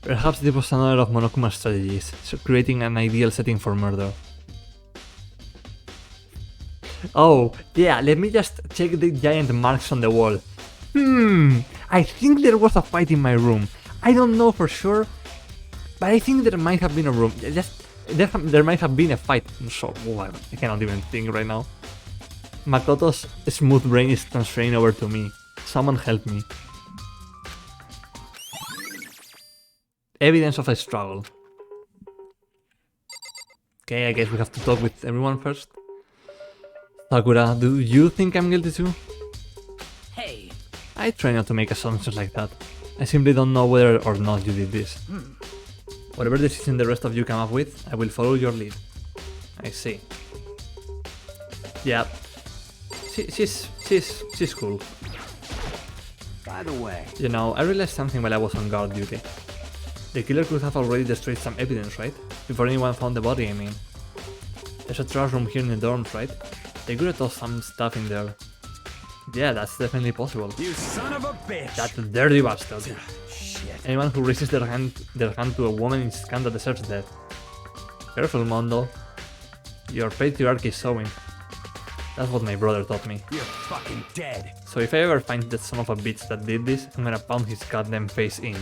Perhaps this was another of Monokuma's strategies, so creating an ideal setting for murder. Oh, yeah, let me just check the giant marks on the wall. I think there was a fight in my room. I don't know for sure, but I think there might have been a room. There might have been a fight. So, I cannot even think right now. Makoto's smooth brain is transferring over to me. Someone help me. Evidence of a struggle. Okay, I guess we have to talk with everyone first. Sakura, do you think I'm guilty too? I try not to make assumptions like that. I simply don't know whether or not you did this. Whatever decision the rest of you come up with, I will follow your lead. I see. Yeah. She's cool. By the way, You know, I realized something while I was on guard duty. The killer could have already destroyed some evidence, right? Before anyone found the body, I mean. There's a trash room here in the dorms, right? They could have tossed some stuff in there. Yeah, that's definitely possible. you son of a bitch! That dirty bastard. Shit. Anyone who raises their hand to a woman in scandal deserves death. Careful, Mondo. Your patriarchy is showing. That's what my brother taught me. You're fucking dead. So if I ever find that son of a bitch that did this, I'm gonna pound his goddamn face in.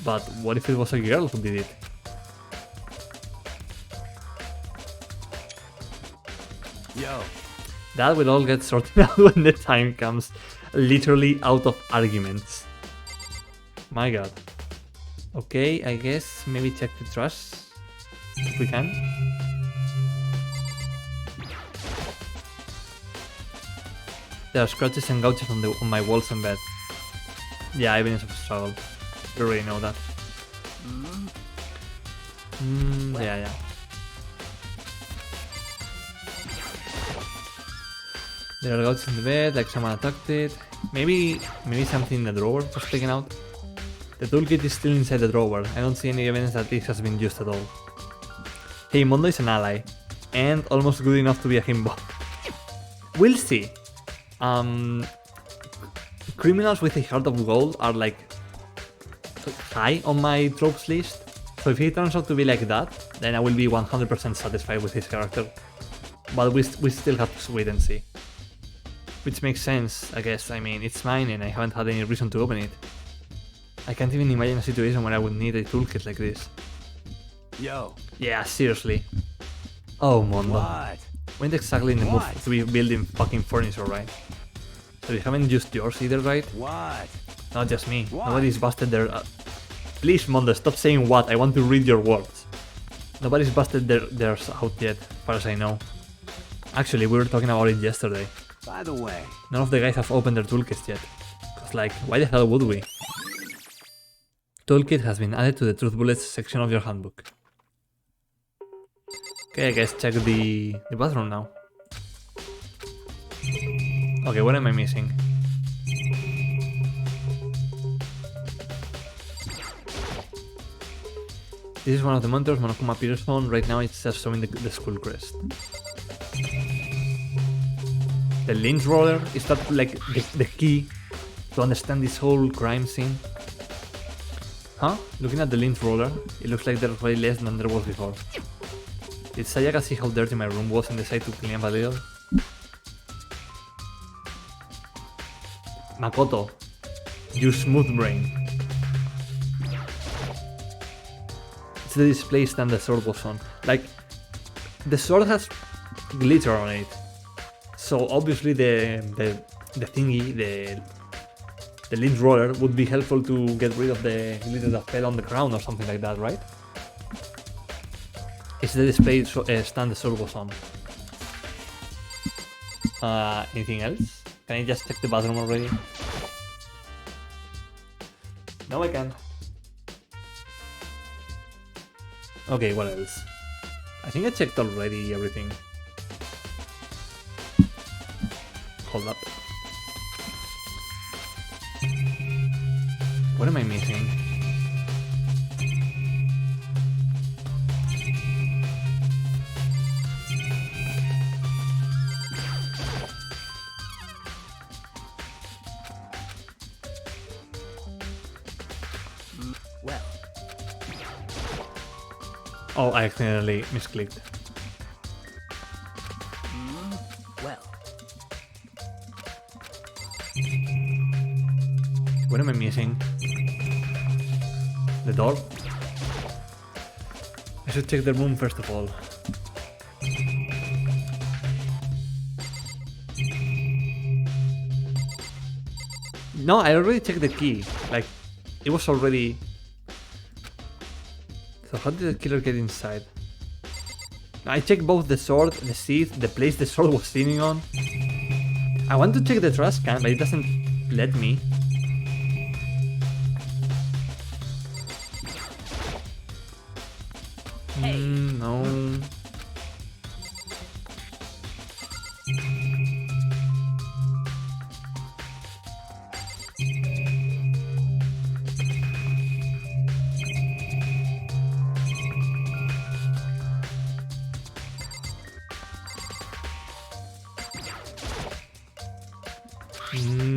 But what if it was a girl who did it? Yo, That will all get sorted out when the time comes. Literally out of arguments. My god. Okay, I guess maybe check the trash if we can. There are scratches and gouges on my walls and bed. Yeah, evidence of struggle. We already know that. Yeah. There are gouges in the bed, like someone attacked it. Maybe something in the drawer was taken out. The toolkit is still inside the drawer. I don't see any evidence that it has been used at all. Hey, Mondo is an ally, and almost good enough to be a himbo. We'll see. Criminals with a heart of gold are like high on my tropes list. So if he turns out to be like that, then I will be 100% satisfied with his character. But we still have to wait and see. Which makes sense, I guess. I mean, it's mine and I haven't had any reason to open it. I can't even imagine a situation where I would need a toolkit like this. yo, Yeah, seriously. Oh, Mondo. what? When exactly in the mood What? to be building fucking furniture, right? So you haven't used yours either, right? What? Not just me. What? Nobody's busted their... Please, Mondo, stop saying what. I want to read your words. Nobody's busted theirs out yet, as far as I know. Actually, we were talking about it yesterday. By the way, None of the guys have opened their toolkits yet. Cause like, why the hell would we? Toolkit has been added to the Truth Bullets section of your handbook. Okay, I guess check the bathroom now. Okay, what am I missing? This is one of the monitors Monokuma appears on. Right now it's just showing the school crest. The lynch roller, is that like the key to understand this whole crime scene? Huh? Looking at the lynch roller, it looks like there's way less than there was before. Did Sayaka see how dirty my room was and decide to clean up a little? Makoto, you smooth brain. It's the display stand the sword was on. Like, the sword has glitter on it. So obviously the thingy, the lynch roller would be helpful to get rid of the glitter that fell on the ground or something like that, right? It's the display stand the sword was on. Anything else? Can I just check the bathroom already? No, I can't. Okay, what else? I think I checked already everything. Hold up. What am I missing? well, Oh, I accidentally misclicked. well, What am I missing? The door? I should check the room first of all. No, I already checked the key. Like, it was already... So how did the killer get inside? I checked both the sword, the sheath, the place the sword was sitting on. I want to check the trash can, but it doesn't let me. No.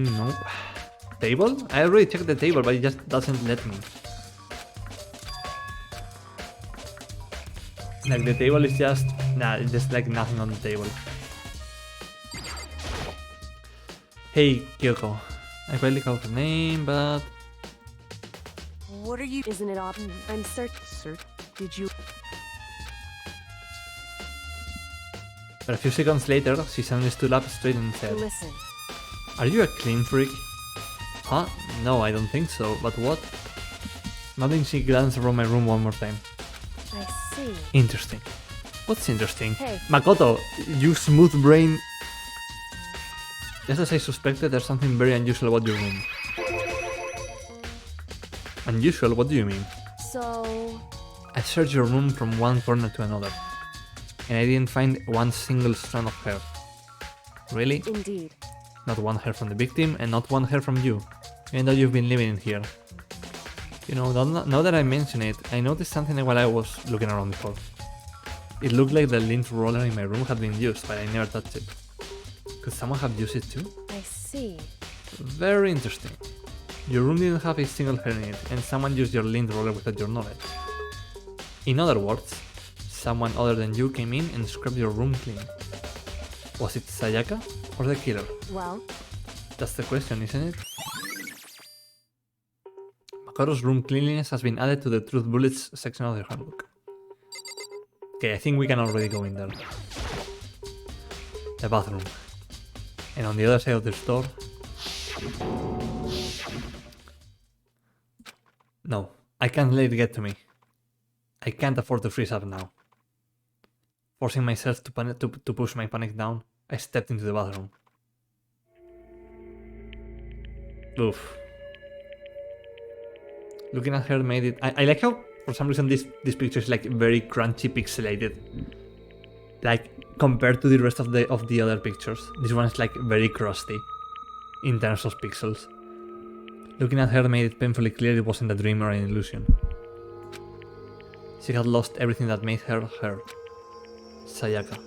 No. Table? I already checked the table, but it just doesn't let me. Like the table is just... Nah, it's just like nothing on the table. Hey, Kyoko. I barely called her name, but... What are you? Isn't it often? I'm certain. Did you? But a few seconds later, she suddenly stood up straight and said, Listen. "Are you a clean freak?" Huh? No, I don't think so, but what? Nodding, she glanced around my room one more time. I see. Interesting. What's interesting? Hey. Makoto, you smooth brain. Just as I suspected, there's something very unusual about your room. Unusual? What do you mean? So. I searched your room from one corner to another, and I didn't find one single strand of hair. Really? Indeed. Not one hair from the victim, and not one hair from you, even though you've been living in here. You know, now that I mention it, I noticed something while I was looking around before. It looked like the lint roller in my room had been used, but I never touched it. Could someone have used it too? I see. Very interesting. Your room didn't have a single hair in it, and someone used your lint roller without your knowledge. In other words, someone other than you came in and scrubbed your room clean. Was it Sayaka or the killer? Well. That's the question, isn't it? Makoto's room cleanliness has been added to the Truth Bullets section of the handbook. Okay, I think we can already go in there. The bathroom. And on the other side of the door... No, I can't let it get to me. I can't afford to freeze up now. Forcing myself to push my panic down, I stepped into the bathroom. Oof. Looking at her made it... I like how, for some reason, this picture is like very crunchy pixelated. Like, compared to the rest of the other pictures. This one is like very crusty in terms of pixels. Looking at her made it painfully clear it wasn't a dream or an illusion. She had lost everything that made her her. Sayaka.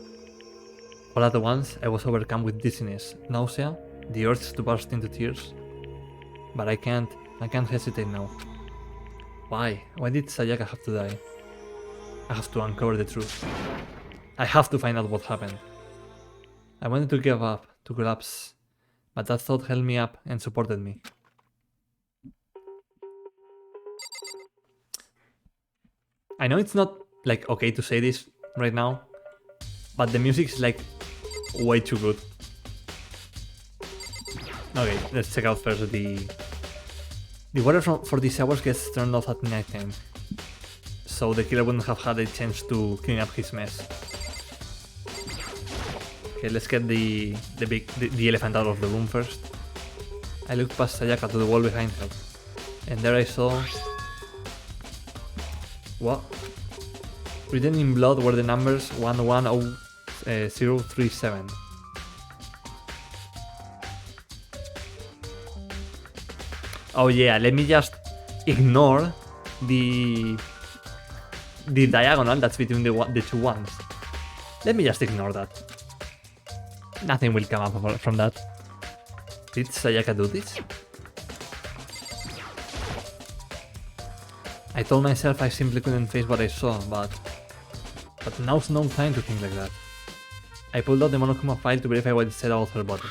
All at once, I was overcome with dizziness, nausea, the urge to burst into tears. But I can't hesitate now. Why? Why did Sayaka have to die? I have to uncover the truth. I have to find out what happened. I wanted to give up, to collapse, but that thought held me up and supported me. I know it's not like okay to say this right now, but the music is like way too good. Okay, let's check out first the water for these showers gets turned off at nighttime, so the killer wouldn't have had a chance to clean up his mess. Okay, let's get the elephant out of the room first. I looked past Sayaka to the wall behind her, and there I saw... What? Written in blood were the numbers 110037. Oh yeah, let me just ignore the diagonal that's between the two ones. Let me just ignore that. Nothing will come up from that. Did Sayaka do this? I told myself I simply couldn't face what I saw, but now's no time to think like that. I pulled out the Monokuma file to verify what it said about her body.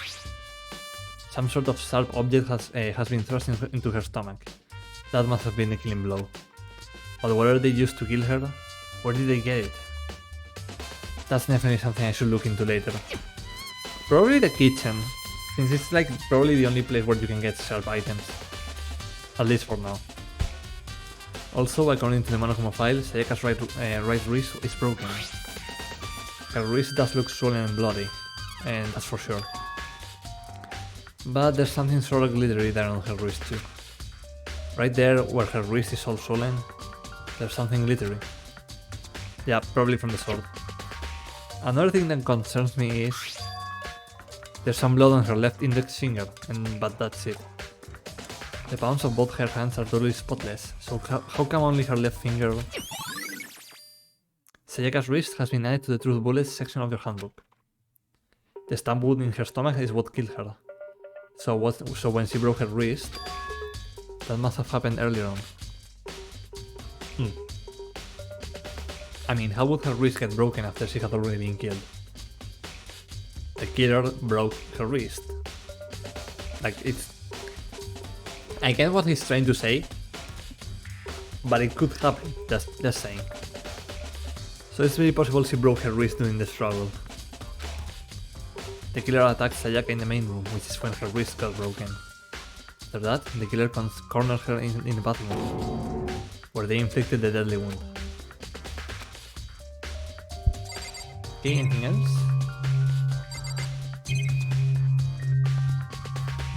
Some sort of sharp object has been thrust into her stomach. That must have been the killing blow. But whatever they used to kill her, where did they get it? That's definitely something I should look into later. Probably the kitchen, since it's like probably the only place where you can get sharp items. At least for now. Also, according to the Monokuma file, Sayaka's right wrist is broken. Her wrist does look swollen and bloody, and that's for sure. But there's something sort of glittery there on her wrist too. Right there where her wrist is all swollen, there's something glittery. Yeah, probably from the sword. Another thing that concerns me is there's some blood on her left index finger, but that's it. The palms of both her hands are totally spotless, so how come only her left finger? Sayaka's wrist has been added to the Truth Bullets section of your handbook. The stab wound in her stomach is what killed her. So when she broke her wrist, that must have happened earlier on. I mean, how would her wrist get broken after she had already been killed? The killer broke her wrist. Like, it's... I get what he's trying to say, but it could happen, just saying. So it's very possible she broke her wrist during the struggle. The killer attacked Sayaka in the main room, which is when her wrist got broken. After that, the killer cornered her in the bathroom, where they inflicted the deadly wound. Okay, anything else?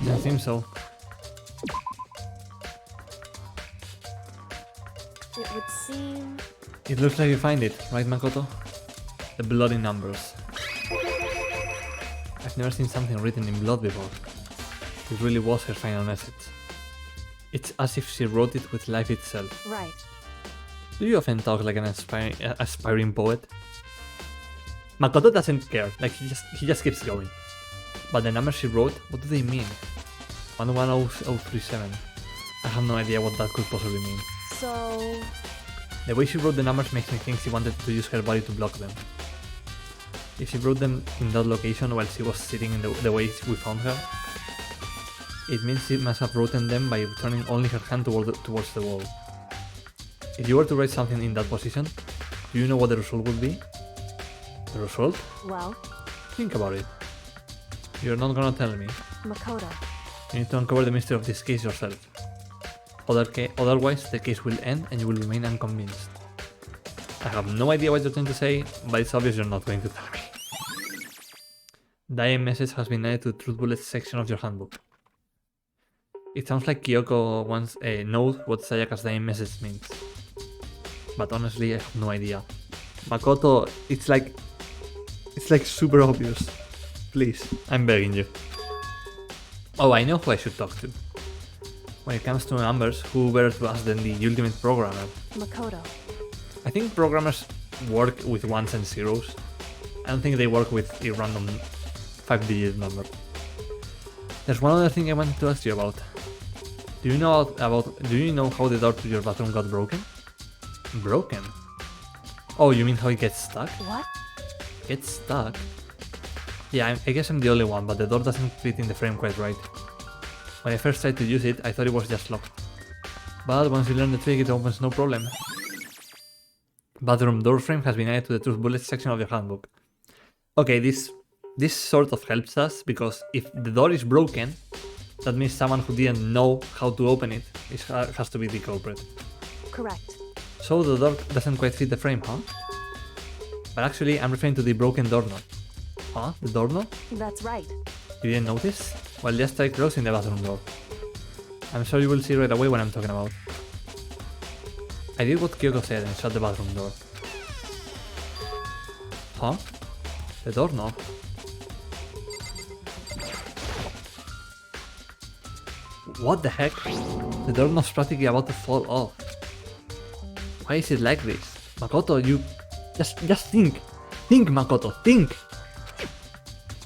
I think so. It would seem... It looks like you find it, right, Makoto? The bloody numbers. I've never seen something written in blood before. It really was her final message. It's as if she wrote it with life itself. Right. Do you often talk like an aspiring poet? Makoto doesn't care, like he just keeps going. But the numbers she wrote, what do they mean? 110037. I have no idea what that could possibly mean. So... The way she wrote the numbers makes me think she wanted to use her body to block them. If she wrote them in that location while she was sitting in the way we found her, it means she must have written them by turning only her hand towards the wall. If you were to write something in that position, do you know what the result would be? The result? Well, Think about it. You're not gonna tell me. Makoto. You need to uncover the mystery of this case yourself. Otherwise, the case will end and you will remain unconvinced. I have no idea what you're trying to say, but it's obvious you're not going to tell me. The IM message has been added to the Truth Bullets section of your handbook. It sounds like Kyoko knows what Sayaka's IM message means. But honestly, I have no idea. Makoto, it's like super obvious. Please, I'm begging you. Oh, I know who I should talk to. When it comes to numbers, who better to ask than the ultimate programmer? Makoto. I think programmers work with ones and zeros. I don't think they work with a random 5-digit number. There's one other thing I wanted to ask you about. Do you know how the door to your bathroom got broken? Broken? Oh, you mean how it gets stuck? What? Gets stuck? Yeah, I guess I'm the only one, but the door doesn't fit in the frame quite right. When I first tried to use it, I thought it was just locked. But once you learn the trick, it opens no problem. Bathroom door frame has been added to the Truth Bullets section of your handbook. Okay, this sort of helps us, because if the door is broken, that means someone who didn't know how to open it has to be the culprit. Correct. So the door doesn't quite fit the frame, huh? But actually, I'm referring to the broken doorknob. Huh? The doorknob? That's right. You didn't notice? Well, just try closing the bathroom door. I'm sure you will see right away what I'm talking about. I did what Kyoko said and shut the bathroom door. Huh? The doorknob? What the heck? The doorknob's practically about to fall off. Why is it like this? Makoto, you... Just think! Think, Makoto, think!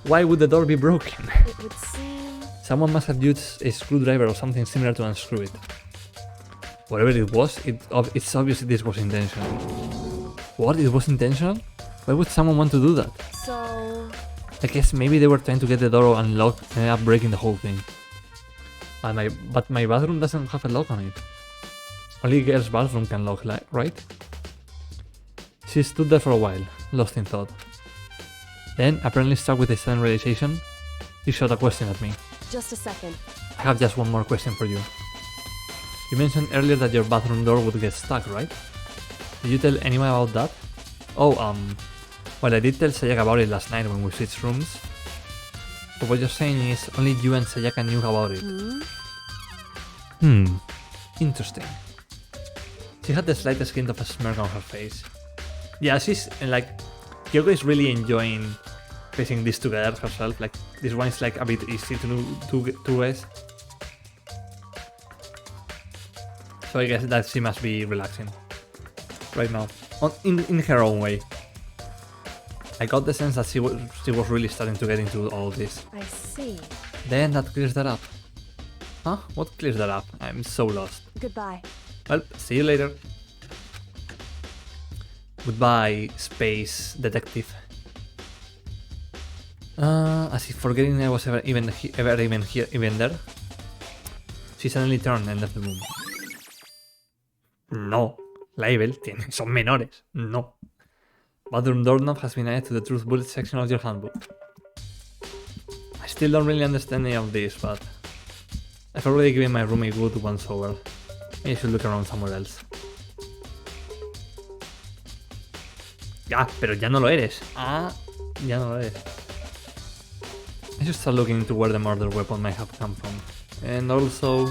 Why would the door be broken? It would seem... Someone must have used a screwdriver or something similar to unscrew it. Whatever it was, it's obvious this was intentional. What? It was intentional? Why would someone want to do that? So... I guess maybe they were trying to get the door unlocked and ended up breaking the whole thing. But my bathroom doesn't have a lock on it. Only a girl's bathroom can lock, right? She stood there for a while, lost in thought. Then, apparently struck with a sudden realization, she shot a question at me. Just a second. I have just one more question for you. You mentioned earlier that your bathroom door would get stuck, right? Did you tell anyone about that? Oh, well, I did tell Sayaka about it last night when we switched rooms. But what you're saying is only you and Sayaka knew about it. Interesting. She had the slightest hint of a smirk on her face. Yeah, she's like... Kyoko is really enjoying facing this together herself. Like, this one is like a bit easy to guess. So I guess that she must be relaxing right now, in her own way. I got the sense that she was really starting to get into all of this. I see. Then that clears that up. Huh? What clears that up? I'm so lost. Goodbye. Well, see you later. Goodbye, space detective. As if forgetting I was ever even there, she suddenly turned and left the room. No, label, son menores. No. Bathroom doorknob has been added to the truth bullet section of your handbook. I still don't really understand any of this, but I've already given my room a good once over. Maybe I should look around somewhere else. Ya, pero ya no lo eres. Ah, ya no lo eres. I should start looking into where the murder weapon might have come from. And also,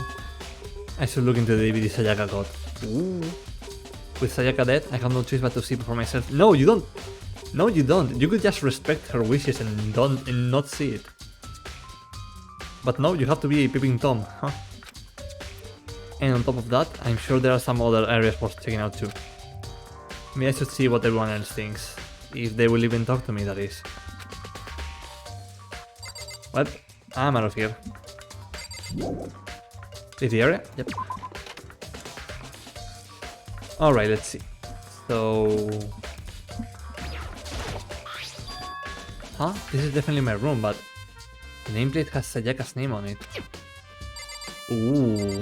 I should look into the DVD Sayaka got. Ooh. With Sayaka dead, I have no choice but to see for myself. No, you don't! No, you don't. You could just respect her wishes and not see it. But no, you have to be a peeping Tom, huh? And on top of that, I'm sure there are some other areas worth checking out too. Maybe I should see what everyone else thinks. If they will even talk to me, that is. Well, I'm out of here. Is the area? Yep. Alright, let's see. So... Huh? This is definitely my room, but... The nameplate has Sayaka's name on it. Ooh.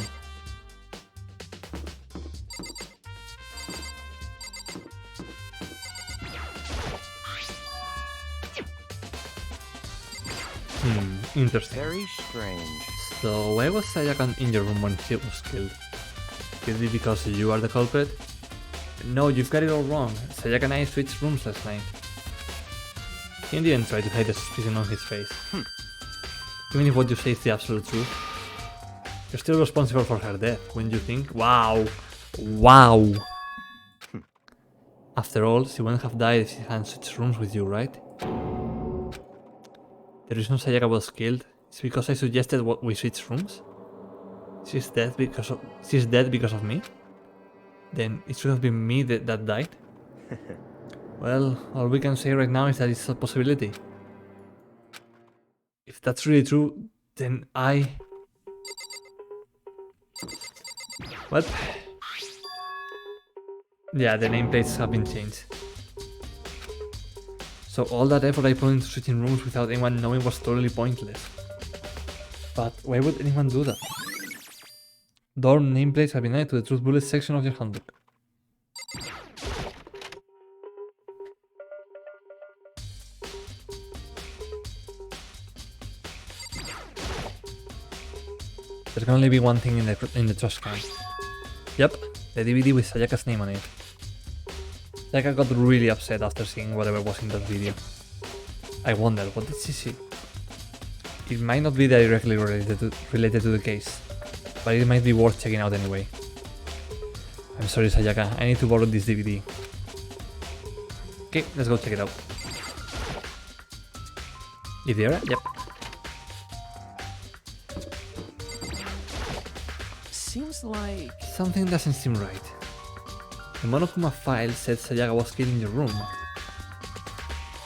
Interesting. Very strange. So, why was Sayaka in your room when she was killed? Could it be because you are the culprit? No, you've got it all wrong. Sayaka and I switched rooms last night. He didn't try to hide the suspicion on his face. Even if what you say is the absolute truth. You're still responsible for her death, wouldn't you think? Wow! Wow! After all, she wouldn't have died if she hadn't switched rooms with you, right? The reason Sayaka was killed is because I suggested we switch rooms? She's dead because of me? Then it should have been me that died? Well, all we can say right now is that it's a possibility. If that's really true, then I... What? Yeah, the nameplates have been changed. So all that effort I put into switching rooms without anyone knowing was totally pointless. But why would anyone do that? Dorm nameplates have been added to the truth bullet section of your handbook. There can only be one thing in the trash can. Yep, the DVD with Sayaka's name on it. Sayaka got really upset after seeing whatever was in that video. I wonder, what did she see? It might not be directly related to the case, but it might be worth checking out anyway. I'm sorry, Sayaka, I need to borrow this DVD. Okay, let's go check it out. Is the area? Yep. Seems like... Something doesn't seem right. The Monokuma file said Sayaka was killed in your room.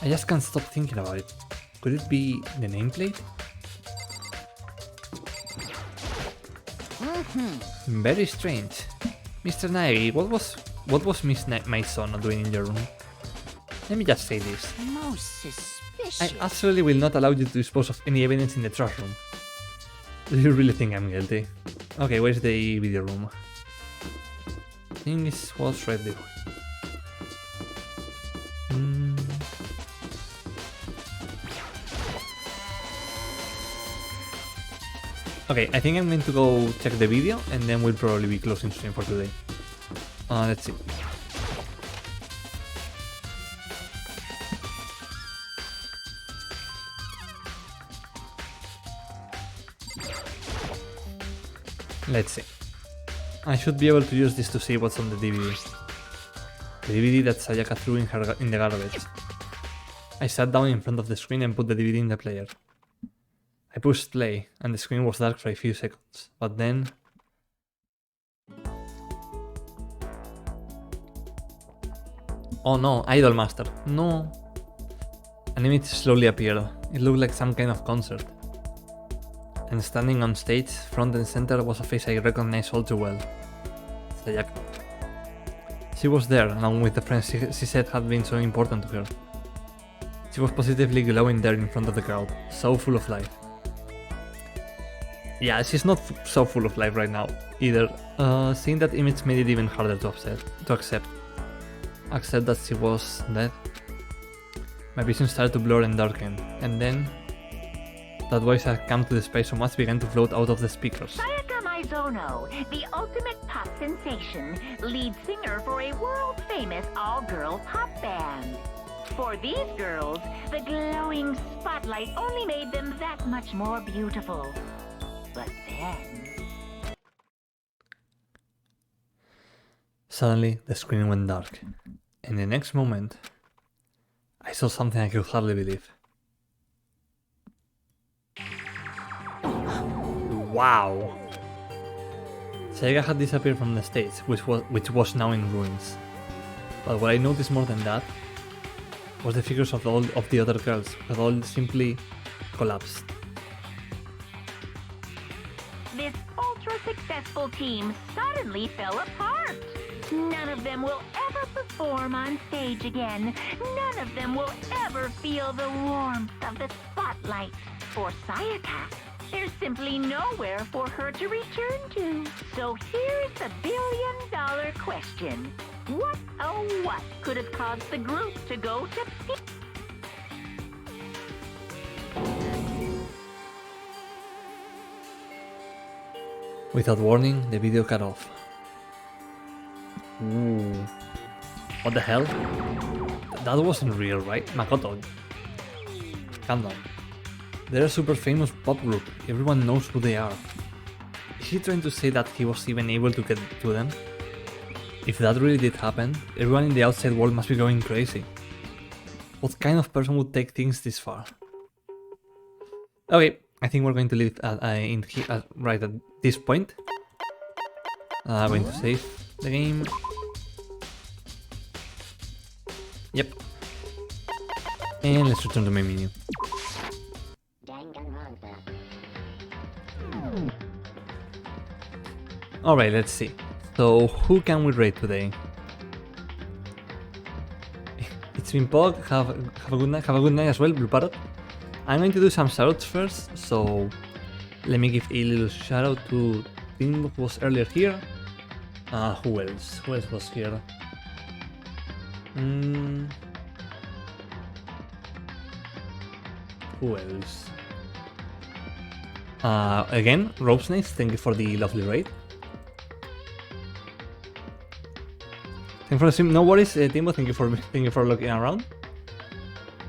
I just can't stop thinking about it. Could it be the nameplate? Very strange. Mr. Naegi, what was Miss Maison doing in your room? Let me just say this. Most suspicious. I absolutely will not allow you to dispose of any evidence in the trash room. Do you really think I'm guilty? Okay, where's the video room? I think this was right there. Okay, I think I'm going to go check the video and then we'll probably be closing stream for today. Let's see. Let's see. I should be able to use this to see what's on the DVD. The DVD that Sayaka threw in the garbage. I sat down in front of the screen and put the DVD in the player. I pushed play, and the screen was dark for a few seconds, but then... Oh no, Idolmaster. No. An image slowly appeared. It looked like some kind of concert. And standing on stage, front and center, was a face I recognized all too well. Sayaka. She was there, along with the friends she said had been so important to her. She was positively glowing there in front of the crowd, so full of life. Yeah, she's not so full of life right now, either. Seeing that image made it even harder to accept. Accept that she was dead. My vision started to blur and darken, and then... that voice had come to the space so much began to float out of the speakers. Sayaka Maizono, the ultimate pop sensation, lead singer for a world-famous all-girl pop band. For these girls, the glowing spotlight only made them that much more beautiful. But then... Suddenly, the screen went dark. In the next moment, I saw something I could hardly believe. Wow! Sayaka had disappeared from the stage, which was now in ruins. But what I noticed more than that was the figures of all of the other girls, who had all simply collapsed. This ultra-successful team suddenly fell apart. None of them will ever perform on stage again. None of them will ever feel the warmth of the spotlight. For Sayaka, there's simply nowhere for her to return to. So here's the billion-dollar question. What, oh what, could have caused the group to go to... Without warning, the video cut off. Ooh. What the hell? That wasn't real, right? Makoto. Calm down. They're a super famous pop group. Everyone knows who they are. Is he trying to say that he was even able to get to them? If that really did happen, everyone in the outside world must be going crazy. What kind of person would take things this far? Okay, I think we're going to leave it right at this point. I'm going to save the game. Yep. And let's return to my menu. Danganronpa. Alright, let's see. So, who can we rate today? It's been Pog, have a good night as well, Blue Parrot. I'm going to do some shoutouts first, so let me give a little shoutout to Tim who was earlier here. Who else? Who else was here? Who else? Again, Rope Snakes, thank you for the lovely raid. Thank you for the stream. No worries, Timbo, thank you for looking around.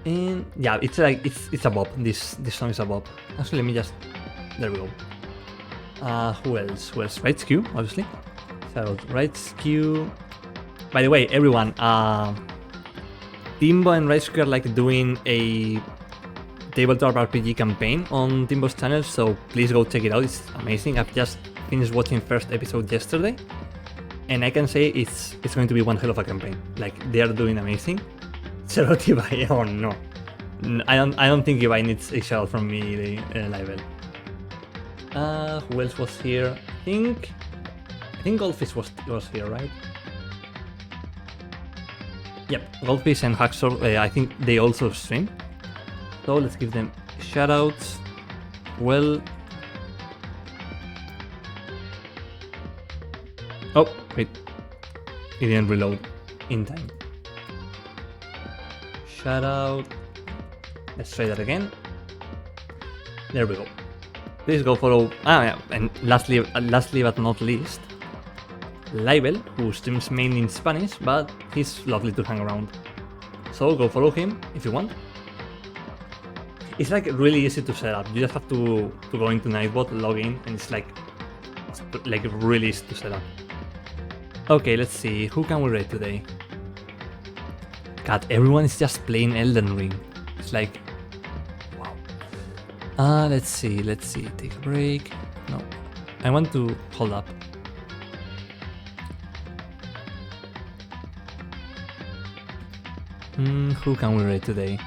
And yeah, it's like it's a bop. This song is a bop. Actually, let me just... there we go. Who else? Who else? Rights Q, obviously. So Rights Q. By the way, everyone, Timbo and Rights Q are like doing a tabletop RPG campaign on Timbo's channel, so please go check it out. It's amazing. I've just finished watching first episode yesterday, and I can say it's going to be one hell of a campaign. Like, they are doing amazing. Zero Ibai, oh no. I don't think Ibai needs a shout from me, Level. Who else was here? I think Goldfish was here, right? Yep, Goldfish and Hacksaw, I think they also stream. So let's give them shoutouts. Well... oh, wait. It didn't reload in time. Shout out. Let's try that again. There we go. Please go follow. Yeah, and lastly but not least, Libel, who streams mainly in Spanish, but he's lovely to hang around. So go follow him if you want. It's like really easy to set up. You just have to go into Nightbot, log in, and it's like It's like really easy to set up. Okay, let's see. Who can we raid today? God, everyone is just playing Elden Ring. It's like, wow. Let's see. Take a break. No, I want to hold up. Who can we raid today?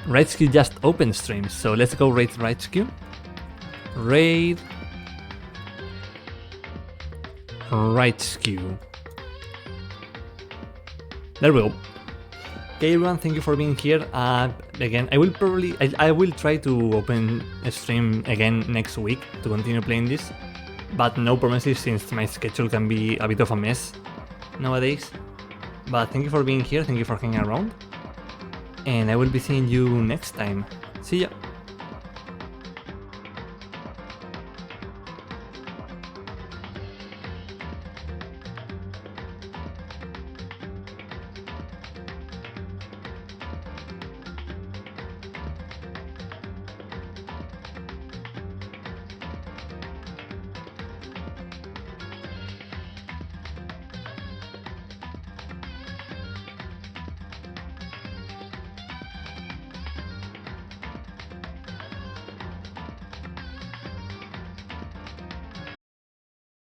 RightSQ just opened streams, so let's go raid RightSQ. Raid RightSQ. There we go. Okay, everyone, thank you for being here. Again, I will try to open a stream again next week to continue playing this, but no promises since my schedule can be a bit of a mess nowadays. But thank you for being here, thank you for hanging around, and I will be seeing you next time. See ya!